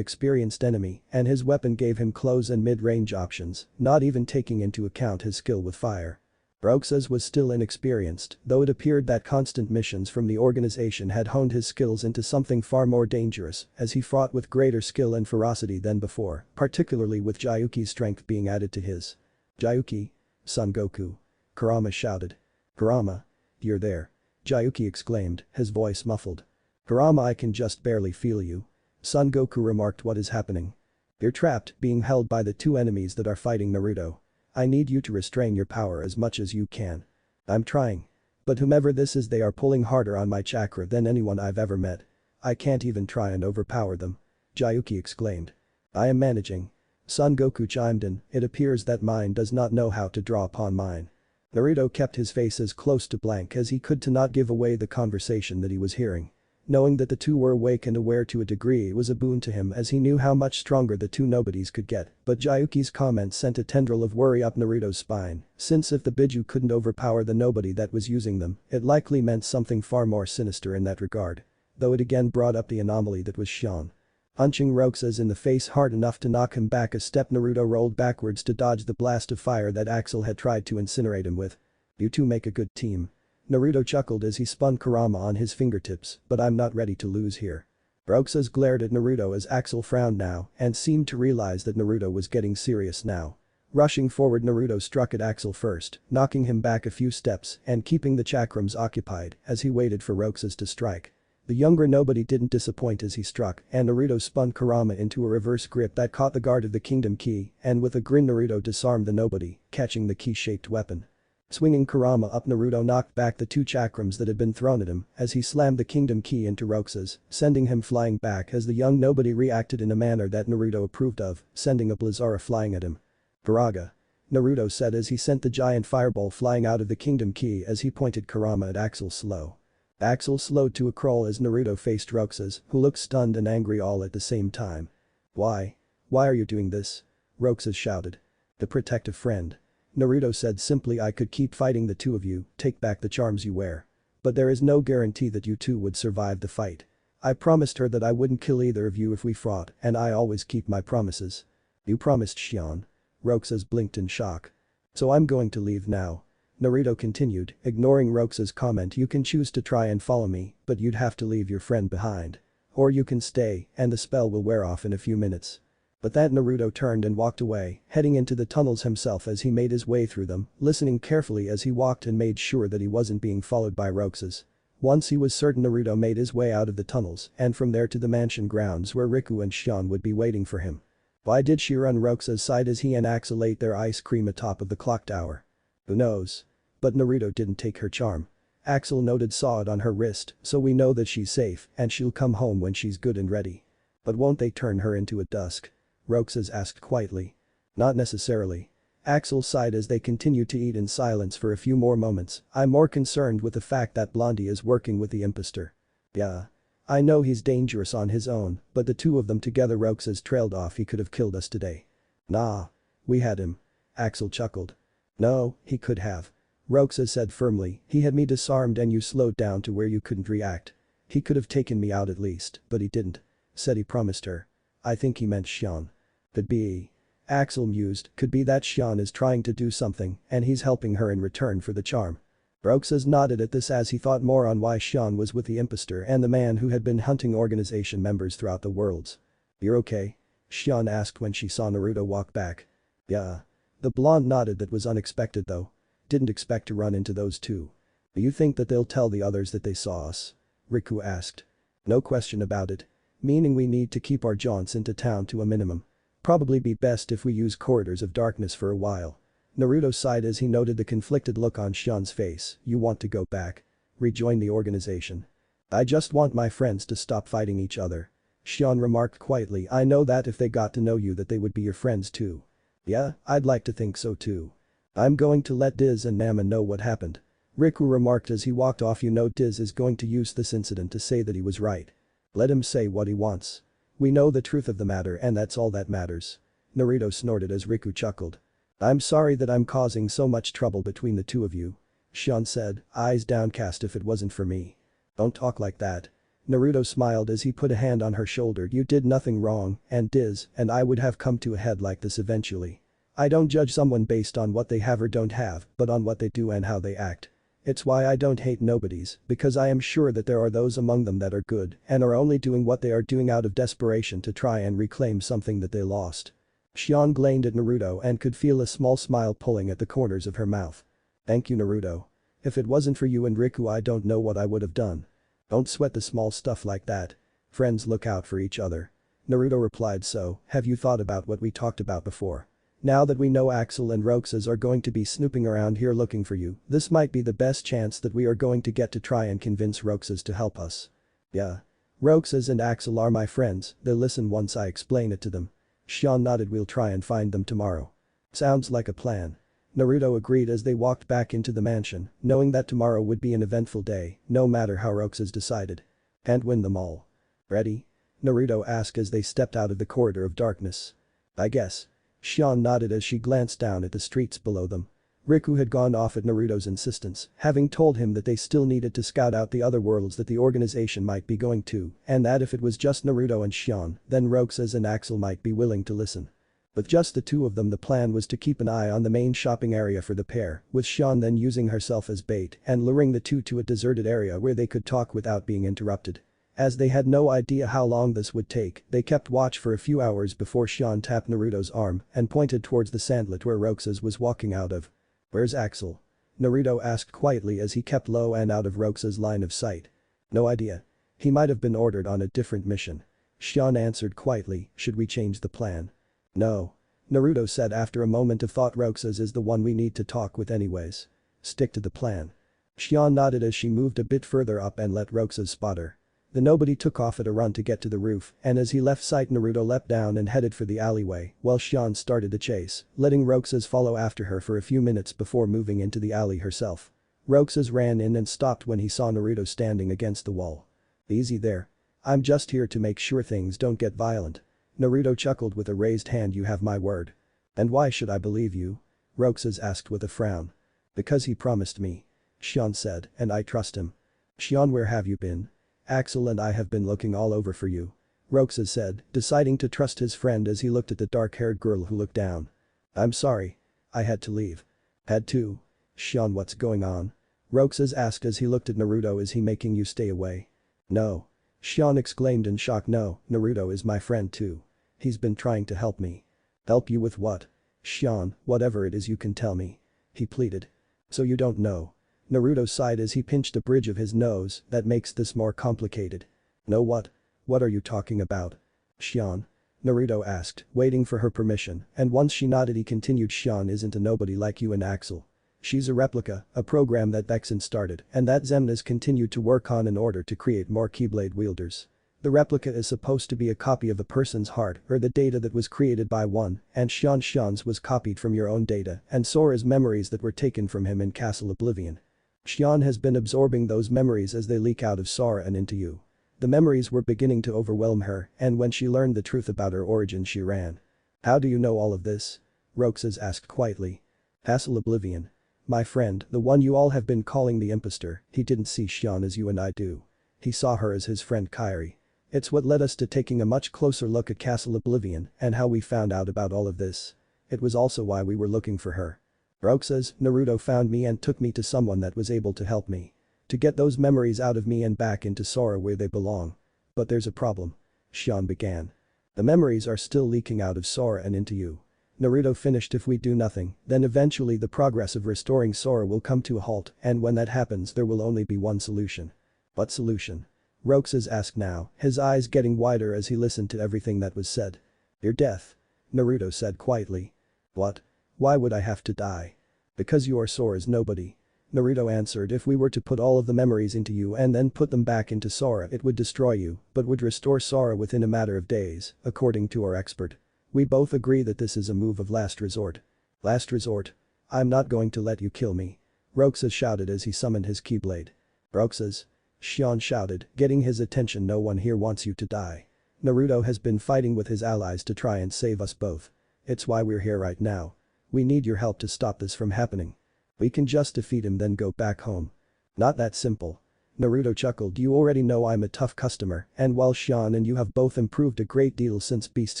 Speaker 1: experienced enemy and his weapon gave him close and mid-range options, not even taking into account his skill with fire. Roxas was still inexperienced, though it appeared that constant missions from the organization had honed his skills into something far more dangerous as he fought with greater skill and ferocity than before, particularly with Jayuki's strength being added to his. Jayuki? Son Goku. Kurama shouted. Kurama. You're there. Jayuki exclaimed, his voice muffled. Kurama, I can just barely feel you. Son Goku remarked. What is happening? You're trapped, being held by the two enemies that are fighting Naruto. I need you to restrain your power as much as you can. I'm trying. But whomever this is, they are pulling harder on my chakra than anyone I've ever met. I can't even try and overpower them. Jayuki exclaimed. I am managing. Son Goku chimed in, it appears that mine does not know how to draw upon mine. Naruto kept his face as close to blank as he could to not give away the conversation that he was hearing. Knowing that the two were awake and aware to a degree was a boon to him as he knew how much stronger the two nobodies could get, but Jayuki's comment sent a tendril of worry up Naruto's spine, since if the Biju couldn't overpower the nobody that was using them, it likely meant something far more sinister in that regard. Though it again brought up the anomaly that was Shion. Punching Roxas in the face hard enough to knock him back a step, Naruto rolled backwards to dodge the blast of fire that Axel had tried to incinerate him with. You two make a good team. Naruto chuckled as he spun Kurama on his fingertips, but I'm not ready to lose here. Roxas glared at Naruto as Axel frowned now and seemed to realize that Naruto was getting serious now. Rushing forward, Naruto struck at Axel first, knocking him back a few steps and keeping the chakrams occupied as he waited for Roxas to strike. The younger nobody didn't disappoint as he struck, and Naruto spun Kurama into a reverse grip that caught the guard of the kingdom key, and with a grin Naruto disarmed the nobody, catching the key-shaped weapon. Swinging Kurama up, Naruto knocked back the 2 chakrams that had been thrown at him as he slammed the kingdom key into Roxas, sending him flying back as the young nobody reacted in a manner that Naruto approved of, sending a Blizara flying at him. "Viraga," Naruto said as he sent the giant fireball flying out of the kingdom key as he pointed Kurama at Axel Slow. Axel slowed to a crawl as Naruto faced Roxas, who looked stunned and angry all at the same time. "Why? Why are you doing this?" Roxas shouted. "The protective friend." Naruto said simply, "I could keep fighting the 2 of you, take back the charms you wear. But there is no guarantee that you 2 would survive the fight. I promised her that I wouldn't kill either of you if we fought, and I always keep my promises." "You promised, Shion." Roxas blinked in shock. "So I'm going to leave now." Naruto continued, ignoring Roxas' comment, "You can choose to try and follow me, but you'd have to leave your friend behind. Or you can stay, and the spell will wear off in a few minutes." But that Naruto turned and walked away, heading into the tunnels himself as he made his way through them, listening carefully as he walked and made sure that he wasn't being followed by Roxas. Once he was certain, Naruto made his way out of the tunnels and from there to the mansion grounds where Riku and Shion would be waiting for him. Why did she run? Roxas sighed as he and Axel ate their ice cream atop of the clock tower. Who knows? But Naruto didn't take her charm. Axel noted, "Saw it on her wrist, so we know that she's safe and she'll come home when she's good and ready." "But won't they turn her into a dusk?" Roxas asked quietly. "Not necessarily." Axel sighed as they continued to eat in silence for a few more moments. "I'm more concerned with the fact that Blondie is working with the impostor." "Yeah. I know he's dangerous on his own, but the 2 of them together." Roxas trailed off. "He could have killed us today." "Nah. We had him." Axel chuckled. "No, he could have." Roxas said firmly, "He had me disarmed and you slowed down to where you couldn't react. He could have taken me out at least, but he didn't." Said he promised her. "I think he meant Shion." "Could be." Axel mused, "Could be that Shion is trying to do something and he's helping her in return for the charm." Roxas nodded at this as he thought more on why Shion was with the impostor and the man who had been hunting organization members throughout the worlds. "You're okay?" Shion asked when she saw Naruto walk back. "Yeah." The blonde nodded. "That was unexpected though. Didn't expect to run into those 2. "Do you think that they'll tell the others that they saw us?" Riku asked. "No question about it. Meaning we need to keep our jaunts into town to a minimum. Probably be best if we use corridors of darkness for a while." Naruto sighed as he noted the conflicted look on Shion's face. "You want to go back? Rejoin the organization?" "I just want my friends to stop fighting each other." Shion remarked quietly, "I know that if they got to know you that they would be your friends too." "Yeah, I'd like to think so too." "I'm going to let Diz and Nama know what happened." Riku remarked as he walked off. "You know Diz is going to use this incident to say that he was right. Let him say what he wants. We know the truth of the matter and that's all that matters." Naruto snorted as Riku chuckled. "I'm sorry that I'm causing so much trouble between the 2 of you." Shion said, eyes downcast. "If it wasn't for me." "Don't talk like that." Naruto smiled as he put a hand on her shoulder. "You did nothing wrong, and Diz and I would have come to a head like this eventually. I don't judge someone based on what they have or don't have, but on what they do and how they act. It's why I don't hate nobodies, because I am sure that there are those among them that are good and are only doing what they are doing out of desperation to try and reclaim something that they lost." Shion glared at Naruto and could feel a small smile pulling at the corners of her mouth. "Thank you, Naruto. If it wasn't for you and Riku I don't know what I would have done." "Don't sweat the small stuff like that. Friends look out for each other." Naruto replied. "So, have you thought about what we talked about before? Now that we know Axel and Roxas are going to be snooping around here looking for you, this might be the best chance that we are going to get to try and convince Roxas to help us." "Yeah. Roxas and Axel are my friends, they'll listen once I explain it to them." Shion nodded. "We'll try and find them tomorrow." "Sounds like a plan." Naruto agreed as they walked back into the mansion, knowing that tomorrow would be an eventful day, no matter how Roxas decided. "And win them all. Ready?" Naruto asked as they stepped out of the corridor of darkness. "I guess." Shion nodded as she glanced down at the streets below them. Riku had gone off at Naruto's insistence, having told him that they still needed to scout out the other worlds that the organization might be going to, and that if it was just Naruto and Shion, then Roxas and Axel might be willing to listen. With just the 2 of them, the plan was to keep an eye on the main shopping area for the pair, with Shion then using herself as bait and luring the 2 to a deserted area where they could talk without being interrupted. As they had no idea how long this would take, they kept watch for a few hours before Shion tapped Naruto's arm and pointed towards the sandlet where Roxas was walking out of. "Where's Axel?" Naruto asked quietly as he kept low and out of Roxas' line of sight. "No idea." He might have been ordered on a different mission. Xian answered quietly, should we change the plan? No. Naruto said after a moment of thought. Roxas is the one we need to talk with anyways. Stick to the plan. Xian nodded as she moved a bit further up and let Roxas spot her. The nobody took off at a run to get to the roof, and as he left sight Naruto leapt down and headed for the alleyway while Xian started the chase, letting Roxas follow after her for a few minutes before moving into the alley herself. Roxas ran in and stopped when he saw Naruto standing against the wall. Easy there. I'm just here to make sure things don't get violent. Naruto chuckled with a raised hand. You have my word. And why should I believe you? Roxas asked with a frown. Because he promised me. Xian said, and I trust him. Xian, where have you been? Axel and I have been looking all over for you. Roxas said, deciding to trust his friend as he looked at the dark-haired girl who looked down. I'm sorry. I had to leave. Had to? Xian, what's going on? Roxas asked as he looked at Naruto. Is he making you stay away? No. Xian exclaimed in shock. No, Naruto is my friend too. He's been trying to help me. Help you with what? Xian, whatever it is you can tell me. He pleaded. So you don't know. Naruto sighed as he pinched the bridge of his nose. That makes this more complicated. No what? What are you talking about? Xian? Naruto asked, waiting for her permission, and once she nodded he continued. Xian isn't a nobody like you and Axel. She's a replica, a program that Vexen started and that Xemnas continued to work on in order to create more Keyblade wielders. The replica is supposed to be a copy of a person's heart or the data that was created by one, and Xian's was copied from your own data and Sora's memories that were taken from him in Castle Oblivion. Xian has been absorbing those memories as they leak out of Sora and into you. The memories were beginning to overwhelm her, and when she learned the truth about her origin she ran. How do you know all of this? Roxas asked quietly. Castle Oblivion. My friend, the one you all have been calling the impostor, he didn't see Xian as you and I do. He saw her as his friend Kairi. It's what led us to taking a much closer look at Castle Oblivion and how we found out about all of this. It was also why we were looking for her. Roxas, Naruto found me and took me to someone that was able to help me. To get those memories out of me and back into Sora where they belong. But there's a problem. Xian began. The memories are still leaking out of Sora and into you. Naruto finished. If we do nothing, then eventually the progress of restoring Sora will come to a halt, and when that happens there will only be one solution. What solution? Roxas asked now, his eyes getting wider as he listened to everything that was said. Your death. Naruto said quietly. What? Why would I have to die? Because you are Sora's nobody. Naruto answered. If we were to put all of the memories into you and then put them back into Sora it would destroy you, but would restore Sora within a matter of days, according to our expert. We both agree that this is a move of last resort. Last resort? I'm not going to let you kill me. Roxas shouted as he summoned his Keyblade. Roxas? Xian shouted, getting his attention. No one here wants you to die. Naruto has been fighting with his allies to try and save us both. It's why we're here right now. We need your help to stop this from happening. We can just defeat him then go back home. Not that simple. Naruto chuckled. You already know I'm a tough customer, and while Xian and you have both improved a great deal since Beast's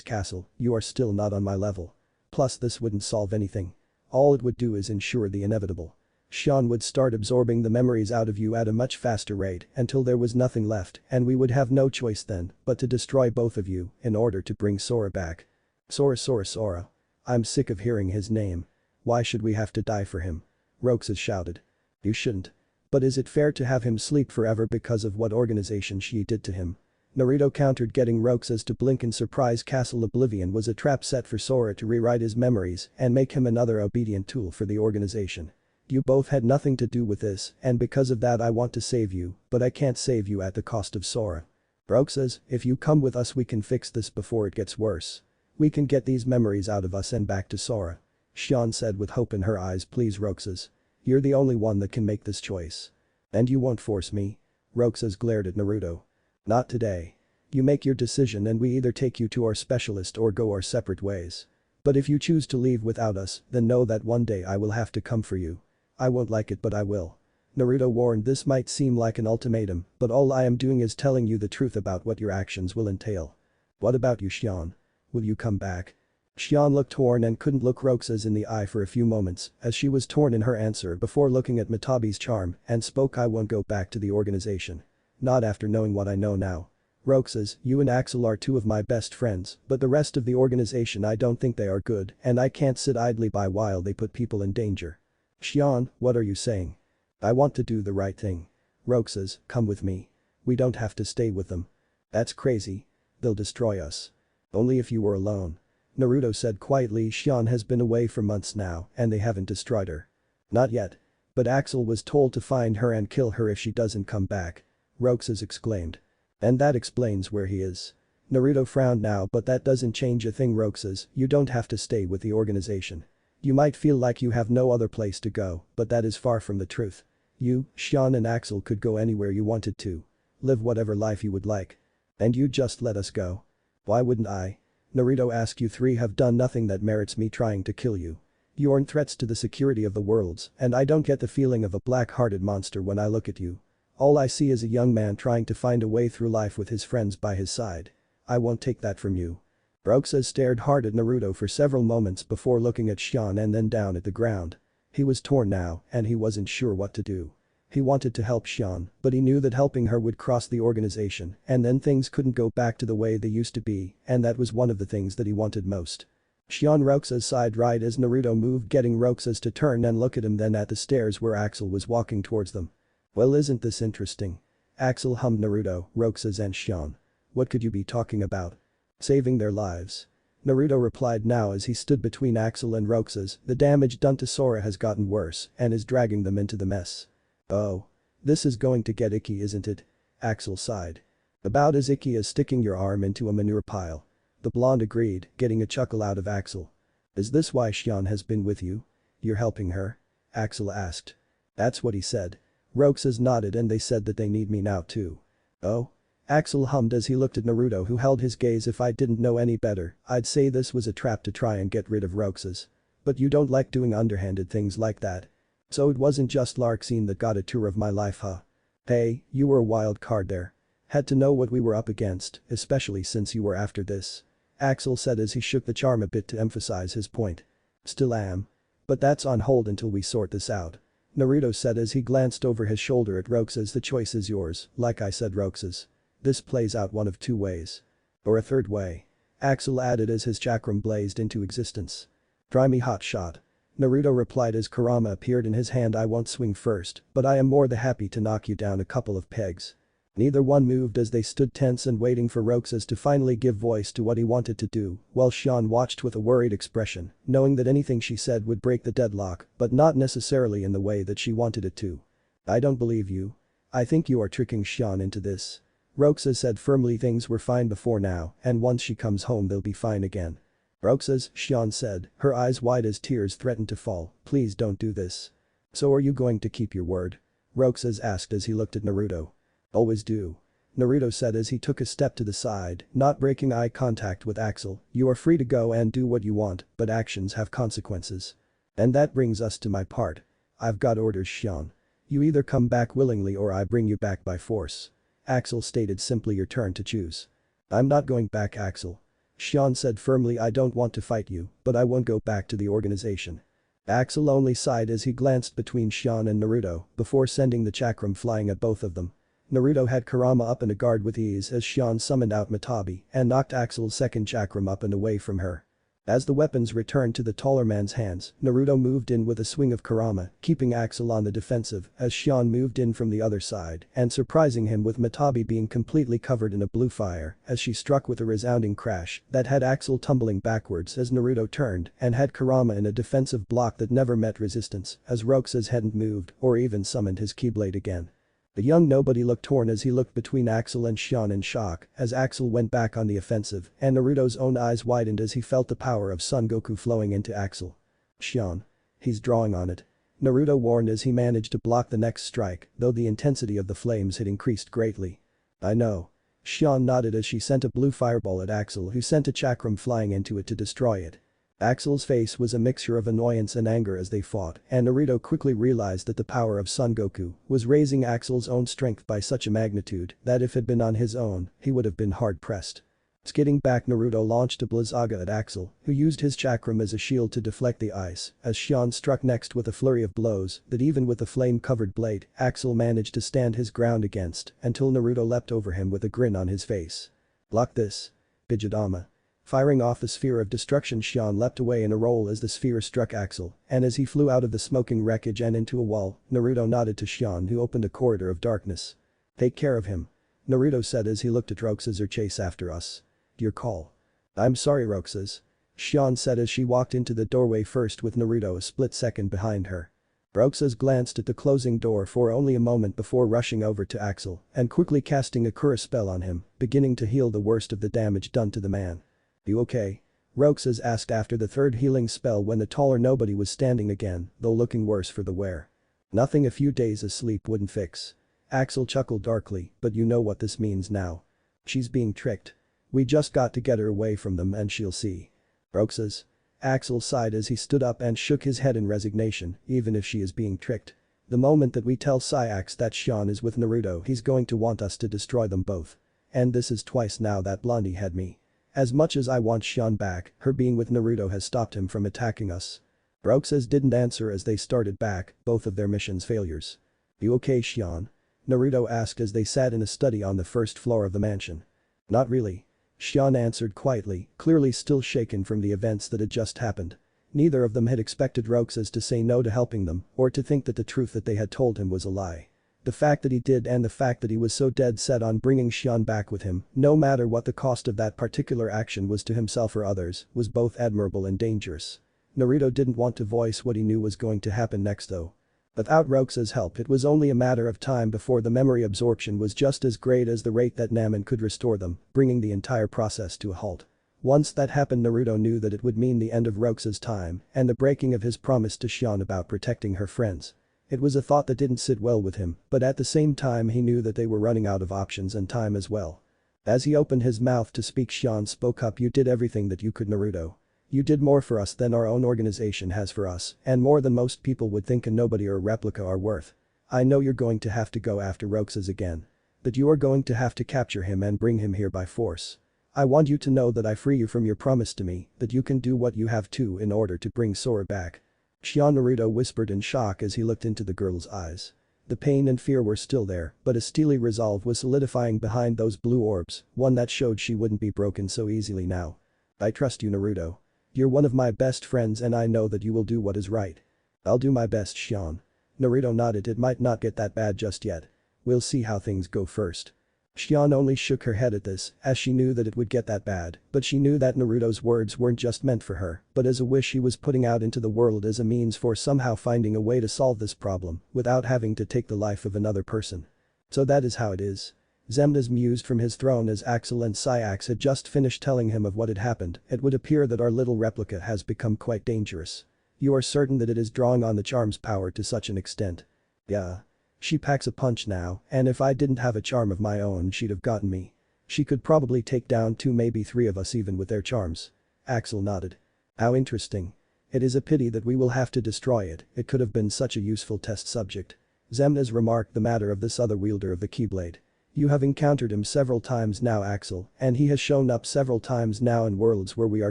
Speaker 1: Castle, you are still not on my level. Plus this wouldn't solve anything. All it would do is ensure the inevitable. Xian would start absorbing the memories out of you at a much faster rate until there was nothing left and we would have no choice then but to destroy both of you in order to bring Sora back. Sora. I'm sick of hearing his name. Why should we have to die for him? Roxas shouted. You shouldn't. But is it fair to have him sleep forever because of what organization she did to him? Naruto countered, getting Roxas to blink in surprise. Castle Oblivion was a trap set for Sora to rewrite his memories and make him another obedient tool for the organization. You both had nothing to do with this, and because of that I want to save you, but I can't save you at the cost of Sora. Roxas, if you come with us we can fix this before it gets worse. We can get these memories out of us and back to Sora. Xian said with hope in her eyes. Please Roxas. You're the only one that can make this choice. And you won't force me? Roxas glared at Naruto. Not today. You make your decision and we either take you to our specialist or go our separate ways. But if you choose to leave without us, then know that one day I will have to come for you. I won't like it but I will. Naruto warned. This might seem like an ultimatum, but all I am doing is telling you the truth about what your actions will entail. What about you, Xian? Will you come back? Xian looked torn and couldn't look Roxas in the eye for a few moments as she was torn in her answer before looking at Matabi's charm and spoke. I won't go back to the organization. Not after knowing what I know now. Roxas, you and Axel are two of my best friends, but the rest of the organization I don't think they are good and I can't sit idly by while they put people in danger. Xian, what are you saying? I want to do the right thing. Roxas, come with me. We don't have to stay with them. That's crazy. They'll destroy us. Only if you were alone. Naruto said quietly. Shion has been away for months now and they haven't destroyed her. Not yet. But Axel was told to find her and kill her if she doesn't come back. Roxas exclaimed. And that explains where he is. Naruto frowned now, but that doesn't change a thing. Roxas, you don't have to stay with the organization. You might feel like you have no other place to go, but that is far from the truth. You, Shion and Axel could go anywhere you wanted to. Live whatever life you would like. And you just let us go. Why wouldn't I? Naruto asked. You three have done nothing that merits me trying to kill you. You aren't threats to the security of the worlds, and I don't get the feeling of a black-hearted monster when I look at you. All I see is a young man trying to find a way through life with his friends by his side. I won't take that from you. Roxas stared hard at Naruto for several moments before looking at Shion and then down at the ground. He was torn now and he wasn't sure what to do. He wanted to help Shion, but he knew that helping her would cross the organization and then things couldn't go back to the way they used to be, and that was one of the things that he wanted most. Shion Roxas sighed right as Naruto moved, getting Roxas to turn and look at him, then at the stairs where Axel was walking towards them. Well, isn't this interesting? Axel hummed. Naruto, Roxas and Shion. What could you be talking about? Saving their lives. Naruto replied now as he stood between Axel and Roxas. The damage done to Sora has gotten worse and is dragging them into the mess. Oh. This is going to get icky, isn't it? Axel sighed. About as icky as sticking your arm into a manure pile. The blonde agreed, getting a chuckle out of Axel. Is this why Shion has been with you? You're helping her? Axel asked. That's what he said. Roxas nodded and they said that they need me now too. Oh? Axel hummed as he looked at Naruto, who held his gaze. If I didn't know any better, I'd say this was a trap to try and get rid of Roxas. But you don't like doing underhanded things like that. So it wasn't just Larxene that got a tour of my life, huh? Hey, you were a wild card there. Had to know what we were up against, especially since you were after this. Axel said as he shook the charm a bit to emphasize his point. Still am. But that's on hold until we sort this out. Naruto said as he glanced over his shoulder at Roxas. The choice is yours, like I said, Roxas. This plays out one of two ways. Or a third way. Axel added as his chakram blazed into existence. Try me, hot shot. Naruto replied as Kurama appeared in his hand. I won't swing first, but I am more than happy to knock you down a couple of pegs. Neither one moved as they stood tense and waiting for Roxas to finally give voice to what he wanted to do, while Shion watched with a worried expression, knowing that anything she said would break the deadlock, but not necessarily in the way that she wanted it to. I don't believe you. I think you are tricking Shion into this. Roxas said firmly. Things were fine before now, and once she comes home they'll be fine again. Roxas, Shion said, her eyes wide as tears threatened to fall. Please don't do this. So are you going to keep your word? Roxas asked as he looked at Naruto. Always do. Naruto said as he took a step to the side, not breaking eye contact with Axel. You are free to go and do what you want, but actions have consequences. And that brings us to my part. I've got orders, Shion. You either come back willingly or I bring you back by force. Axel stated simply. Your turn to choose. I'm not going back, Axel. Shion said firmly. I don't want to fight you, but I won't go back to the organization. Axel only sighed as he glanced between Shion and Naruto before sending the chakram flying at both of them. Naruto had Kurama up and a guard with ease as Shion summoned out Matabi and knocked Axel's second chakram up and away from her. As the weapons returned to the taller man's hands, Naruto moved in with a swing of Kurama, keeping Axel on the defensive as Shion moved in from the other side and surprising him with Matabi being completely covered in a blue fire as she struck with a resounding crash that had Axel tumbling backwards as Naruto turned and had Kurama in a defensive block that never met resistance as Roxas hadn't moved or even summoned his Keyblade again. The young nobody looked torn as he looked between Axel and Shion in shock as Axel went back on the offensive and Naruto's own eyes widened as he felt the power of Son Goku flowing into Axel. Shion. He's drawing on it. Naruto warned as he managed to block the next strike, though the intensity of the flames had increased greatly. I know. Shion nodded as she sent a blue fireball at Axel, who sent a chakram flying into it to destroy it. Axel's face was a mixture of annoyance and anger as they fought, and Naruto quickly realized that the power of Son Goku was raising Axel's own strength by such a magnitude that if it had been on his own, he would have been hard-pressed. Skidding back, Naruto launched a Blizzaga at Axel, who used his chakram as a shield to deflect the ice, as Shion struck next with a flurry of blows that even with the flame-covered blade, Axel managed to stand his ground against until Naruto leapt over him with a grin on his face. Block this. Pijadama. Firing off a sphere of destruction, Shion leapt away in a roll as the sphere struck Axel, and as he flew out of the smoking wreckage and into a wall, Naruto nodded to Shion, who opened a corridor of darkness. Take care of him. Naruto said as he looked at Roxas or chase after us. Your call. I'm sorry Roxas. Shion said as she walked into the doorway first with Naruto a split second behind her. Roxas glanced at the closing door for only a moment before rushing over to Axel and quickly casting a Kura spell on him, beginning to heal the worst of the damage done to the man. You okay? Roxas asked after the third healing spell when the taller nobody was standing again, though looking worse for the wear. Nothing a few days of sleep wouldn't fix. Axel chuckled darkly, but you know what this means now. She's being tricked. We just got to get her away from them and she'll see. Roxas? Axel sighed as he stood up and shook his head in resignation, even if she is being tricked. The moment that we tell Sayax that Shion is with Naruto he's going to want us to destroy them both. And this is twice now that Blondie had me. As much as I want Shion back, her being with Naruto has stopped him from attacking us. Roxas didn't answer as they started back, both of their missions failures. You okay Shion? Naruto asked as they sat in a study on the first floor of the mansion. Not really. Shion answered quietly, clearly still shaken from the events that had just happened. Neither of them had expected Roxas to say no to helping them or to think that the truth that they had told him was a lie. The fact that he did and the fact that he was so dead set on bringing Shion back with him, no matter what the cost of that particular action was to himself or others, was both admirable and dangerous. Naruto didn't want to voice what he knew was going to happen next though. Without Roxas' help it was only a matter of time before the memory absorption was just as great as the rate that Namen could restore them, bringing the entire process to a halt. Once that happened Naruto knew that it would mean the end of Roxas' time and the breaking of his promise to Shion about protecting her friends. It was a thought that didn't sit well with him, but at the same time he knew that they were running out of options and time as well. As he opened his mouth to speak Shion spoke up. You did everything that you could Naruto. You did more for us than our own organization has for us and more than most people would think a nobody or a replica are worth. I know you're going to have to go after Roxas again. That you are going to have to capture him and bring him here by force. I want you to know that I free you from your promise to me, that you can do what you have to in order to bring Sora back. Shion Naruto whispered in shock as he looked into the girl's eyes. The pain and fear were still there, but a steely resolve was solidifying behind those blue orbs, one that showed she wouldn't be broken so easily now. I trust you Naruto. You're one of my best friends and I know that you will do what is right. I'll do my best Shion. Naruto nodded. It might not get that bad just yet. We'll see how things go first. Shion only shook her head at this, as she knew that it would get that bad, but she knew that Naruto's words weren't just meant for her, but as a wish he was putting out into the world as a means for somehow finding a way to solve this problem without having to take the life of another person. So that is how it is. Xemnas mused from his throne as Axel and Sayax had just finished telling him of what had happened. It would appear that our little replica has become quite dangerous. You are certain that it is drawing on the charm's power to such an extent? Yeah. She packs a punch now, and if I didn't have a charm of my own she'd have gotten me. She could probably take down 2 maybe 3 of us even with their charms. Axel nodded. How interesting. It is a pity that we will have to destroy it, it could have been such a useful test subject. Xemnas remarked the matter of this other wielder of the Keyblade. You have encountered him several times now Axel, and he has shown up several times now in worlds where we are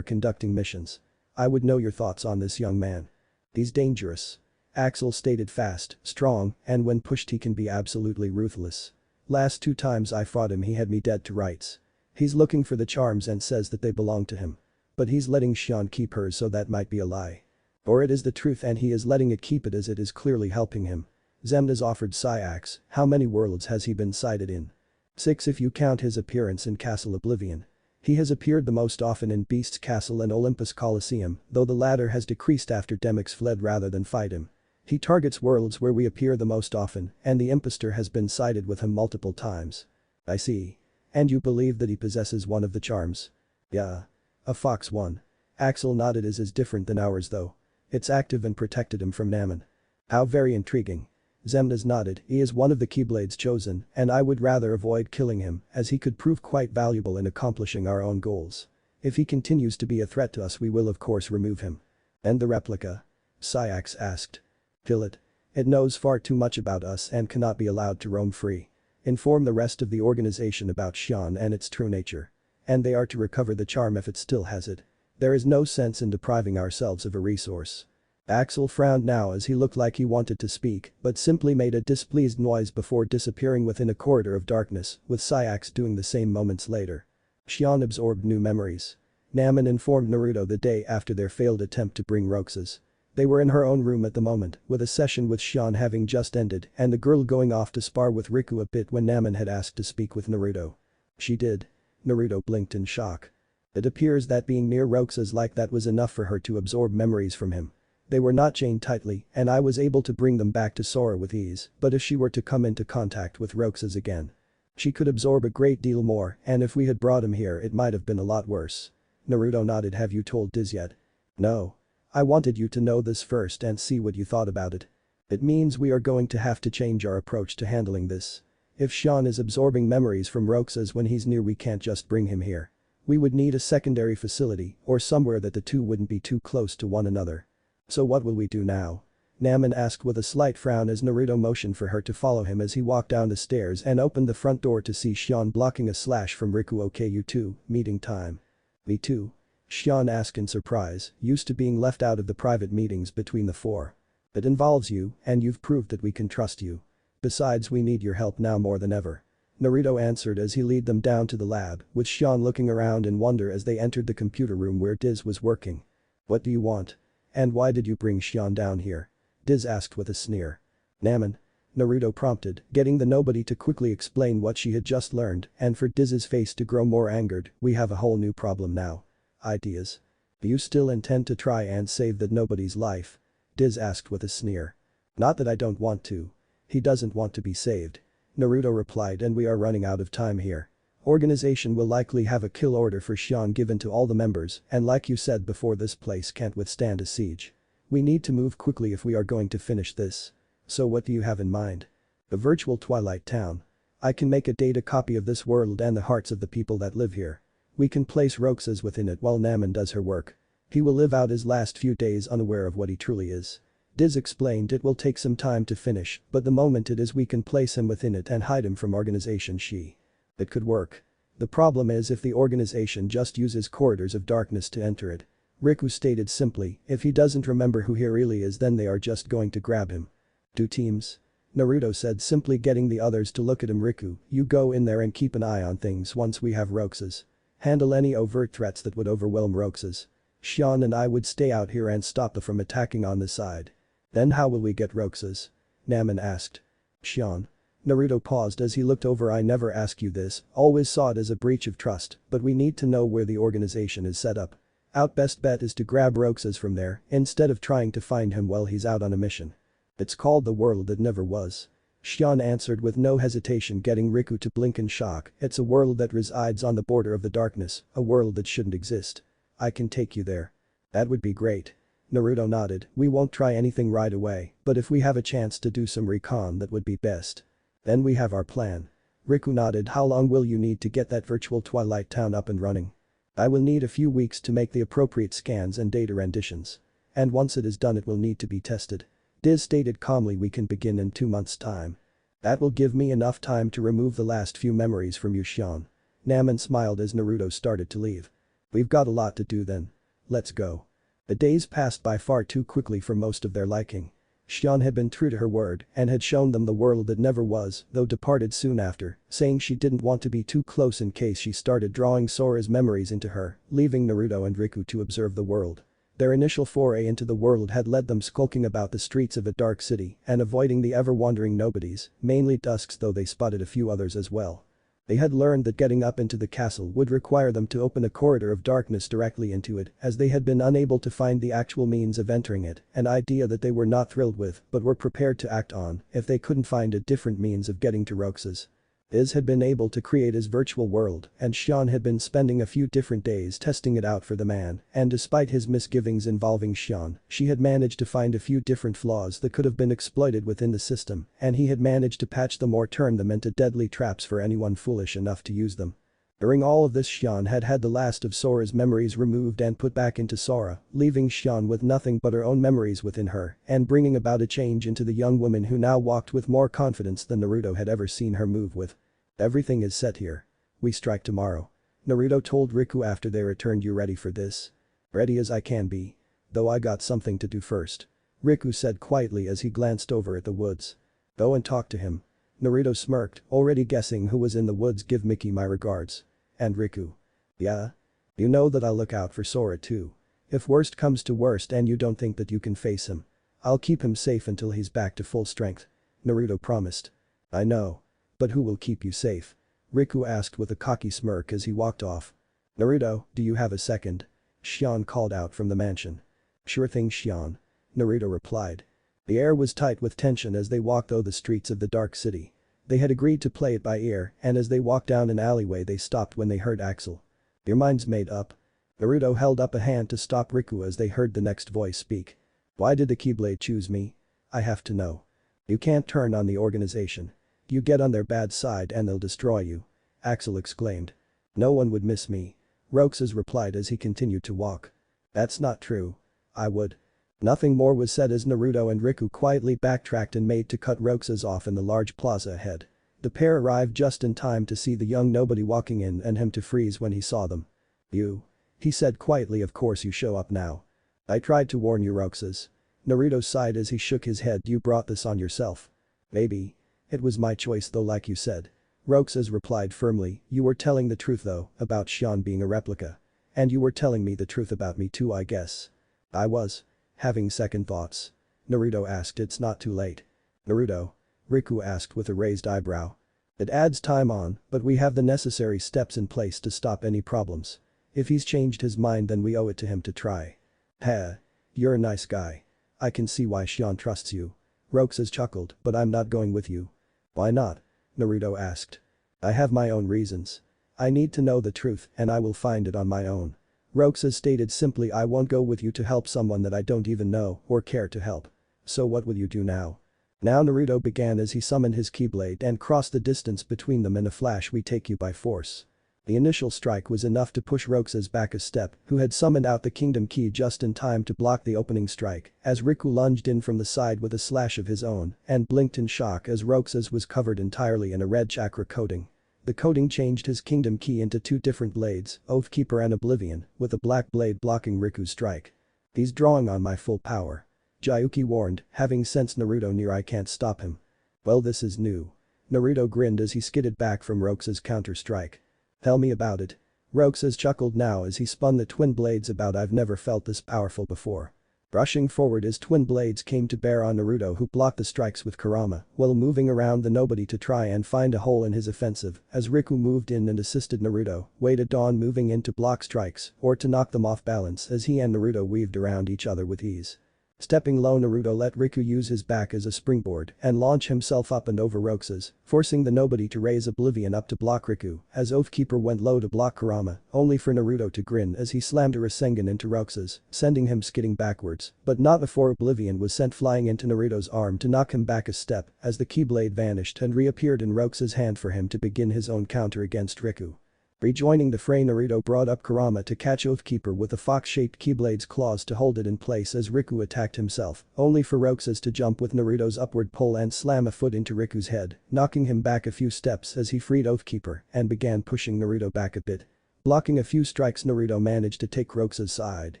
Speaker 1: conducting missions. I would know your thoughts on this young man. He's dangerous. Axel stated fast, strong, and when pushed he can be absolutely ruthless. Last 2 times I fought him he had me dead to rights. He's looking for the charms and says that they belong to him. But he's letting Shion keep hers so that might be a lie. Or it is the truth and he is letting it keep it as it is clearly helping him. Xemnas offered Sayax. How many worlds has he been sighted in? 6 if you count his appearance in Castle Oblivion. He has appeared the most often in Beast's Castle and Olympus Coliseum, though the latter has decreased after Demyx fled rather than fight him. He targets worlds where we appear the most often, and the impostor has been sighted with him multiple times. I see. And you believe that he possesses one of the charms? Yeah. A fox one. Axel nodded. His is different than ours though. It's active and protected him from Namen. How very intriguing. Xemnas nodded. He is one of the Keyblades chosen, and I would rather avoid killing him as he could prove quite valuable in accomplishing our own goals. If he continues to be a threat to us we will of course remove him. And the replica? Sayax asked. Kill it. It knows far too much about us and cannot be allowed to roam free. Inform the rest of the organization about Shion and its true nature. And they are to recover the charm if it still has it. There is no sense in depriving ourselves of a resource. Axel frowned now as he looked like he wanted to speak, but simply made a displeased noise before disappearing within a corridor of darkness, with Sayax doing the same moments later. Shion absorbed new memories. Namen informed Naruto the day after their failed attempt to bring Roxas. They were in her own room at the moment, with a session with Shion having just ended and the girl going off to spar with Riku a bit when Namen had asked to speak with Naruto. She did. Naruto blinked in shock. It appears that being near Roxas like that was enough for her to absorb memories from him. They were not chained tightly and I was able to bring them back to Sora with ease, but if she were to come into contact with Roxas again, she could absorb a great deal more and if we had brought him here it might have been a lot worse. Naruto nodded. Have you told Diz yet? No. I wanted you to know this first and see what you thought about it. It means we are going to have to change our approach to handling this. If Shion is absorbing memories from Roxas when he's near, we can't just bring him here. We would need a secondary facility or somewhere that the two wouldn't be too close to one another. So what will we do now? Namen asked with a slight frown as Naruto motioned for her to follow him as he walked down the stairs and opened the front door to see Shion blocking a slash from Riku. Okay, you two, meeting time. Me too? Shion asked in surprise, used to being left out of the private meetings between the four. It involves you, and you've proved that we can trust you. Besides, we need your help now more than ever. Naruto answered as he led them down to the lab, with Shion looking around in wonder as they entered the computer room where Diz was working. What do you want? And why did you bring Shion down here? Diz asked with a sneer. Namen. Naruto prompted, getting the nobody to quickly explain what she had just learned, and for Diz's face to grow more angered. We have a whole new problem now. Ideas? Do you still intend to try and save that nobody's life? Diz asked with a sneer. Not that I don't want to. He doesn't want to be saved. Naruto replied, and we are running out of time here. Organization will likely have a kill order for Shion given to all the members, and like you said before, this place can't withstand a siege. We need to move quickly if we are going to finish this. So what do you have in mind? A virtual Twilight Town. I can make a data copy of this world and the hearts of the people that live here. We can place Roxas within it while Namen does her work. He will live out his last few days unaware of what he truly is. Diz explained it will take some time to finish, but the moment it is we can place him within it and hide him from organization she. It could work. The problem is if the organization just uses corridors of darkness to enter it. Riku stated simply, if he doesn't remember who he really is then they are just going to grab him. 2 teams? Naruto said, simply getting the others to look at him. Riku, you go in there and keep an eye on things once we have Roxas. Handle any overt threats that would overwhelm Roxas. Shion and I would stay out here and stop them from attacking on this side. Then how will we get Roxas? Namen asked. Shion. Naruto paused as he looked over. I never ask you this, always saw it as a breach of trust, but we need to know where the organization is set up. Our best bet is to grab Roxas from there instead of trying to find him while he's out on a mission. It's called the world that never was. Shion answered with no hesitation, getting Riku to blink in shock. It's a world that resides on the border of the darkness, a world that shouldn't exist. I can take you there. That would be great. Naruto nodded. We won't try anything right away, but if we have a chance to do some recon that would be best. Then we have our plan. Riku nodded. How long will you need to get that virtual Twilight Town up and running? I will need a few weeks to make the appropriate scans and data renditions. And once it is done it will need to be tested. Diz stated calmly. We can begin in 2 months' time. That will give me enough time to remove the last few memories from you, Shion. Namen smiled as Naruto started to leave. We've got a lot to do then. Let's go. The days passed by far too quickly for most of their liking. Shion had been true to her word and had shown them the world that never was, though departed soon after, saying she didn't want to be too close in case she started drawing Sora's memories into her, leaving Naruto and Riku to observe the world. Their initial foray into the world had led them skulking about the streets of a dark city and avoiding the ever-wandering nobodies, mainly dusks, though they spotted a few others as well. They had learned that getting up into the castle would require them to open a corridor of darkness directly into it, as they had been unable to find the actual means of entering it, an idea that they were not thrilled with but were prepared to act on if they couldn't find a different means of getting to Roxas. Iz had been able to create his virtual world and Shion had been spending a few different days testing it out for the man, and despite his misgivings involving Shion, she had managed to find a few different flaws that could have been exploited within the system, and he had managed to patch them or turn them into deadly traps for anyone foolish enough to use them. During all of this, Shion had had the last of Sora's memories removed and put back into Sora, leaving Shion with nothing but her own memories within her and bringing about a change into the young woman who now walked with more confidence than Naruto had ever seen her move with. Everything is set here. We strike tomorrow. Naruto told Riku after they returned. You ready for this? Ready as I can be. Though I got something to do first. Riku said quietly as he glanced over at the woods. Go and talk to him. Naruto smirked, already guessing who was in the woods. Give Mickey my regards. And Riku. Yeah? You know that I look out for Sora too. If worst comes to worst and you don't think that you can face him, I'll keep him safe until he's back to full strength," Naruto promised. "I know. But who will keep you safe?" Riku asked with a cocky smirk as he walked off. "Naruto, do you have a second?" Shion called out from the mansion. "Sure thing, Shion," Naruto replied. The air was tight with tension as they walked through the streets of the dark city. They had agreed to play it by ear, and as they walked down an alleyway they stopped when they heard Axel. "Your mind's made up?" Naruto held up a hand to stop Riku as they heard the next voice speak. "Why did the Keyblade choose me? I have to know." "You can't turn on the organization. You get on their bad side and they'll destroy you," Axel exclaimed. "No one would miss me," Roxas replied as he continued to walk. "That's not true. I would." Nothing more was said as Naruto and Riku quietly backtracked and made to cut Roxas off in the large plaza ahead. The pair arrived just in time to see the young nobody walking in and him to freeze when he saw them. "You," he said quietly, "of course you show up now. I tried to warn you, Roxas." Naruto sighed as he shook his head. "You brought this on yourself." "Maybe. It was my choice though, like you said." Roxas replied firmly. "You were telling the truth though, about Shion being a replica. And you were telling me the truth about me too, I guess." "I was. Having second thoughts?" Naruto asked. "It's not too late." "Naruto?" Riku asked with a raised eyebrow. "It adds time on, but we have the necessary steps in place to stop any problems. If he's changed his mind then we owe it to him to try." "Heh. You're a nice guy. I can see why Shion trusts you." Roxas chuckled, "But I'm not going with you." "Why not?" Naruto asked. "I have my own reasons. I need to know the truth and I will find it on my own." Roxas stated simply. "I won't go with you to help someone that I don't even know or care to help. So what will you do now?" Now Naruto began as he summoned his Keyblade and crossed the distance between them in a flash. "We take you by force." The initial strike was enough to push Roxas back a step, who had summoned out the Kingdom Key just in time to block the opening strike, as Riku lunged in from the side with a slash of his own and blinked in shock as Roxas was covered entirely in a red chakra coating. The coating changed his Kingdom Key into two different blades, Oathkeeper and Oblivion, with a black blade blocking Riku's strike. "He's drawing on my full power," Gyuki warned, having sensed Naruto near. "I can't stop him." "Well, this is new." Naruto grinned as he skidded back from Roxas' counter-strike. "Tell me about it." Roxas chuckled now as he spun the twin blades about. "I've never felt this powerful before." Rushing forward his twin blades came to bear on Naruto, who blocked the strikes with Kurama while moving around the nobody to try and find a hole in his offensive. As Riku moved in and assisted Naruto, waited on moving in to block strikes or to knock them off balance as he and Naruto weaved around each other with ease. Stepping low, Naruto let Riku use his back as a springboard and launch himself up and over Roxas, forcing the nobody to raise Oblivion up to block Riku as Oathkeeper went low to block Kurama, only for Naruto to grin as he slammed a Rasengan into Roxas, sending him skidding backwards, but not before Oblivion was sent flying into Naruto's arm to knock him back a step as the Keyblade vanished and reappeared in Roxas' hand for him to begin his own counter against Riku. Rejoining the fray, Naruto brought up Kurama to catch Oathkeeper with the fox-shaped Keyblade's claws to hold it in place as Riku attacked himself, only for Roxas to jump with Naruto's upward pull and slam a foot into Riku's head, knocking him back a few steps as he freed Oathkeeper and began pushing Naruto back a bit. Blocking a few strikes, Naruto managed to take Roxas' side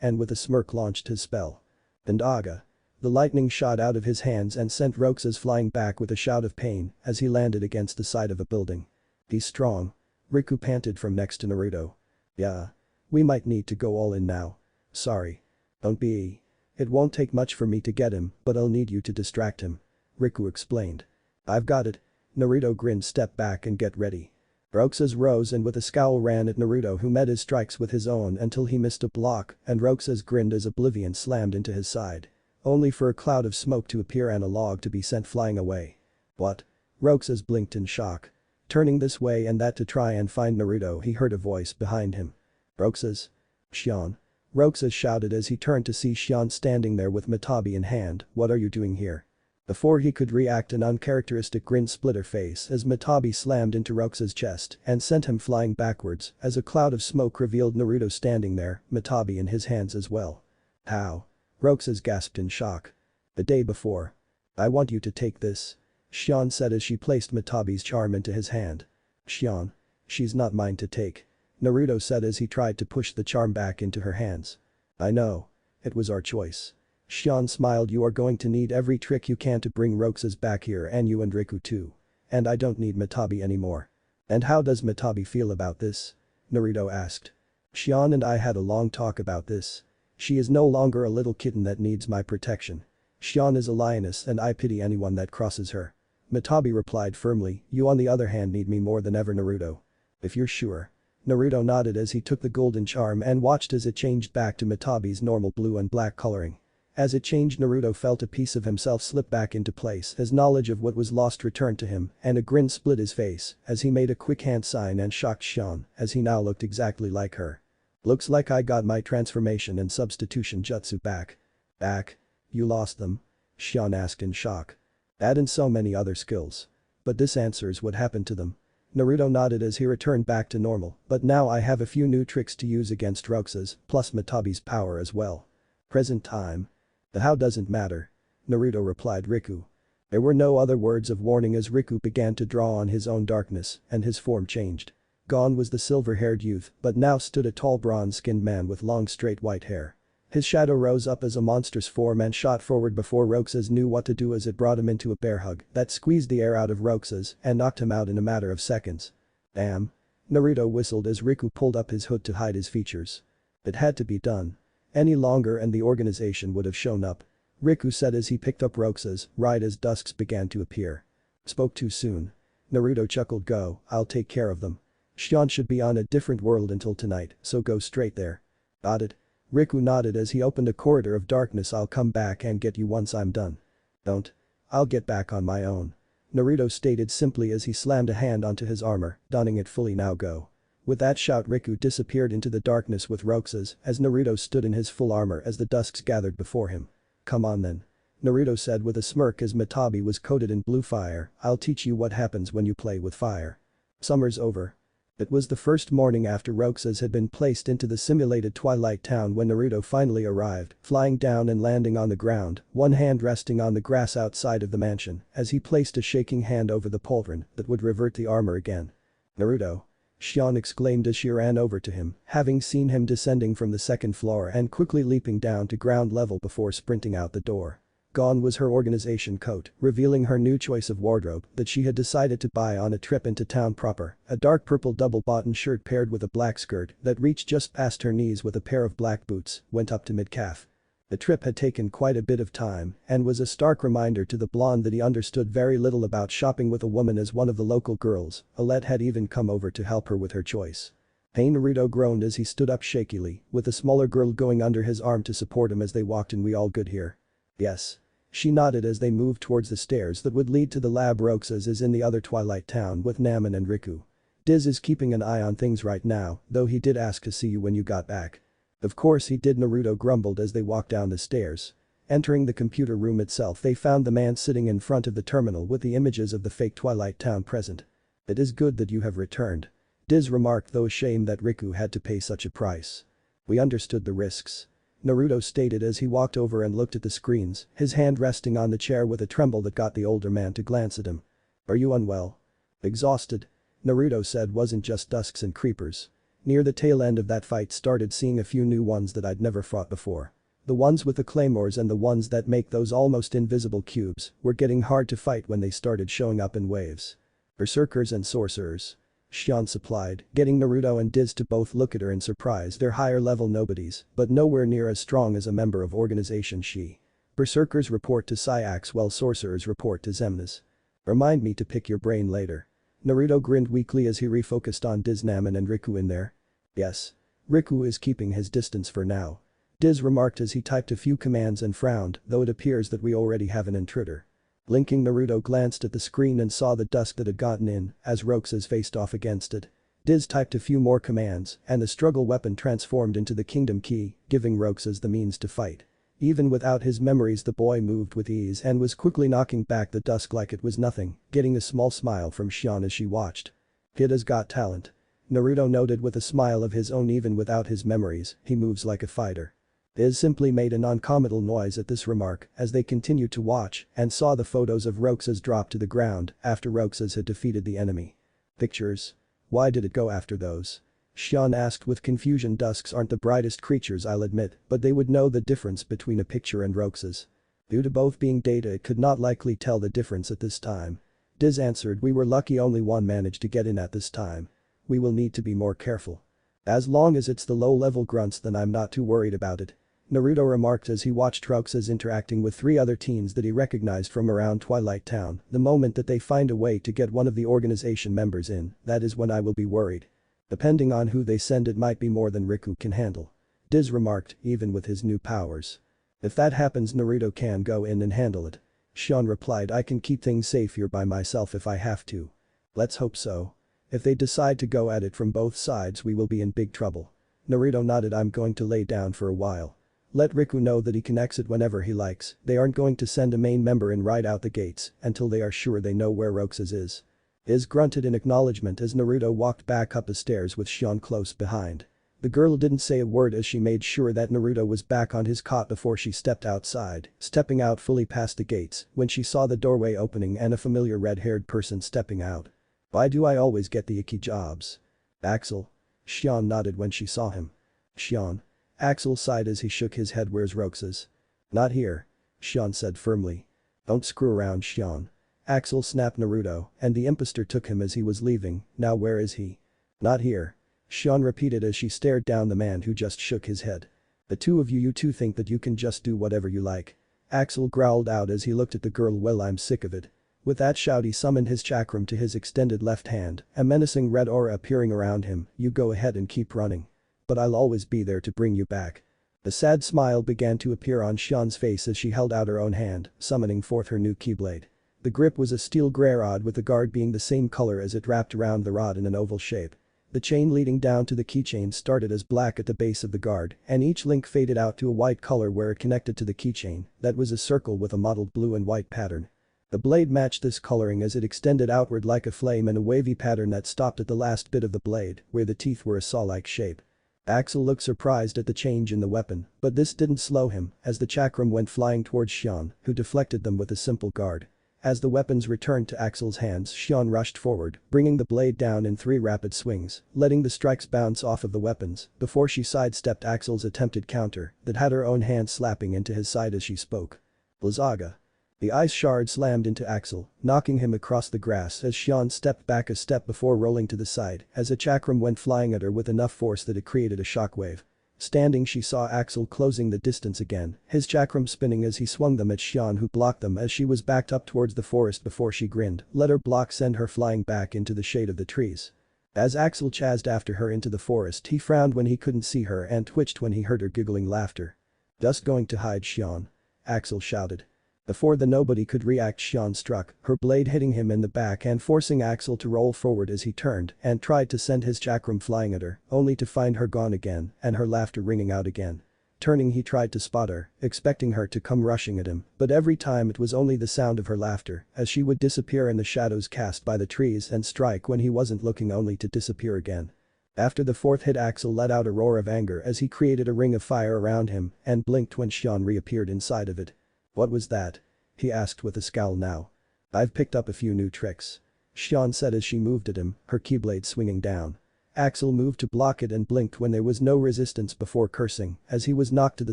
Speaker 1: and with a smirk launched his spell. And Aga. The lightning shot out of his hands and sent Roxas flying back with a shout of pain as he landed against the side of a building. "He's strong." Riku panted from next to Naruto. "Yeah. We might need to go all in now." "Sorry. Don't be. It won't take much for me to get him, but I'll need you to distract him," Riku explained. "I've got it." Naruto grinned. "Step back and get ready." Roxas rose and with a scowl ran at Naruto, who met his strikes with his own until he missed a block, and Roxas grinned as Oblivion slammed into his side. Only for a cloud of smoke to appear and a log to be sent flying away. "What?" Roxas blinked in shock. Turning this way and that to try and find Naruto, he heard a voice behind him. "Roxas?" "Shion." Roxas shouted as he turned to see Shion standing there with Matabi in hand. "What are you doing here?" Before he could react, an uncharacteristic grin split her face as Matabi slammed into Roxas' chest and sent him flying backwards as a cloud of smoke revealed Naruto standing there, Matabi in his hands as well. "How?" Roxas gasped in shock. "The day before. I want you to take this," Shion said as she placed Matabi's charm into his hand. "Shion. She's not mine to take," Naruto said as he tried to push the charm back into her hands. "I know. It was our choice." Shion smiled. "You are going to need every trick you can to bring Roxas back here, and you and Riku too. And I don't need Matabi anymore." "And how does Matabi feel about this?" Naruto asked. "Shion and I had a long talk about this. She is no longer a little kitten that needs my protection. Shion is a lioness and I pity anyone that crosses her. Matabi replied firmly, you on the other hand need me more than ever Naruto. If you're sure. Naruto nodded as he took the golden charm and watched as it changed back to Matabi's normal blue and black coloring. As it changed Naruto felt a piece of himself slip back into place as knowledge of what was lost returned to him and a grin split his face as he made a quick hand sign and shocked Shion as he now looked exactly like her. Looks like I got my transformation and substitution jutsu back. Back? You lost them? Shion asked in shock. That and so many other skills. But this answers what happened to them. Naruto nodded as he returned back to normal, but now I have a few new tricks to use against Roxas, plus Matabi's power as well. Present time. The how doesn't matter. Naruto replied Riku. There were no other words of warning as Riku began to draw on his own darkness and his form changed. Gone was the silver-haired youth, but now stood a tall bronze-skinned man with long straight white hair. His shadow rose up as a monstrous form and shot forward before Roxas knew what to do as it brought him into a bear hug that squeezed the air out of Roxas and knocked him out in a matter of seconds. Damn. Naruto whistled as Riku pulled up his hood to hide his features. It had to be done. Any longer and the organization would have shown up. Riku said as he picked up Roxas, right as dusks began to appear. Spoke too soon. Naruto chuckled go, I'll take care of them. Shion should be on a different world until tonight, so go straight there. Got it? Riku nodded as he opened a corridor of darkness I'll come back and get you once I'm done. Don't. I'll get back on my own. Naruto stated simply as he slammed a hand onto his armor, donning it fully now go. With that shout Riku disappeared into the darkness with Roxas as Naruto stood in his full armor as the dusks gathered before him. Come on then. Naruto said with a smirk as Matabi was coated in blue fire, I'll teach you what happens when you play with fire. Summer's over. It was the first morning after Roxas had been placed into the simulated Twilight Town when Naruto finally arrived, flying down and landing on the ground, one hand resting on the grass outside of the mansion as he placed a shaking hand over the pauldron that would revert the armor again. Naruto. Shion exclaimed as she ran over to him, having seen him descending from the second floor and quickly leaping down to ground level before sprinting out the door. Gone was her organization coat, revealing her new choice of wardrobe that she had decided to buy on a trip into town proper, a dark purple double-button shirt paired with a black skirt that reached just past her knees with a pair of black boots, went up to mid-calf. The trip had taken quite a bit of time and was a stark reminder to the blonde that he understood very little about shopping with a woman as one of the local girls, Alette had even come over to help her with her choice. Hey Naruto groaned as he stood up shakily, with a smaller girl going under his arm to support him as they walked in. We all good here? Yes. She nodded as they moved towards the stairs that would lead to the lab. Roxas is in the other Twilight Town with Namin and Riku. Diz is keeping an eye on things right now, though he did ask to see you when you got back. Of course he did. Naruto grumbled as they walked down the stairs. Entering the computer room itself they found the man sitting in front of the terminal with the images of the fake Twilight Town present. It is good that you have returned. Diz remarked though ashamed that Riku had to pay such a price. We understood the risks. Naruto stated as he walked over and looked at the screens, his hand resting on the chair with a tremble that got the older man to glance at him. Are you unwell? Exhausted? Naruto said wasn't just dusks and creepers. Near the tail end of that fight started seeing a few new ones that I'd never fought before. The ones with the claymores and the ones that make those almost invisible cubes were getting hard to fight when they started showing up in waves. Berserkers and sorcerers. Shion supplied, getting Naruto and Diz to both look at her in surprise. They're higher level nobodies, but nowhere near as strong as a member of Organization Shi. Berserkers report to Syax while sorcerers report to Xemnas. Remind me to pick your brain later. Naruto grinned weakly as he refocused on Diz. Namin and Riku in there? Yes. Riku is keeping his distance for now. Diz remarked as he typed a few commands and frowned, though it appears that we already have an intruder. Blinking Naruto glanced at the screen and saw the dusk that had gotten in as Roxas faced off against it. Diz typed a few more commands and the struggle weapon transformed into the kingdom key, giving Roxas the means to fight. Even without his memories the boy moved with ease and was quickly knocking back the dusk like it was nothing, getting a small smile from Shion as she watched. Kid has got talent. Naruto noted with a smile of his own. Even without his memories, he moves like a fighter. Diz simply made a non-committal noise at this remark as they continued to watch and saw the photos of Roxas drop to the ground after Roxas had defeated the enemy. Pictures? Why did it go after those? Shion asked with confusion. Dusks aren't the brightest creatures, I'll admit, but they would know the difference between a picture and Roxas. Due to both being data it could not likely tell the difference at this time. Diz answered, we were lucky only one managed to get in at this time. We will need to be more careful. As long as it's the low-level grunts then I'm not too worried about it. Naruto remarked as he watched Roxas interacting with 3 other teens that he recognized from around Twilight Town. The moment that they find a way to get one of the organization members in, that is when I will be worried. Depending on who they send, it might be more than Riku can handle. Diz remarked, even with his new powers. If that happens, Naruto can go in and handle it. Sean replied, I can keep things safe here by myself if I have to. Let's hope so. If they decide to go at it from both sides, we will be in big trouble. Naruto nodded. I'm going to lay down for a while. Let Riku know that he can exit whenever he likes. They aren't going to send a main member in right out the gates until they are sure they know where Roxas is. Iz grunted in acknowledgement as Naruto walked back up the stairs with Shion close behind. The girl didn't say a word as she made sure that Naruto was back on his cot before she stepped outside, stepping out fully past the gates when she saw the doorway opening and a familiar red-haired person stepping out. Why do I always get the icky jobs? Axel. Shion nodded when she saw him. Shion. Axel sighed as he shook his head. Where's Roxas? Not here. Shion said firmly. Don't screw around, Shion. Axel snapped Naruto, and the impostor took him as he was leaving. Now where is he? Not here. Shion repeated as she stared down the man who just shook his head. The two of you two think that you can just do whatever you like. Axel growled out as he looked at the girl. Well, I'm sick of it. With that shout, he summoned his chakram to his extended left hand, a menacing red aura appearing around him. You go ahead and keep running. But I'll always be there to bring you back. A sad smile began to appear on Shion's face as she held out her own hand, summoning forth her new keyblade. The grip was a steel gray rod with the guard being the same color as it wrapped around the rod in an oval shape. The chain leading down to the keychain started as black at the base of the guard, and each link faded out to a white color where it connected to the keychain, that was a circle with a mottled blue and white pattern. The blade matched this coloring as it extended outward like a flame in a wavy pattern that stopped at the last bit of the blade, where the teeth were a saw-like shape. Axel looked surprised at the change in the weapon, but this didn't slow him, as the chakram went flying towards Shion, who deflected them with a simple guard. As the weapons returned to Axel's hands, Shion rushed forward, bringing the blade down in 3 rapid swings, letting the strikes bounce off of the weapons, before she sidestepped Axel's attempted counter, that had her own hand slapping into his side as she spoke. Blizzaga. The ice shard slammed into Axel, knocking him across the grass as Shion stepped back a step before rolling to the side, as a chakram went flying at her with enough force that it created a shockwave. Standing, she saw Axel closing the distance again, his chakram spinning as he swung them at Shion, who blocked them as she was backed up towards the forest before she grinned, let her block send her flying back into the shade of the trees. As Axel chased after her into the forest, he frowned when he couldn't see her and twitched when he heard her giggling laughter. Just going to hide, Shion? Axel shouted. Before the nobody could react, Shion struck, her blade hitting him in the back and forcing Axel to roll forward as he turned and tried to send his chakram flying at her, only to find her gone again and her laughter ringing out again. Turning, he tried to spot her, expecting her to come rushing at him, but every time it was only the sound of her laughter as she would disappear in the shadows cast by the trees and strike when he wasn't looking, only to disappear again. After the 4th hit, Axel let out a roar of anger as he created a ring of fire around him and blinked when Shion reappeared inside of it. What was that? He asked with a scowl now. I've picked up a few new tricks. Shion said as she moved at him, her keyblade swinging down. Axel moved to block it and blinked when there was no resistance before cursing as he was knocked to the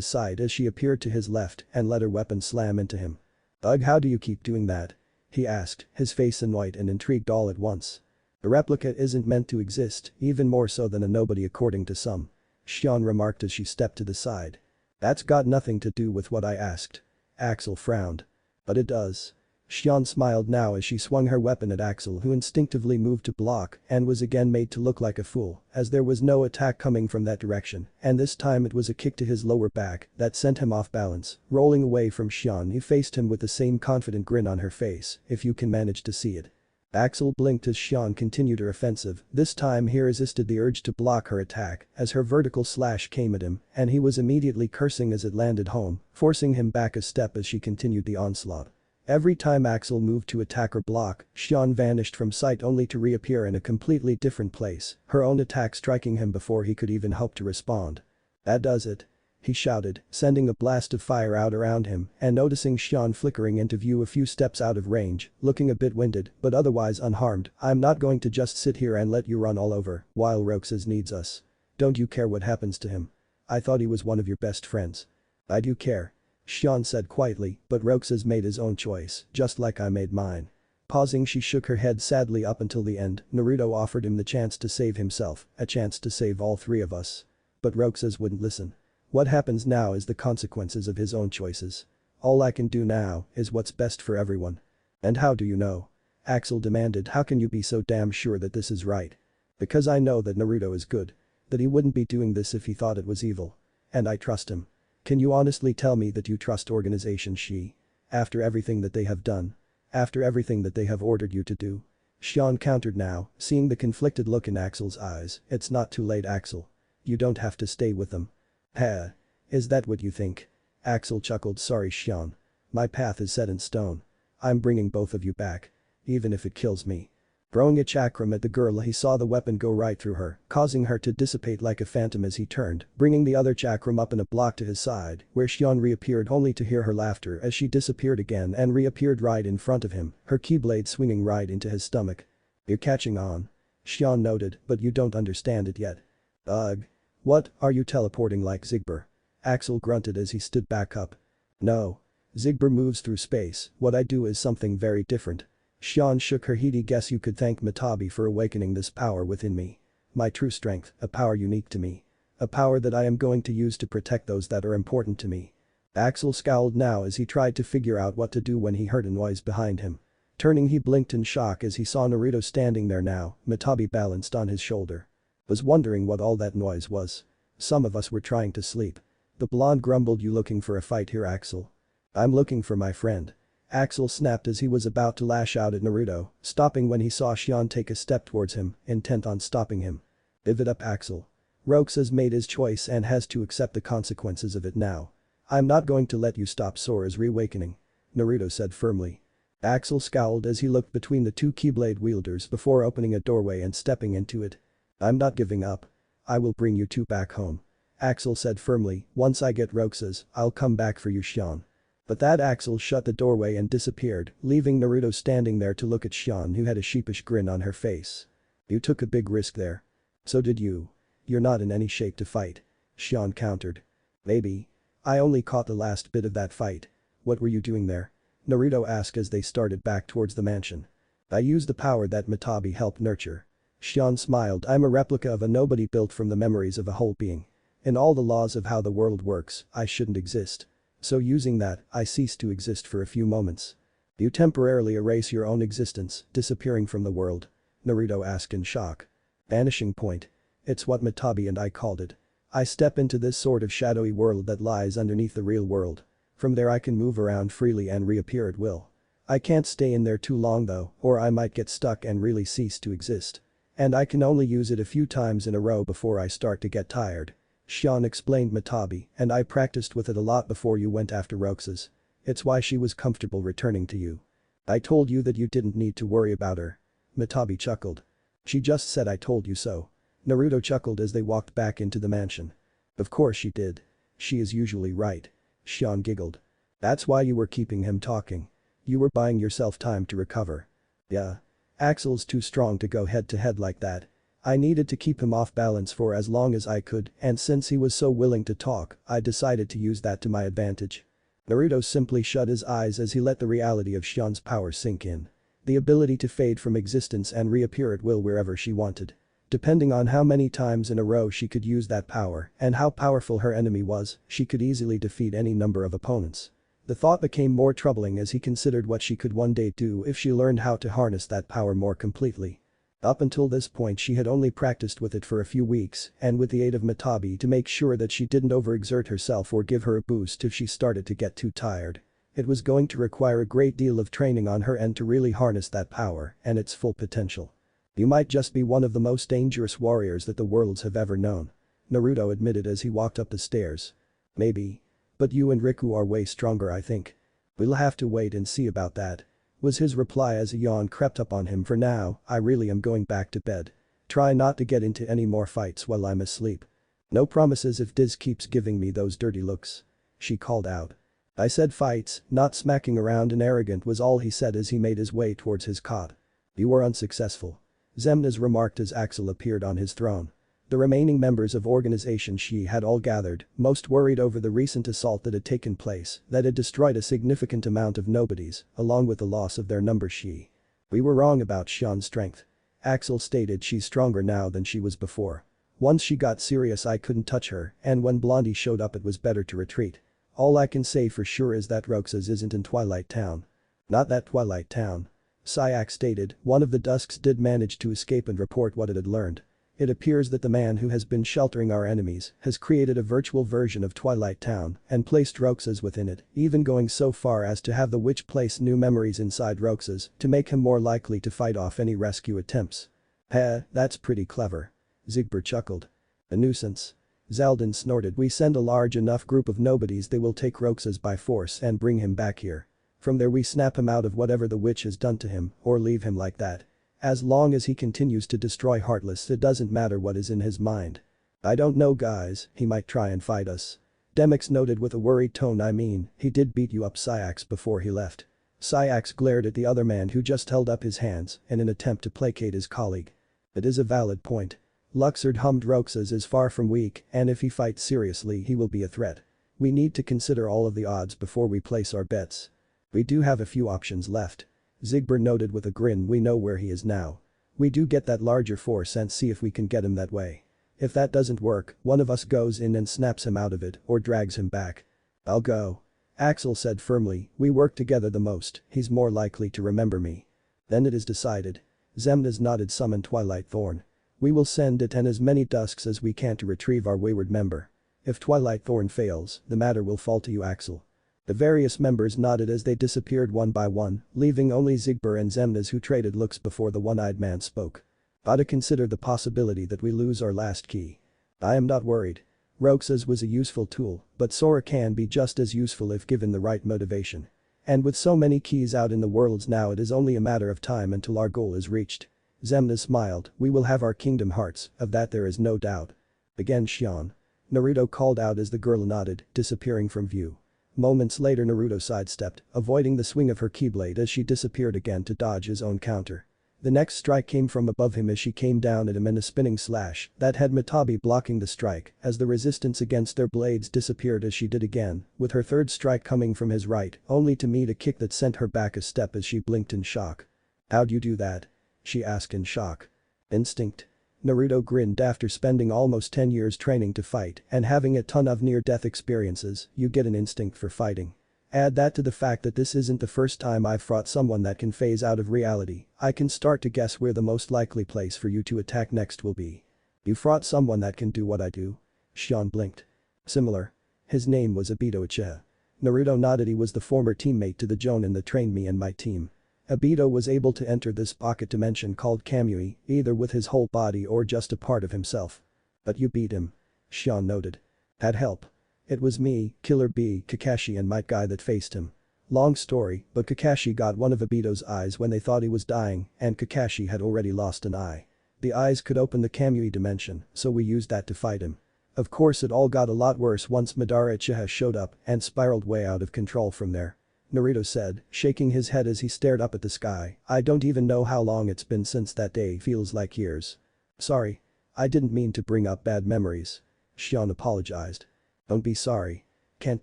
Speaker 1: side as she appeared to his left and let her weapon slam into him. Ugh, how do you keep doing that? He asked, his face annoyed and intrigued all at once. A replica isn't meant to exist, even more so than a nobody according to some. Shion remarked as she stepped to the side. That's got nothing to do with what I asked. Axel frowned. But it does. Shion smiled now as she swung her weapon at Axel, who instinctively moved to block and was again made to look like a fool as there was no attack coming from that direction, and this time it was a kick to his lower back that sent him off balance. Rolling away from Shion, he faced him with the same confident grin on her face, if you can manage to see it. Axel blinked as Shion continued her offensive. This time he resisted the urge to block her attack as her vertical slash came at him, and he was immediately cursing as it landed home, forcing him back a step as she continued the onslaught. Every time Axel moved to attack or block, Shion vanished from sight only to reappear in a completely different place, her own attack striking him before he could even hope to respond. That does it. He shouted, sending a blast of fire out around him and noticing Shion flickering into view a few steps out of range, looking a bit winded but otherwise unharmed. I'm not going to just sit here and let you run all over while Roxas needs us. Don't you care what happens to him? I thought he was one of your best friends. I do care. Shion said quietly, but Roxas made his own choice, just like I made mine. Pausing, she shook her head sadly. Up until the end, Naruto offered him the chance to save himself, a chance to save all 3 of us. But Roxas wouldn't listen. What happens now is the consequences of his own choices. All I can do now is what's best for everyone. And how do you know? Axel demanded. How can you be so damn sure that this is right? Because I know that Naruto is good. That he wouldn't be doing this if he thought it was evil. And I trust him. Can you honestly tell me that you trust Organization Shi? After everything that they have done? After everything that they have ordered you to do? Xian countered now, seeing the conflicted look in Axel's eyes. It's not too late, Axel. You don't have to stay with them. Heh. Is that what you think? Axel chuckled. Sorry Xian. My path is set in stone. I'm bringing both of you back. Even if it kills me. Throwing a chakram at the girl, he saw the weapon go right through her, causing her to dissipate like a phantom as he turned, bringing the other chakram up in a block to his side, where Xian reappeared only to hear her laughter as she disappeared again and reappeared right in front of him, her keyblade swinging right into his stomach. You're catching on. Xian noted, but you don't understand it yet. Ugh. What, are you teleporting like Zigbur? Axel grunted as he stood back up. No. Zigbur moves through space, what I do is something very different. Xian shook her head. Guess you could thank Matabi for awakening this power within me. My true strength, a power unique to me. A power that I am going to use to protect those that are important to me. Axel scowled now as he tried to figure out what to do when he heard a noise behind him. Turning, he blinked in shock as he saw Naruto standing there now, Matabi balanced on his shoulder. Was wondering what all that noise was. Some of us were trying to sleep. The blonde grumbled. You looking for a fight here, Axel? I'm looking for my friend. Axel snapped as he was about to lash out at Naruto, stopping when he saw Xian take a step towards him, intent on stopping him. Give it up, Axel. Rox has made his choice and has to accept the consequences of it now. I'm not going to let you stop Sora's reawakening. Naruto said firmly. Axel scowled as he looked between the two Keyblade wielders before opening a doorway and stepping into it. I'm not giving up. I will bring you two back home. Axel said firmly, once I get Roxas, I'll come back for you, Xian. But that Axel shut the doorway and disappeared, leaving Naruto standing there to look at Xian, who had a sheepish grin on her face. You took a big risk there. So did you. You're not in any shape to fight. Xian countered. Maybe. I only caught the last bit of that fight. What were you doing there? Naruto asked as they started back towards the mansion. I used the power that Matabi helped nurture. Xian smiled. I'm a replica of a nobody built from the memories of a whole being. In all the laws of how the world works, I shouldn't exist. So using that, I ceased to exist for a few moments. You temporarily erase your own existence, disappearing from the world? Naruto asked in shock. Vanishing point. It's what Matabi and I called it. I step into this sort of shadowy world that lies underneath the real world. From there I can move around freely and reappear at will. I can't stay in there too long though, or I might get stuck and really cease to exist. And I can only use it a few times in a row before I start to get tired. Xian explained. Matabi and I practiced with it a lot before you went after Roxas. It's why she was comfortable returning to you. I told you that you didn't need to worry about her. Matabi chuckled. She just said I told you so. Naruto chuckled as they walked back into the mansion. Of course she did. She is usually right. Xian giggled. That's why you were keeping him talking. You were buying yourself time to recover. Yeah. Axel's too strong to go head to head like that. I needed to keep him off balance for as long as I could, and since he was so willing to talk, I decided to use that to my advantage. Naruto simply shut his eyes as he let the reality of Xian's power sink in. The ability to fade from existence and reappear at will wherever she wanted. Depending on how many times in a row she could use that power and how powerful her enemy was, she could easily defeat any number of opponents. The thought became more troubling as he considered what she could one day do if she learned how to harness that power more completely. Up until this point she had only practiced with it for a few weeks and with the aid of Matabi to make sure that she didn't overexert herself or give her a boost if she started to get too tired. It was going to require a great deal of training on her end to really harness that power and its full potential. You might just be one of the most dangerous warriors that the worlds have ever known. Naruto admitted as he walked up the stairs. Maybe. But you and Riku are way stronger, I think. We'll have to wait and see about that. Was his reply as a yawn crept up on him. For now, I really am going back to bed. Try not to get into any more fights while I'm asleep. No promises if Diz keeps giving me those dirty looks. She called out. I said fights, not smacking around, and arrogant was all he said as he made his way towards his cot. You were unsuccessful. Xemnas remarked as Axel appeared on his throne. The remaining members of Organization Shi had all gathered, most worried over the recent assault that had taken place that had destroyed a significant amount of nobodies, along with the loss of their number. Shi. We were wrong about Xian's strength. Axel stated she's stronger now than she was before. Once she got serious I couldn't touch her, and when Blondie showed up it was better to retreat. All I can say for sure is that Roxas isn't in Twilight Town. Not that Twilight Town. Syak stated, one of the Dusks did manage to escape and report what it had learned. It appears that the man who has been sheltering our enemies has created a virtual version of Twilight Town and placed Roxas within it, even going so far as to have the witch place new memories inside Roxas to make him more likely to fight off any rescue attempts. Heh, that's pretty clever. Zigbert chuckled. A nuisance. Zaldin snorted, we send a large enough group of nobodies they will take Roxas by force and bring him back here. From there we snap him out of whatever the witch has done to him or leave him like that. As long as he continues to destroy Heartless it doesn't matter what is in his mind. I don't know guys, he might try and fight us. Demix noted with a worried tone, I mean, he did beat you up Syax before he left. Syax glared at the other man who just held up his hands in an attempt to placate his colleague. It is a valid point. Luxord hummed, Roxas is far from weak and if he fights seriously he will be a threat. We need to consider all of the odds before we place our bets. We do have a few options left. Zigbert noted with a grin, we know where he is now. We do get that larger force and see if we can get him that way. If that doesn't work, one of us goes in and snaps him out of it or drags him back. I'll go. Axel said firmly, we work together the most, he's more likely to remember me. Then it is decided. Xemnas nodded, summon Twilight Thorn. We will send it and as many Dusks as we can to retrieve our wayward member. If Twilight Thorn fails, the matter will fall to you Axel. The various members nodded as they disappeared one by one, leaving only Zigbert and Xemnas who traded looks before the one-eyed man spoke. Ought to consider the possibility that we lose our last key. I am not worried. Roxas was a useful tool, but Sora can be just as useful if given the right motivation. And with so many keys out in the worlds now it is only a matter of time until our goal is reached. Xemnas smiled, we will have our Kingdom Hearts, of that there is no doubt. Again Xion. Naruto called out as the girl nodded, disappearing from view. Moments later Naruto sidestepped, avoiding the swing of her Keyblade as she disappeared again to dodge his own counter. The next strike came from above him as she came down at him in a spinning slash that had Matabi blocking the strike as the resistance against their blades disappeared as she did again, with her third strike coming from his right, only to meet a kick that sent her back a step as she blinked in shock. How'd you do that? She asked in shock. Instinct. Naruto grinned, after spending almost 10 years training to fight and having a ton of near-death experiences, you get an instinct for fighting. Add that to the fact that this isn't the first time I've fought someone that can phase out of reality, I can start to guess where the most likely place for you to attack next will be. You fought someone that can do what I do? Xion blinked. Similar. His name was Obito Uchiha. Naruto nodded, he was the former teammate to the Jonin that trained me and my team. Obito was able to enter this pocket dimension called Kamui, either with his whole body or just a part of himself. But you beat him. Xion noted. Had help. It was me, Killer Bee, Kakashi and Might Guy that faced him. Long story, but Kakashi got one of Obito's eyes when they thought he was dying and Kakashi had already lost an eye. The eyes could open the Kamui dimension, so we used that to fight him. Of course it all got a lot worse once Madara Uchiha showed up and spiraled way out of control from there. Naruto said, shaking his head as he stared up at the sky, I don't even know how long it's been since that day, feels like years. Sorry. I didn't mean to bring up bad memories. Xion apologized. Don't be sorry. Can't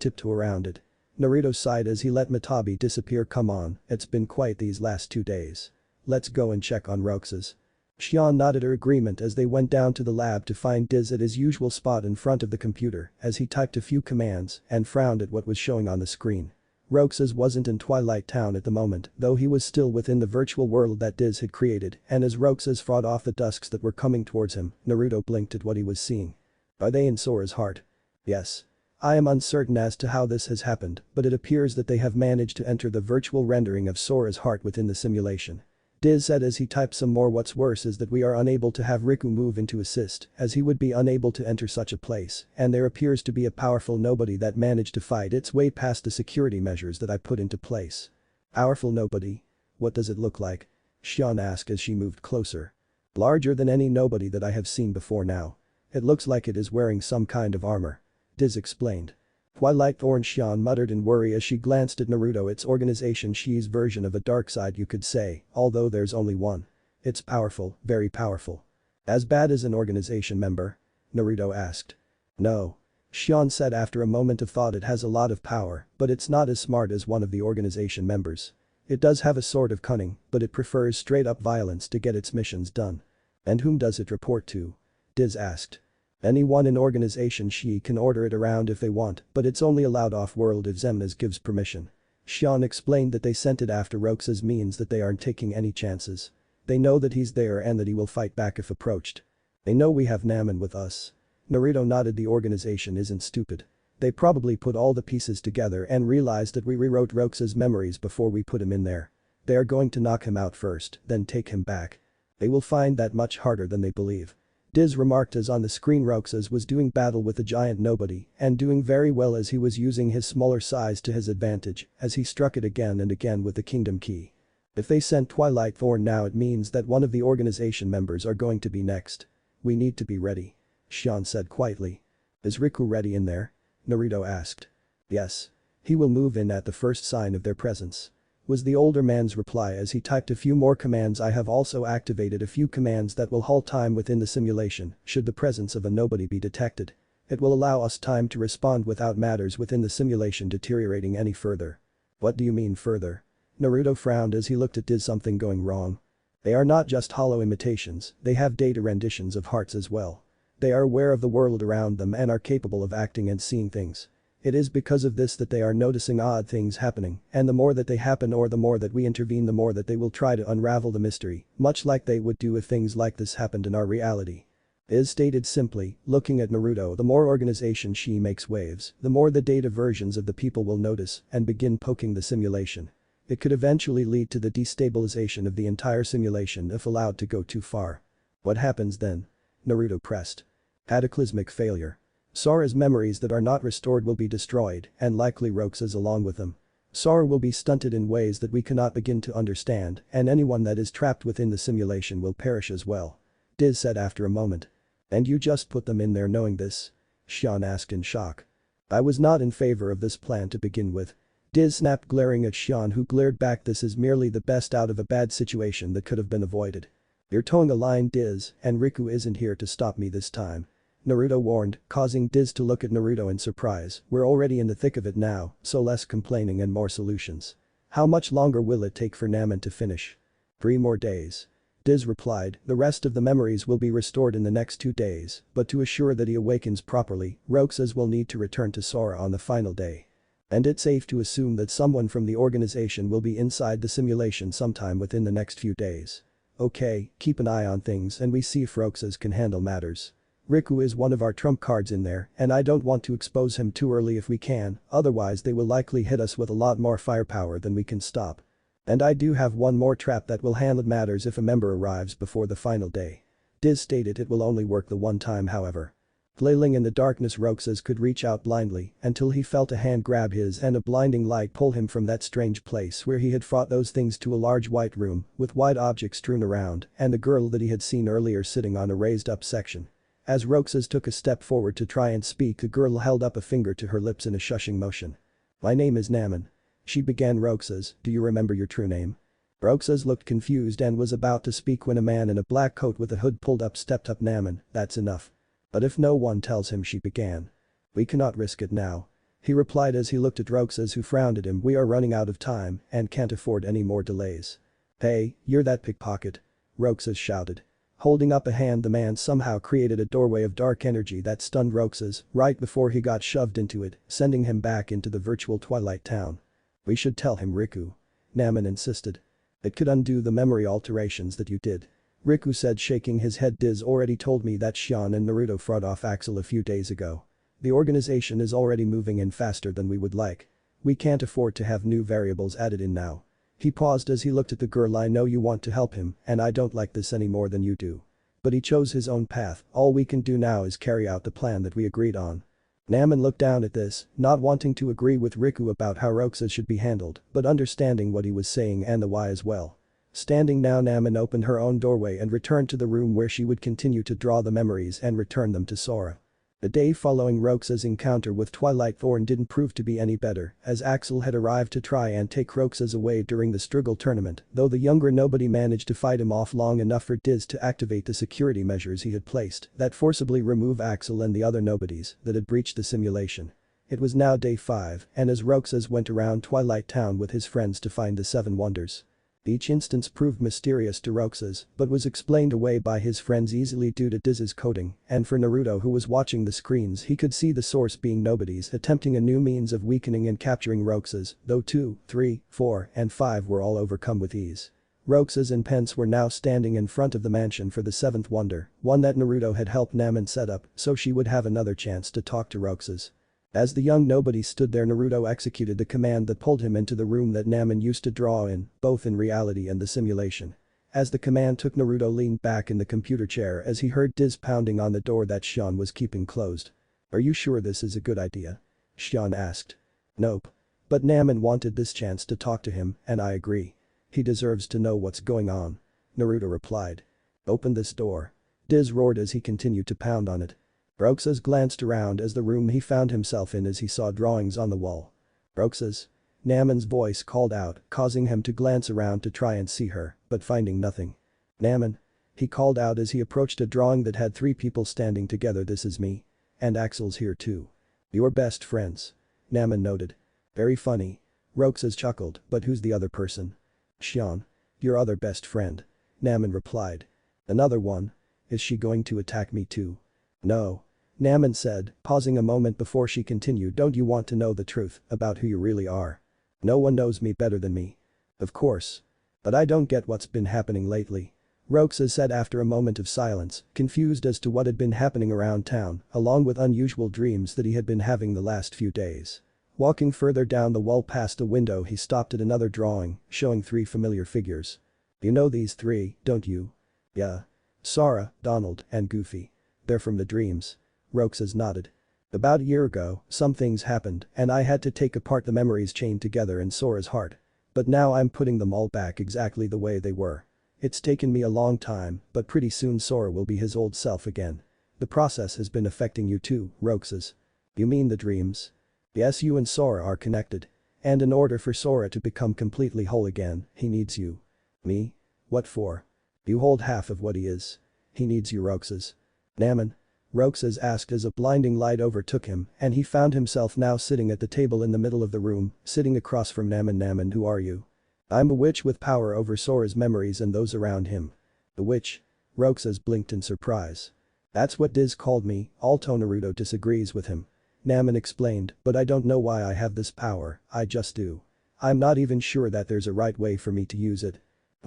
Speaker 1: tiptoe around it. Naruto sighed as he let Matabi disappear, come on, it's been quite these last 2 days. Let's go and check on Roxas. Xion nodded her agreement as they went down to the lab to find Diz at his usual spot in front of the computer as he typed a few commands and frowned at what was showing on the screen. Roxas wasn't in Twilight Town at the moment, though he was still within the virtual world that Diz had created, and as Roxas fought off the Dusks that were coming towards him, Naruto blinked at what he was seeing. Are they in Sora's heart? Yes. I am uncertain as to how this has happened, but it appears that they have managed to enter the virtual rendering of Sora's heart within the simulation. Diz said as he typed some more. What's worse is that we are unable to have Riku move in to assist, as he would be unable to enter such a place, and there appears to be a powerful nobody that managed to fight its way past the security measures that I put into place. Powerful nobody? What does it look like? Xion asked as she moved closer. Larger than any nobody that I have seen before now. It looks like it is wearing some kind of armor. Diz explained. Twilight Thorn, Xion muttered in worry as she glanced at Naruto. It's Organization Shi's version of a dark side, you could say, although there's only one. It's powerful, very powerful. As bad as an organization member? Naruto asked. No. Xion said after a moment of thought, it has a lot of power, but it's not as smart as one of the organization members. It does have a sort of cunning, but it prefers straight up violence to get its missions done. And whom does it report to? Diz asked. Anyone in Organization She can order it around if they want, but it's only allowed off-world if Xemnas gives permission. Xian explained that they sent it after Roxas means that they aren't taking any chances. They know that he's there and that he will fight back if approached. They know we have Namen with us. Naruto nodded. The organization isn't stupid. They probably put all the pieces together and realized that we rewrote Roxas' memories before we put him in there. They are going to knock him out first, then take him back. They will find that much harder than they believe. Diz remarked as on the screen Roxas was doing battle with the giant nobody and doing very well as he was using his smaller size to his advantage as he struck it again and again with the kingdom key. If they sent Twilight Thorn now it means that one of the organization members are going to be next. We need to be ready. Xian said quietly. Is Riku ready in there? Naruto asked. Yes. He will move in at the first sign of their presence. Was the older man's reply as he typed a few more commands. I have also activated a few commands that will halt time within the simulation should the presence of a nobody be detected. It will allow us time to respond without matters within the simulation deteriorating any further. What do you mean further? Naruto frowned as he looked at Diz. Something going wrong? They are not just hollow imitations, they have data renditions of hearts as well. They are aware of the world around them and are capable of acting and seeing things. It is because of this that they are noticing odd things happening, and the more that they happen or the more that we intervene the more that they will try to unravel the mystery, much like they would do if things like this happened in our reality. Is stated simply, looking at Naruto, the more Organization She makes waves, the more the data versions of the people will notice and begin poking the simulation. It could eventually lead to the destabilization of the entire simulation if allowed to go too far. What happens then? Naruto pressed. Cataclysmic failure. Sora's memories that are not restored will be destroyed, and likely Roxas along with them. Sora will be stunted in ways that we cannot begin to understand, and anyone that is trapped within the simulation will perish as well. Diz said after a moment. And you just put them in there knowing this? Xian asked in shock. I was not in favor of this plan to begin with. Diz snapped, glaring at Xian, who glared back. This is merely the best out of a bad situation that could have been avoided. You're towing a line, Diz, and Riku isn't here to stop me this time. Naruto warned, causing Diz to look at Naruto in surprise. We're already in the thick of it now, so less complaining and more solutions. How much longer will it take for Namen to finish? 3 more days. Diz replied, the rest of the memories will be restored in the next 2 days, but to assure that he awakens properly, Roxas will need to return to Sora on the final day. And it's safe to assume that someone from the organization will be inside the simulation sometime within the next few days. Okay, keep an eye on things and we see if Roxas can handle matters. Riku is one of our trump cards in there and I don't want to expose him too early if we can, otherwise they will likely hit us with a lot more firepower than we can stop. And I do have one more trap that will handle matters if a member arrives before the final day. Diz stated it will only work the one time however. Flailing in the darkness, Roxas could reach out blindly until he felt a hand grab his and a blinding light pull him from that strange place where he had fought those things to a large white room with white objects strewn around and the girl that he had seen earlier sitting on a raised up section. As Roxas took a step forward to try and speak, the girl held up a finger to her lips in a shushing motion. My name is Namen. She began. Roxas, do you remember your true name? Roxas looked confused and was about to speak when a man in a black coat with a hood pulled up stepped up. Namen, that's enough. But if no one tells him, she began. We cannot risk it now. He replied as he looked at Roxas, who frowned at him. We are running out of time and can't afford any more delays. Hey, you're that pickpocket. Roxas shouted. Holding up a hand, the man somehow created a doorway of dark energy that stunned Roxas right before he got shoved into it, sending him back into the virtual Twilight Town. We should tell him, Riku. Namen insisted. It could undo the memory alterations that you did. Riku said, shaking his head. Diz already told me that Xian and Naruto fought off Axel a few days ago. The organization is already moving in faster than we would like. We can't afford to have new variables added in now. He paused as he looked at the girl. I know you want to help him and I don't like this any more than you do. But he chose his own path. All we can do now is carry out the plan that we agreed on. Namen looked down at this, not wanting to agree with Riku about how Roxas should be handled, but understanding what he was saying and the why as well. Standing now, Namen opened her own doorway and returned to the room where she would continue to draw the memories and return them to Sora. The day following Roxas' encounter with Twilight Thorn didn't prove to be any better, as Axel had arrived to try and take Roxas away during the Struggle tournament, though the younger nobody managed to fight him off long enough for Diz to activate the security measures he had placed that forcibly remove Axel and the other nobodies that had breached the simulation. It was now day 5, and as Roxas went around Twilight Town with his friends to find the 7 wonders. Each instance proved mysterious to Roxas but was explained away by his friends easily due to Diz's coding, and for Naruto who was watching the screens he could see the source being nobody's attempting a new means of weakening and capturing Roxas, though 2, 3, 4, and 5 were all overcome with ease. Roxas and Pence were now standing in front of the mansion for the seventh wonder, one that Naruto had helped Namen set up so she would have another chance to talk to Roxas. As the young nobody stood there, Naruto executed the command that pulled him into the room that Namen used to draw in, both in reality and the simulation. As the command took, Naruto leaned back in the computer chair as he heard Diz pounding on the door that Shion was keeping closed. "Are you sure this is a good idea?" Shion asked. "Nope. But Namen wanted this chance to talk to him, and I agree. He deserves to know what's going on," Naruto replied. "Open this door." Diz roared as he continued to pound on it. Roxas glanced around as the room he found himself in as he saw drawings on the wall. "Roxas?" Namen's voice called out, causing him to glance around to try and see her, but finding nothing. "Namen?" he called out as he approached a drawing that had 3 people standing together. "This is me. And Axel's here too. Your best friends." Namen noted. "Very funny." Roxas chuckled, "But who's the other person?" "Shion. Your other best friend." Namen replied. "Another one? Is she going to attack me too?" "No." Namen said, pausing a moment before she continued. "Don't you want to know the truth about who you really are? No one knows me better than me." "Of course. But I don't get what's been happening lately." Roxas said after a moment of silence, confused as to what had been happening around town, along with unusual dreams that he had been having the last few days. Walking further down the wall past a window, he stopped at another drawing, showing 3 familiar figures. "You know these 3, don't you?" "Yeah. Sora, Donald, and Goofy. They're from the dreams." Roxas nodded. "About a year ago, some things happened and I had to take apart the memories chained together in Sora's heart. But now I'm putting them all back exactly the way they were. It's taken me a long time, but pretty soon Sora will be his old self again." "The process has been affecting you too, Roxas." "You mean the dreams?" "Yes, you and Sora are connected. And in order for Sora to become completely whole again, he needs you." "Me? What for?" "You hold half of what he is. He needs you, Roxas." "Namen?" Roxas asked as a blinding light overtook him and he found himself now sitting at the table in the middle of the room, sitting across from Namen. "Namen, who are you?" "I'm a witch with power over Sora's memories and those around him." "The witch?" Roxas blinked in surprise. "That's what Diz called me, although Naruto disagrees with him." Namen explained, "But I don't know why I have this power, I just do. I'm not even sure that there's a right way for me to use it."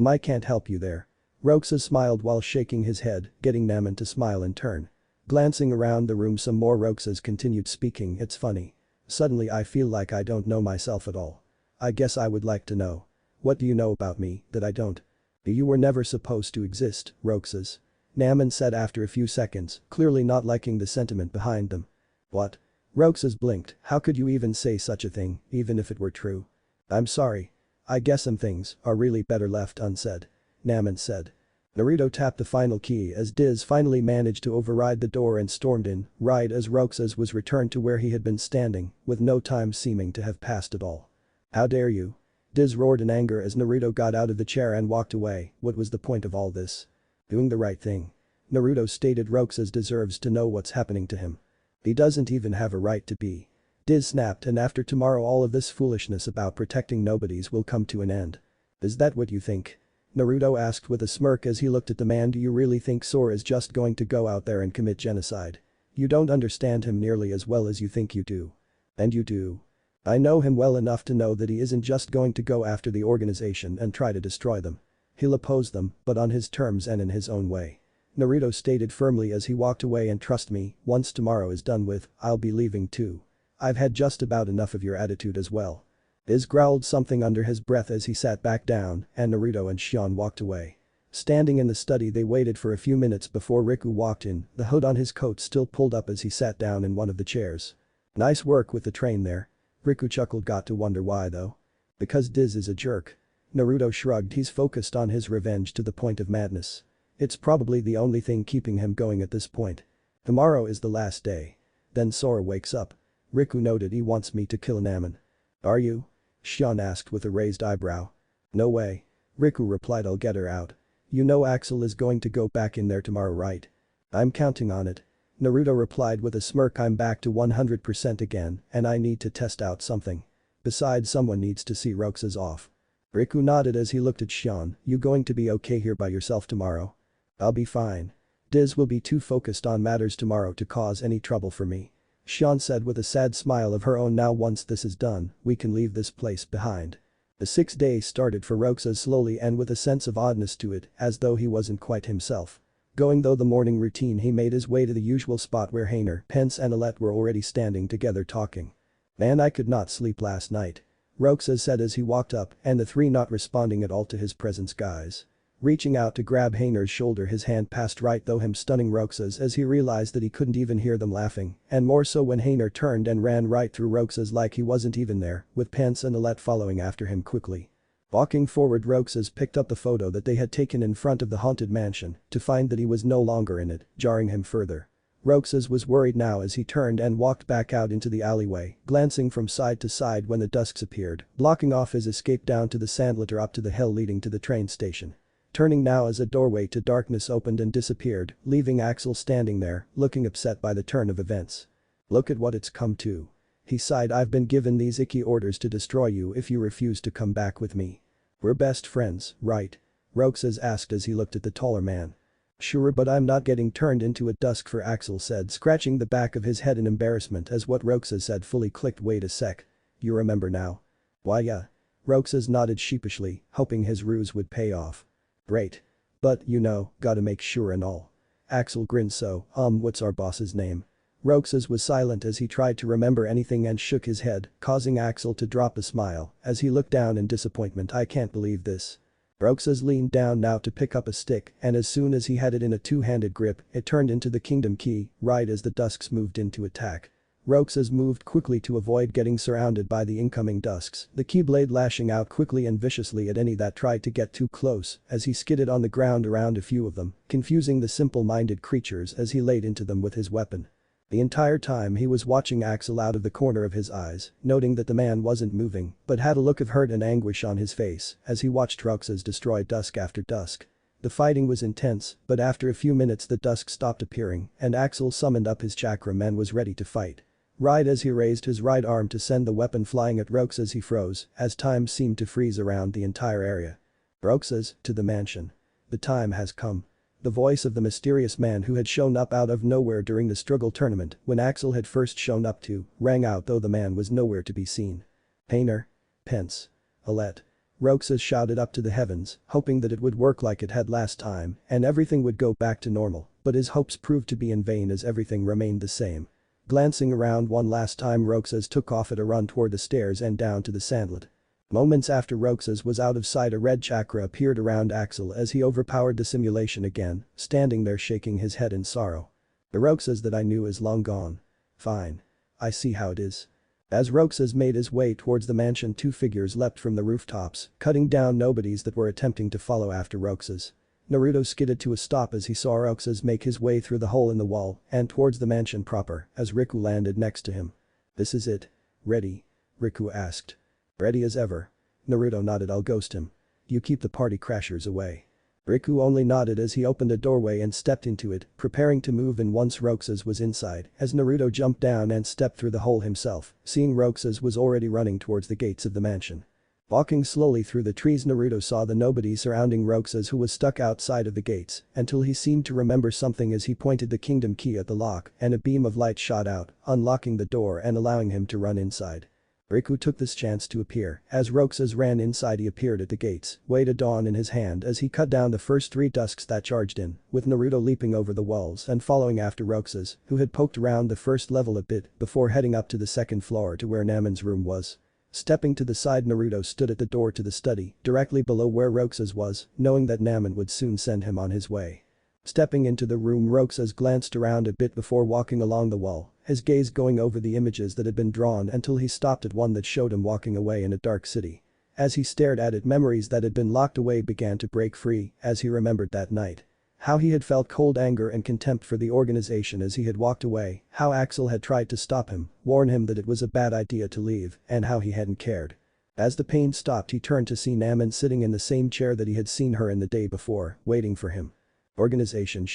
Speaker 1: "I can't help you there." Roxas smiled while shaking his head, getting Namen to smile in turn. Glancing around the room some more, Roxas continued speaking. "It's funny. Suddenly I feel like I don't know myself at all. I guess I would like to know. What do you know about me that I don't?" "You were never supposed to exist, Roxas." Namen said after a few seconds, clearly not liking the sentiment behind them. "What?" Roxas blinked. "How could you even say such a thing, even if it were true?" "I'm sorry. I guess some things are really better left unsaid," Namen said. Naruto tapped the final key as Diz finally managed to override the door and stormed in, right as Roxas was returned to where he had been standing, with no time seeming to have passed at all. "How dare you?" Diz roared in anger as Naruto got out of the chair and walked away. What was the point of all this? "Doing the right thing." Naruto stated. "Roxas deserves to know what's happening to him. He doesn't even have a right to be." Diz snapped. "And after tomorrow all of this foolishness about protecting nobodies will come to an end. Is that what you think?" Naruto asked with a smirk as he looked at the man. "Do you really think Sora is just going to go out there and commit genocide? You don't understand him nearly as well as you think you do." "And you do." "I know him well enough to know that he isn't just going to go after the organization and try to destroy them. He'll oppose them, but on his terms and in his own way," Naruto stated firmly as he walked away. "And trust me, once tomorrow is done with, I'll be leaving too. I've had just about enough of your attitude as well." Diz growled something under his breath as he sat back down and Naruto and Shion walked away. Standing in the study, they waited for a few minutes before Riku walked in, the hood on his coat still pulled up as he sat down in one of the chairs. "Nice work with the train there." Riku chuckled. "Got to wonder why though?" "Because Diz is a jerk." Naruto shrugged. "He's focused on his revenge to the point of madness. It's probably the only thing keeping him going at this point. Tomorrow is the last day. Then Sora wakes up." Riku noted. "He wants me to kill Namen." "Are you?" Shion asked with a raised eyebrow. "No way." Riku replied. "I'll get her out. You know Axel is going to go back in there tomorrow, right?" "I'm counting on it." Naruto replied with a smirk. "I'm back to 100% again and I need to test out something. Besides, someone needs to see Roxas off." Riku nodded as he looked at Xian. You going to be okay here by yourself tomorrow? I'll be fine. Diz will be too focused on matters tomorrow to cause any trouble for me. Xian said with a sad smile of her own. Now once this is done, we can leave this place behind. The 6th day started for Roxa slowly and with a sense of oddness to it, as though he wasn't quite himself. Going through the morning routine, he made his way to the usual spot where Hainer, Pence and Alette were already standing together talking. Man, I could not sleep last night. Roxa said as he walked up, and the three not responding at all to his presence. Guys. Reaching out to grab Hainer's shoulder, his hand passed right through him, stunning Roxas as he realized that he couldn't even hear them laughing, and more so when Hainer turned and ran right through Roxas like he wasn't even there, with Pence and Alette following after him quickly. Walking forward, Roxas picked up the photo that they had taken in front of the haunted mansion to find that he was no longer in it, jarring him further. Roxas was worried now as he turned and walked back out into the alleyway, glancing from side to side when the dusks appeared, blocking off his escape down to the sandlitter up to the hill leading to the train station. Turning now as a doorway to darkness opened and disappeared, leaving Axel standing there, looking upset by the turn of events. Look at what it's come to. He sighed. I've been given these icky orders to destroy you if you refuse to come back with me. We're best friends, right? Roxas asked as he looked at the taller man. Sure, but I'm not getting turned into a dusk for Axel said, scratching the back of his head in embarrassment as what Roxas said fully clicked. Wait a sec. You remember now? Why yeah. Roxas nodded sheepishly, hoping his ruse would pay off. Great. But, you know, gotta make sure and all. Axel grinned. So, what's our boss's name? Roxas was silent as he tried to remember anything and shook his head, causing Axel to drop a smile as he looked down in disappointment. I can't believe this. Roxas leaned down now to pick up a stick, and as soon as he had it in a two-handed grip, it turned into the kingdom key, right as the dusks moved into attack. Roxas moved quickly to avoid getting surrounded by the incoming dusks, the keyblade lashing out quickly and viciously at any that tried to get too close as he skidded on the ground around a few of them, confusing the simple-minded creatures as he laid into them with his weapon. The entire time he was watching Axel out of the corner of his eyes, noting that the man wasn't moving but had a look of hurt and anguish on his face as he watched Roxas destroy dusk after dusk. The fighting was intense, but after a few minutes the dusk stopped appearing and Axel summoned up his chakram and was ready to fight. Right as he raised his right arm to send the weapon flying at Roxas, he froze as time seemed to freeze around the entire area. Roxas, to the mansion. The time has come. The voice of the mysterious man who had shown up out of nowhere during the struggle tournament when Axel had first shown up to, rang out though the man was nowhere to be seen. Hainer. Pence. Alette. Roxas shouted up to the heavens, hoping that it would work like it had last time and everything would go back to normal, but his hopes proved to be in vain as everything remained the same. Glancing around one last time, Roxas took off at a run toward the stairs and down to the sandlet. Moments after Roxas was out of sight, a red chakra appeared around Axel as he overpowered the simulation again, standing there shaking his head in sorrow. The Roxas that I knew is long gone. Fine. I see how it is. As Roxas made his way towards the mansion, two figures leapt from the rooftops, cutting down nobodies that were attempting to follow after Roxas. Naruto skidded to a stop as he saw Roxas make his way through the hole in the wall and towards the mansion proper as Riku landed next to him. This is it. Ready? Riku asked. Ready as ever. Naruto nodded. I'll ghost him. You keep the party crashers away. Riku only nodded as he opened a doorway and stepped into it, preparing to move in once Roxas was inside as Naruto jumped down and stepped through the hole himself, seeing Roxas was already running towards the gates of the mansion. Walking slowly through the trees, Naruto saw the nobody surrounding Roxas who was stuck outside of the gates until he seemed to remember something as he pointed the kingdom key at the lock and a beam of light shot out, unlocking the door and allowing him to run inside. Riku took this chance to appear. As Roxas ran inside, he appeared at the gates, weight of dawn in his hand as he cut down the first three dusks that charged in, with Naruto leaping over the walls and following after Roxas, who had poked around the first level a bit before heading up to the second floor to where Namon's room was. Stepping to the side, Naruto stood at the door to the study, directly below where Roxas was, knowing that Namon would soon send him on his way. Stepping into the room, Roxas glanced around a bit before walking along the wall, his gaze going over the images that had been drawn until he stopped at one that showed him walking away in a dark city. As he stared at it, memories that had been locked away began to break free as he remembered that night. How he had felt cold anger and contempt for the organization as he had walked away, how Axel had tried to stop him, warn him that it was a bad idea to leave, and how he hadn't cared. As the pain stopped, he turned to see Namon sitting in the same chair that he had seen her in the day before, waiting for him. Organization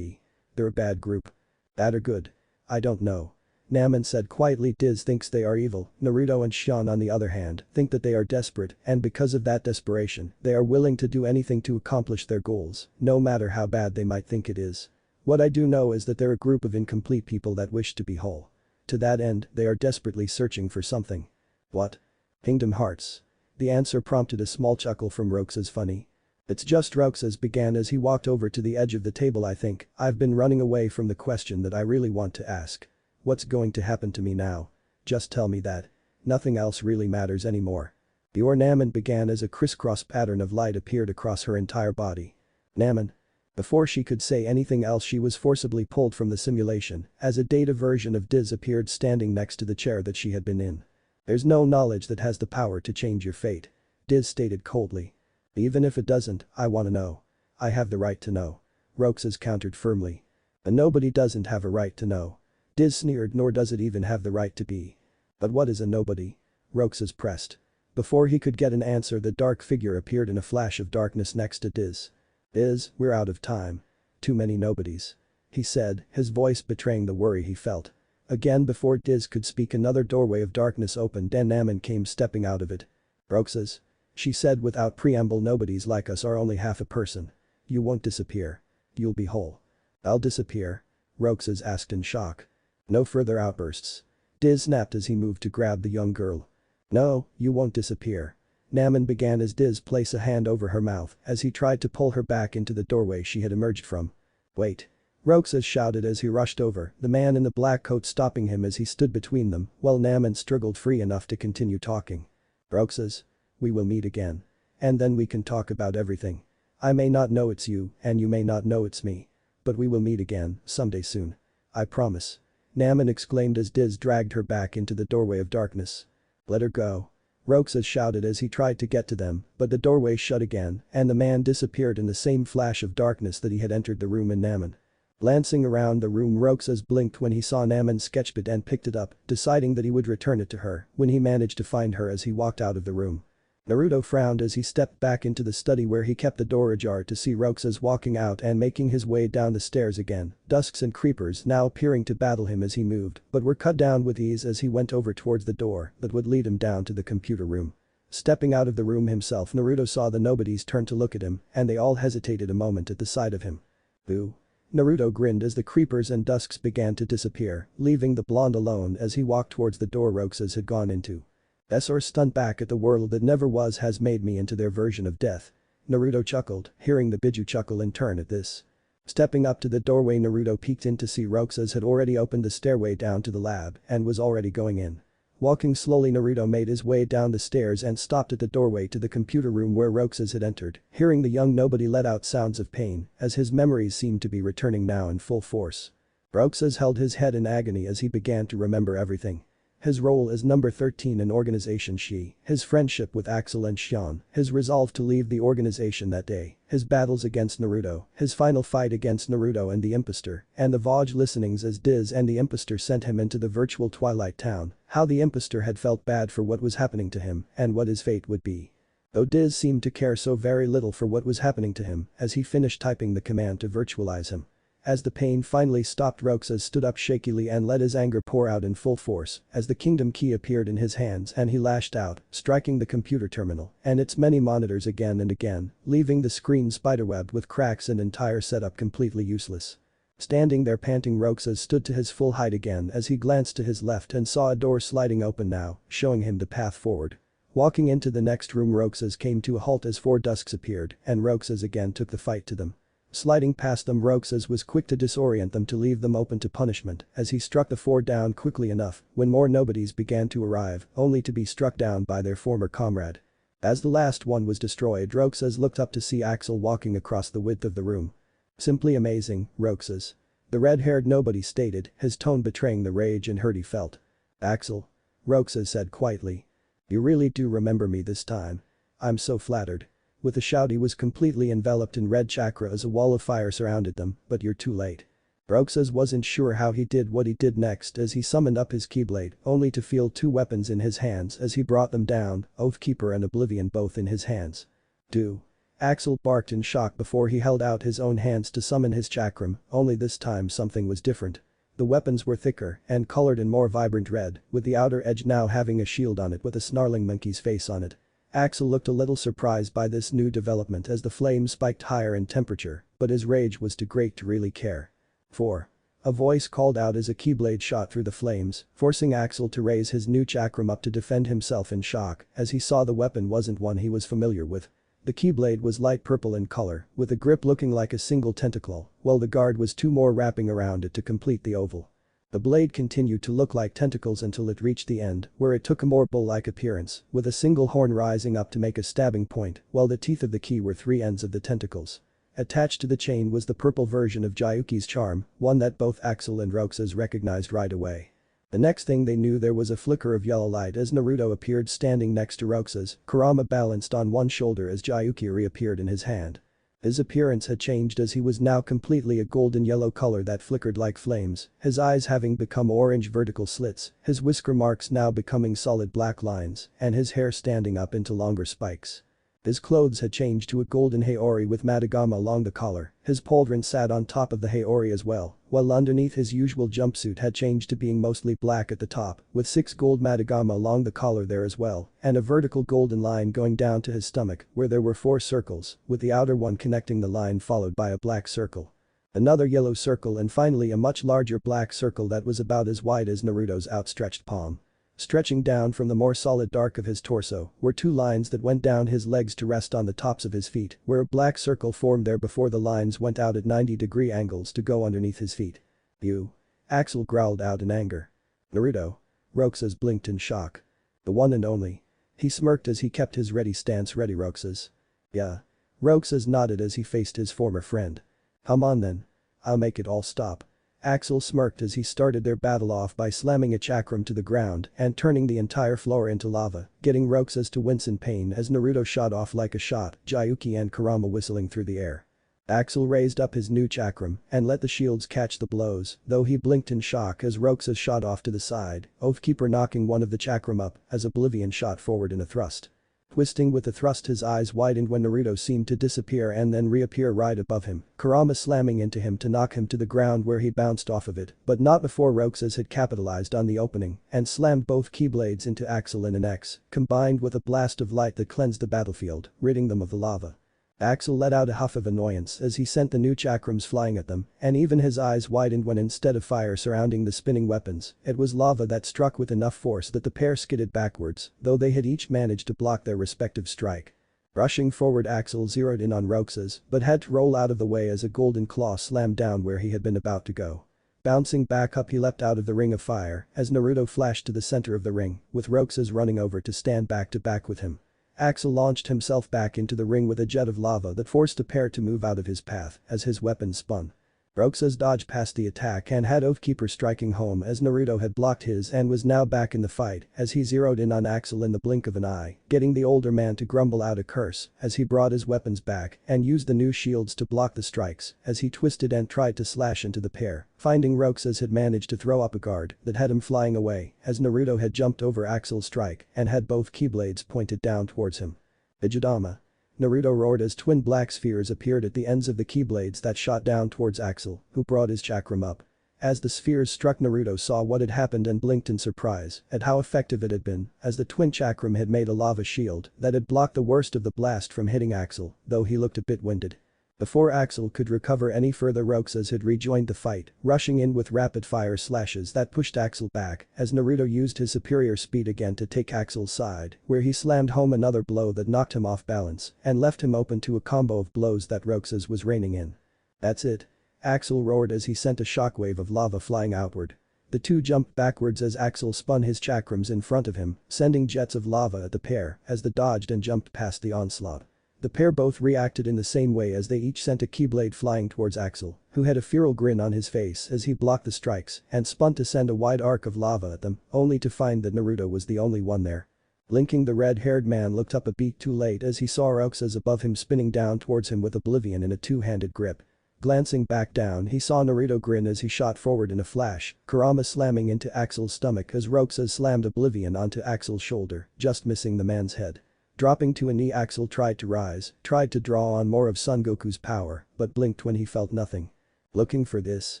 Speaker 1: they're a bad group. Bad or good? I don't know. Naman said quietly. Diz thinks they are evil. Naruto and Shion on the other hand think that they are desperate, and because of that desperation, they are willing to do anything to accomplish their goals, no matter how bad they might think it is. What I do know is that they're a group of incomplete people that wish to be whole. To that end, they are desperately searching for something. What? Kingdom Hearts. The answer prompted a small chuckle from Roxas. Funny. It's just Roxas began as he walked over to the edge of the table. I think I've been running away from the question that I really want to ask. What's going to happen to me now? Just tell me that. Nothing else really matters anymore. Your Naman began as a crisscross pattern of light appeared across her entire body. Naman. Before she could say anything else, she was forcibly pulled from the simulation as a data version of Diz appeared standing next to the chair that she had been in. There's no knowledge that has the power to change your fate. Diz stated coldly. Even if it doesn't, I want to know. I have the right to know. Roxas countered firmly. A nobody doesn't have a right to know. Diz sneered. Nor does it even have the right to be. But what is a nobody? Roxas pressed. Before he could get an answer, the dark figure appeared in a flash of darkness next to Diz. Diz, we're out of time. Too many nobodies. He said, his voice betraying the worry he felt. Again, before Diz could speak, another doorway of darkness opened and Naman came stepping out of it. Roxas. She said without preamble, nobodies like us are only half a person. You won't disappear. You'll be whole. I'll disappear? Roxas asked in shock. No further outbursts. Diz snapped as he moved to grab the young girl. No, you won't disappear. Naman began as Diz placed a hand over her mouth as he tried to pull her back into the doorway she had emerged from. Wait. Roxas shouted as he rushed over, the man in the black coat stopping him as he stood between them while Naman struggled free enough to continue talking. Roxas. We will meet again. And then we can talk about everything. I may not know it's you and you may not know it's me. But we will meet again, someday soon. I promise. Naman exclaimed as Diz dragged her back into the doorway of darkness. Let her go. Roxas shouted as he tried to get to them, but the doorway shut again and the man disappeared in the same flash of darkness that he had entered the room in. Naman. Glancing around the room, Roxas blinked when he saw Naman's sketchbook and picked it up, deciding that he would return it to her when he managed to find her as he walked out of the room. Naruto frowned as he stepped back into the study where he kept the door ajar to see Roxas walking out and making his way down the stairs again, dusks and creepers now appearing to battle him as he moved, but were cut down with ease as he went over towards the door that would lead him down to the computer room. Stepping out of the room himself, Naruto saw the nobodies turn to look at him and they all hesitated a moment at the sight of him. Boo. Naruto grinned as the creepers and dusks began to disappear, leaving the blonde alone as he walked towards the door Roxas had gone into. Or stunned back at the world that never was has made me into their version of death. Naruto chuckled, hearing the Biju chuckle in turn at this. Stepping up to the doorway, Naruto peeked in to see Roxas had already opened the stairway down to the lab and was already going in. Walking slowly, Naruto made his way down the stairs and stopped at the doorway to the computer room where Roxas had entered, hearing the young nobody let out sounds of pain as his memories seemed to be returning now in full force. Roxas held his head in agony as he began to remember everything. His role as number 13 in Organization Shi, his friendship with Axel and Shion, his resolve to leave the organization that day, his battles against Naruto, his final fight against Naruto and the impostor, and the Vaj listenings as Diz and the impostor sent him into the virtual Twilight Town, how the impostor had felt bad for what was happening to him and what his fate would be. Though Diz seemed to care so very little for what was happening to him as he finished typing the command to virtualize him. As the pain finally stopped, Roxas stood up shakily and let his anger pour out in full force as the kingdom key appeared in his hands and he lashed out, striking the computer terminal and its many monitors again and again, leaving the screen spiderwebbed with cracks and entire setup completely useless. Standing there panting, Roxas stood to his full height again as he glanced to his left and saw a door sliding open now, showing him the path forward. Walking into the next room, Roxas came to a halt as 4 dusks appeared and Roxas again took the fight to them. Sliding past them, Roxas was quick to disorient them to leave them open to punishment as he struck the 4 down quickly enough when more nobodies began to arrive, only to be struck down by their former comrade. As the last one was destroyed, Roxas looked up to see Axel walking across the width of the room. Simply amazing, Roxas. The red-haired nobody stated, his tone betraying the rage and hurt he felt. Axel. Roxas said quietly. You really do remember me this time. I'm so flattered. With a shout, he was completely enveloped in red chakra as a wall of fire surrounded them, but you're too late. Roxas wasn't sure how he did what he did next as he summoned up his keyblade only to feel 2 weapons in his hands as he brought them down, Oathkeeper and Oblivion both in his hands. Do. Axel barked in shock before he held out his own hands to summon his chakram, only this time something was different. The weapons were thicker and colored in more vibrant red, with the outer edge now having a shield on it with a snarling monkey's face on it. Axel looked a little surprised by this new development as the flames spiked higher in temperature, but his rage was too great to really care. 4. A voice called out as a keyblade shot through the flames, forcing Axel to raise his new chakram up to defend himself in shock as he saw the weapon wasn't one he was familiar with. The keyblade was light purple in color, with the grip looking like a single tentacle, while the guard was two more wrapping around it to complete the oval. The blade continued to look like tentacles until it reached the end, where it took a more bull-like appearance, with a single horn rising up to make a stabbing point, while the teeth of the key were three ends of the tentacles. Attached to the chain was the purple version of Jayuki's charm, one that both Axel and Roxas recognized right away. The next thing they knew, there was a flicker of yellow light as Naruto appeared standing next to Roxas, Kurama balanced on one shoulder as Jayuki reappeared in his hand. His appearance had changed as he was now completely a golden yellow color that flickered like flames, his eyes having become orange vertical slits, his whisker marks now becoming solid black lines, and his hair standing up into longer spikes. His clothes had changed to a golden haori with matagama along the collar, his pauldron sat on top of the haori as well, while underneath his usual jumpsuit had changed to being mostly black at the top, with 6 gold matagama along the collar there as well, and a vertical golden line going down to his stomach where there were 4 circles, with the outer one connecting the line followed by a black circle. Another yellow circle and finally a much larger black circle that was about as wide as Naruto's outstretched palm. Stretching down from the more solid dark of his torso were 2 lines that went down his legs to rest on the tops of his feet, where a black circle formed there before the lines went out at 90-degree angles to go underneath his feet. "You?" Axel growled out in anger. "Naruto?" Roxas blinked in shock. "The one and only." He smirked as he kept his ready stance ready. "Roxas?" "Yeah." Roxas nodded as he faced his former friend. "Come on then. I'll make it all stop." Axel smirked as he started their battle off by slamming a chakram to the ground and turning the entire floor into lava, getting Roxas to wince in pain as Naruto shot off like a shot, Jayuki and Kurama whistling through the air. Axel raised up his new chakram and let the shields catch the blows, though he blinked in shock as Roxas shot off to the side, Oathkeeper knocking one of the chakram up as Oblivion shot forward in a thrust. Twisting with the thrust, his eyes widened when Naruto seemed to disappear and then reappear right above him, Kurama slamming into him to knock him to the ground where he bounced off of it, but not before Roxas had capitalized on the opening and slammed both keyblades into Axel in an X, combined with a blast of light that cleansed the battlefield, ridding them of the lava. Axel let out a huff of annoyance as he sent the new chakrams flying at them, and even his eyes widened when instead of fire surrounding the spinning weapons, it was lava that struck with enough force that the pair skidded backwards, though they had each managed to block their respective strike. Rushing forward, Axel zeroed in on Roxas but had to roll out of the way as a golden claw slammed down where he had been about to go. Bouncing back up, he leapt out of the ring of fire as Naruto flashed to the center of the ring, with Roxas running over to stand back to back with him. Axel launched himself back into the ring with a jet of lava that forced a pair to move out of his path as his weapon spun. Roxas dodged past the attack and had Oathkeeper striking home as Naruto had blocked his and was now back in the fight as he zeroed in on Axel in the blink of an eye, getting the older man to grumble out a curse as he brought his weapons back and used the new shields to block the strikes as he twisted and tried to slash into the pair, finding Roxas had managed to throw up a guard that had him flying away as Naruto had jumped over Axel's strike and had both keyblades pointed down towards him. "Ijidama!" Naruto roared as twin black spheres appeared at the ends of the keyblades that shot down towards Axel, who brought his chakram up. As the spheres struck, Naruto saw what had happened and blinked in surprise at how effective it had been, as the twin chakram had made a lava shield that had blocked the worst of the blast from hitting Axel, though he looked a bit winded. Before Axel could recover any further, Roxas had rejoined the fight, rushing in with rapid-fire slashes that pushed Axel back as Naruto used his superior speed again to take Axel's side, where he slammed home another blow that knocked him off balance and left him open to a combo of blows that Roxas was reining in. "That's it!" Axel roared as he sent a shockwave of lava flying outward. The two jumped backwards as Axel spun his chakrams in front of him, sending jets of lava at the pair as they dodged and jumped past the onslaught. The pair both reacted in the same way as they each sent a keyblade flying towards Axel, who had a feral grin on his face as he blocked the strikes and spun to send a wide arc of lava at them, only to find that Naruto was the only one there. Blinking, the red-haired man looked up a beat too late as he saw Roxas above him spinning down towards him with Oblivion in a two-handed grip. Glancing back down, he saw Naruto grin as he shot forward in a flash, Kurama slamming into Axel's stomach as Roxas slammed Oblivion onto Axel's shoulder, just missing the man's head. Dropping to a knee, Axel tried to rise, tried to draw on more of Son Goku's power, but blinked when he felt nothing. "Looking for this?"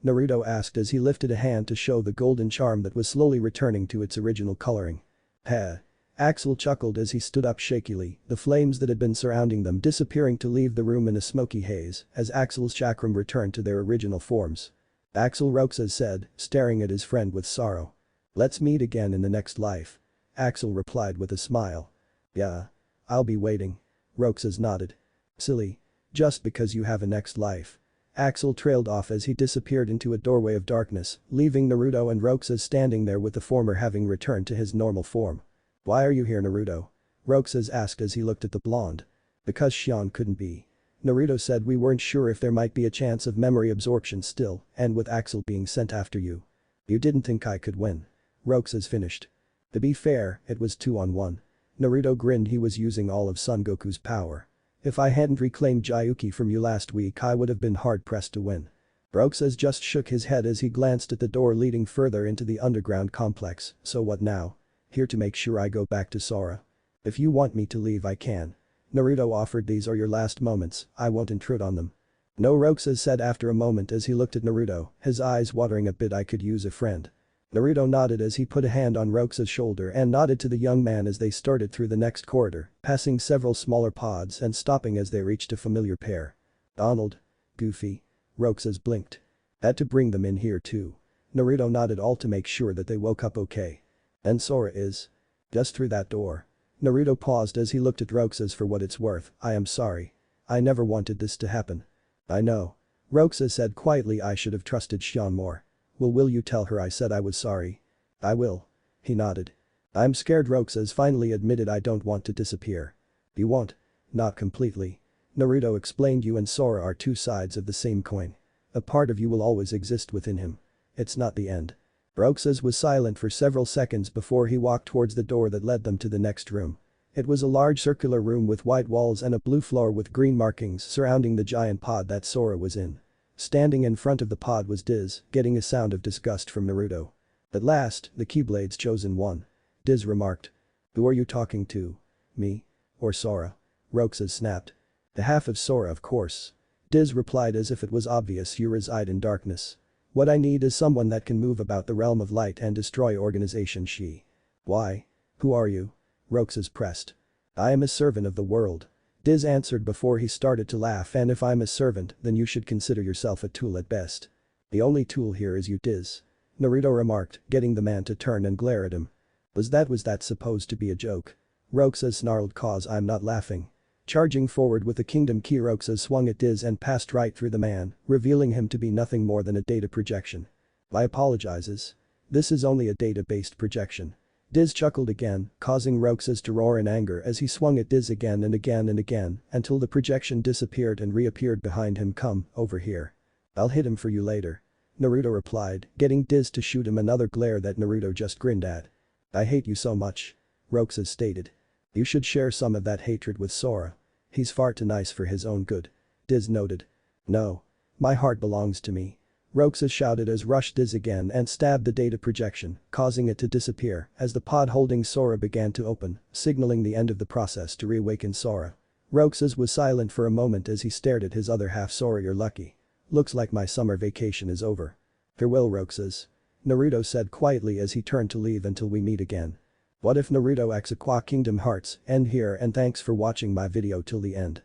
Speaker 1: Naruto asked as he lifted a hand to show the golden charm that was slowly returning to its original coloring. Heh. Axel chuckled as he stood up shakily, the flames that had been surrounding them disappearing to leave the room in a smoky haze as Axel's chakram returned to their original forms. Axel, Roxas said, staring at his friend with sorrow. Let's meet again in the next life. Axel replied with a smile. Yeah. I'll be waiting. Roxas nodded. Silly. Just because you have a next life. Axel trailed off as he disappeared into a doorway of darkness, leaving Naruto and Roxas standing there with the former having returned to his normal form. Why are you here, Naruto? Roxas asked as he looked at the blonde. Because Xian couldn't be. Naruto said we weren't sure if there might be a chance of memory absorption still, and with Axel being sent after you. You didn't think I could win. Roxas finished. To be fair, it was 2-on-1. Naruto grinned. He was using all of Son Goku's power. If I hadn't reclaimed Gyuki from you last week, I would have been hard-pressed to win. Roxas just shook his head as he glanced at the door leading further into the underground complex. So what now? Here to make sure I go back to Sora. If you want me to leave, I can. Naruto offered. These are your last moments, I won't intrude on them. No, Roxas said after a moment as he looked at Naruto, his eyes watering a bit. I could use a friend. Naruto nodded as he put a hand on Roxas' shoulder and nodded to the young man as they started through the next corridor, passing several smaller pods and stopping as they reached a familiar pair. Donald. Goofy. Roxas blinked. Had to bring them in here too. Naruto nodded, all to make sure that they woke up okay. And Sora is? Just through that door. Naruto paused as he looked at Roxas. For what it's worth, I am sorry. I never wanted this to happen. I know. Roxas said quietly. I should have trusted Xian more. Will you tell her I said I was sorry? I will. He nodded. I'm scared, Roxas finally admitted. I don't want to disappear. You won't? Not completely. Naruto explained. You and Sora are two sides of the same coin. A part of you will always exist within him. It's not the end. Roxas was silent for several seconds before he walked towards the door that led them to the next room. It was a large circular room with white walls and a blue floor with green markings surrounding the giant pod that Sora was in. Standing in front of the pod was Diz, getting a sound of disgust from Naruto. At last, the Keyblade's chosen one. Diz remarked. Who are you talking to? Me? Or Sora? Roxas snapped. The half of Sora, of course. Diz replied as if it was obvious. You reside in darkness. What I need is someone that can move about the realm of light and destroy organization. She. Why? Who are you? Roxas pressed. I am a servant of the world. Diz answered before he started to laugh. And if I'm a servant, then you should consider yourself a tool at best. The only tool here is you, Diz. Naruto remarked, getting the man to turn and glare at him. Was that supposed to be a joke? Roxas snarled. Cause I'm not laughing. Charging forward with the kingdom key, Roxas swung at Diz and passed right through the man, revealing him to be nothing more than a data projection. I apologizes. This is only a data-based projection. Diz chuckled again, causing Roxas to roar in anger as he swung at Diz again and again and again until the projection disappeared and reappeared behind him. Come, over here. I'll hit him for you later. Naruto replied, getting Diz to shoot him another glare that Naruto just grinned at. I hate you so much. Roxas stated. You should share some of that hatred with Sora. He's far too nice for his own good. Diz noted. No. My heart belongs to me. Roxas shouted as rushed Diz again and stabbed the data projection, causing it to disappear as the pod holding Sora began to open, signaling the end of the process to reawaken Sora. Roxas was silent for a moment as he stared at his other half. Sora, you're lucky. Looks like my summer vacation is over. Farewell, Roxas. Naruto said quietly as he turned to leave. Until we meet again. What if Naruto x Aqua Kingdom Hearts end here, and thanks for watching my video till the end.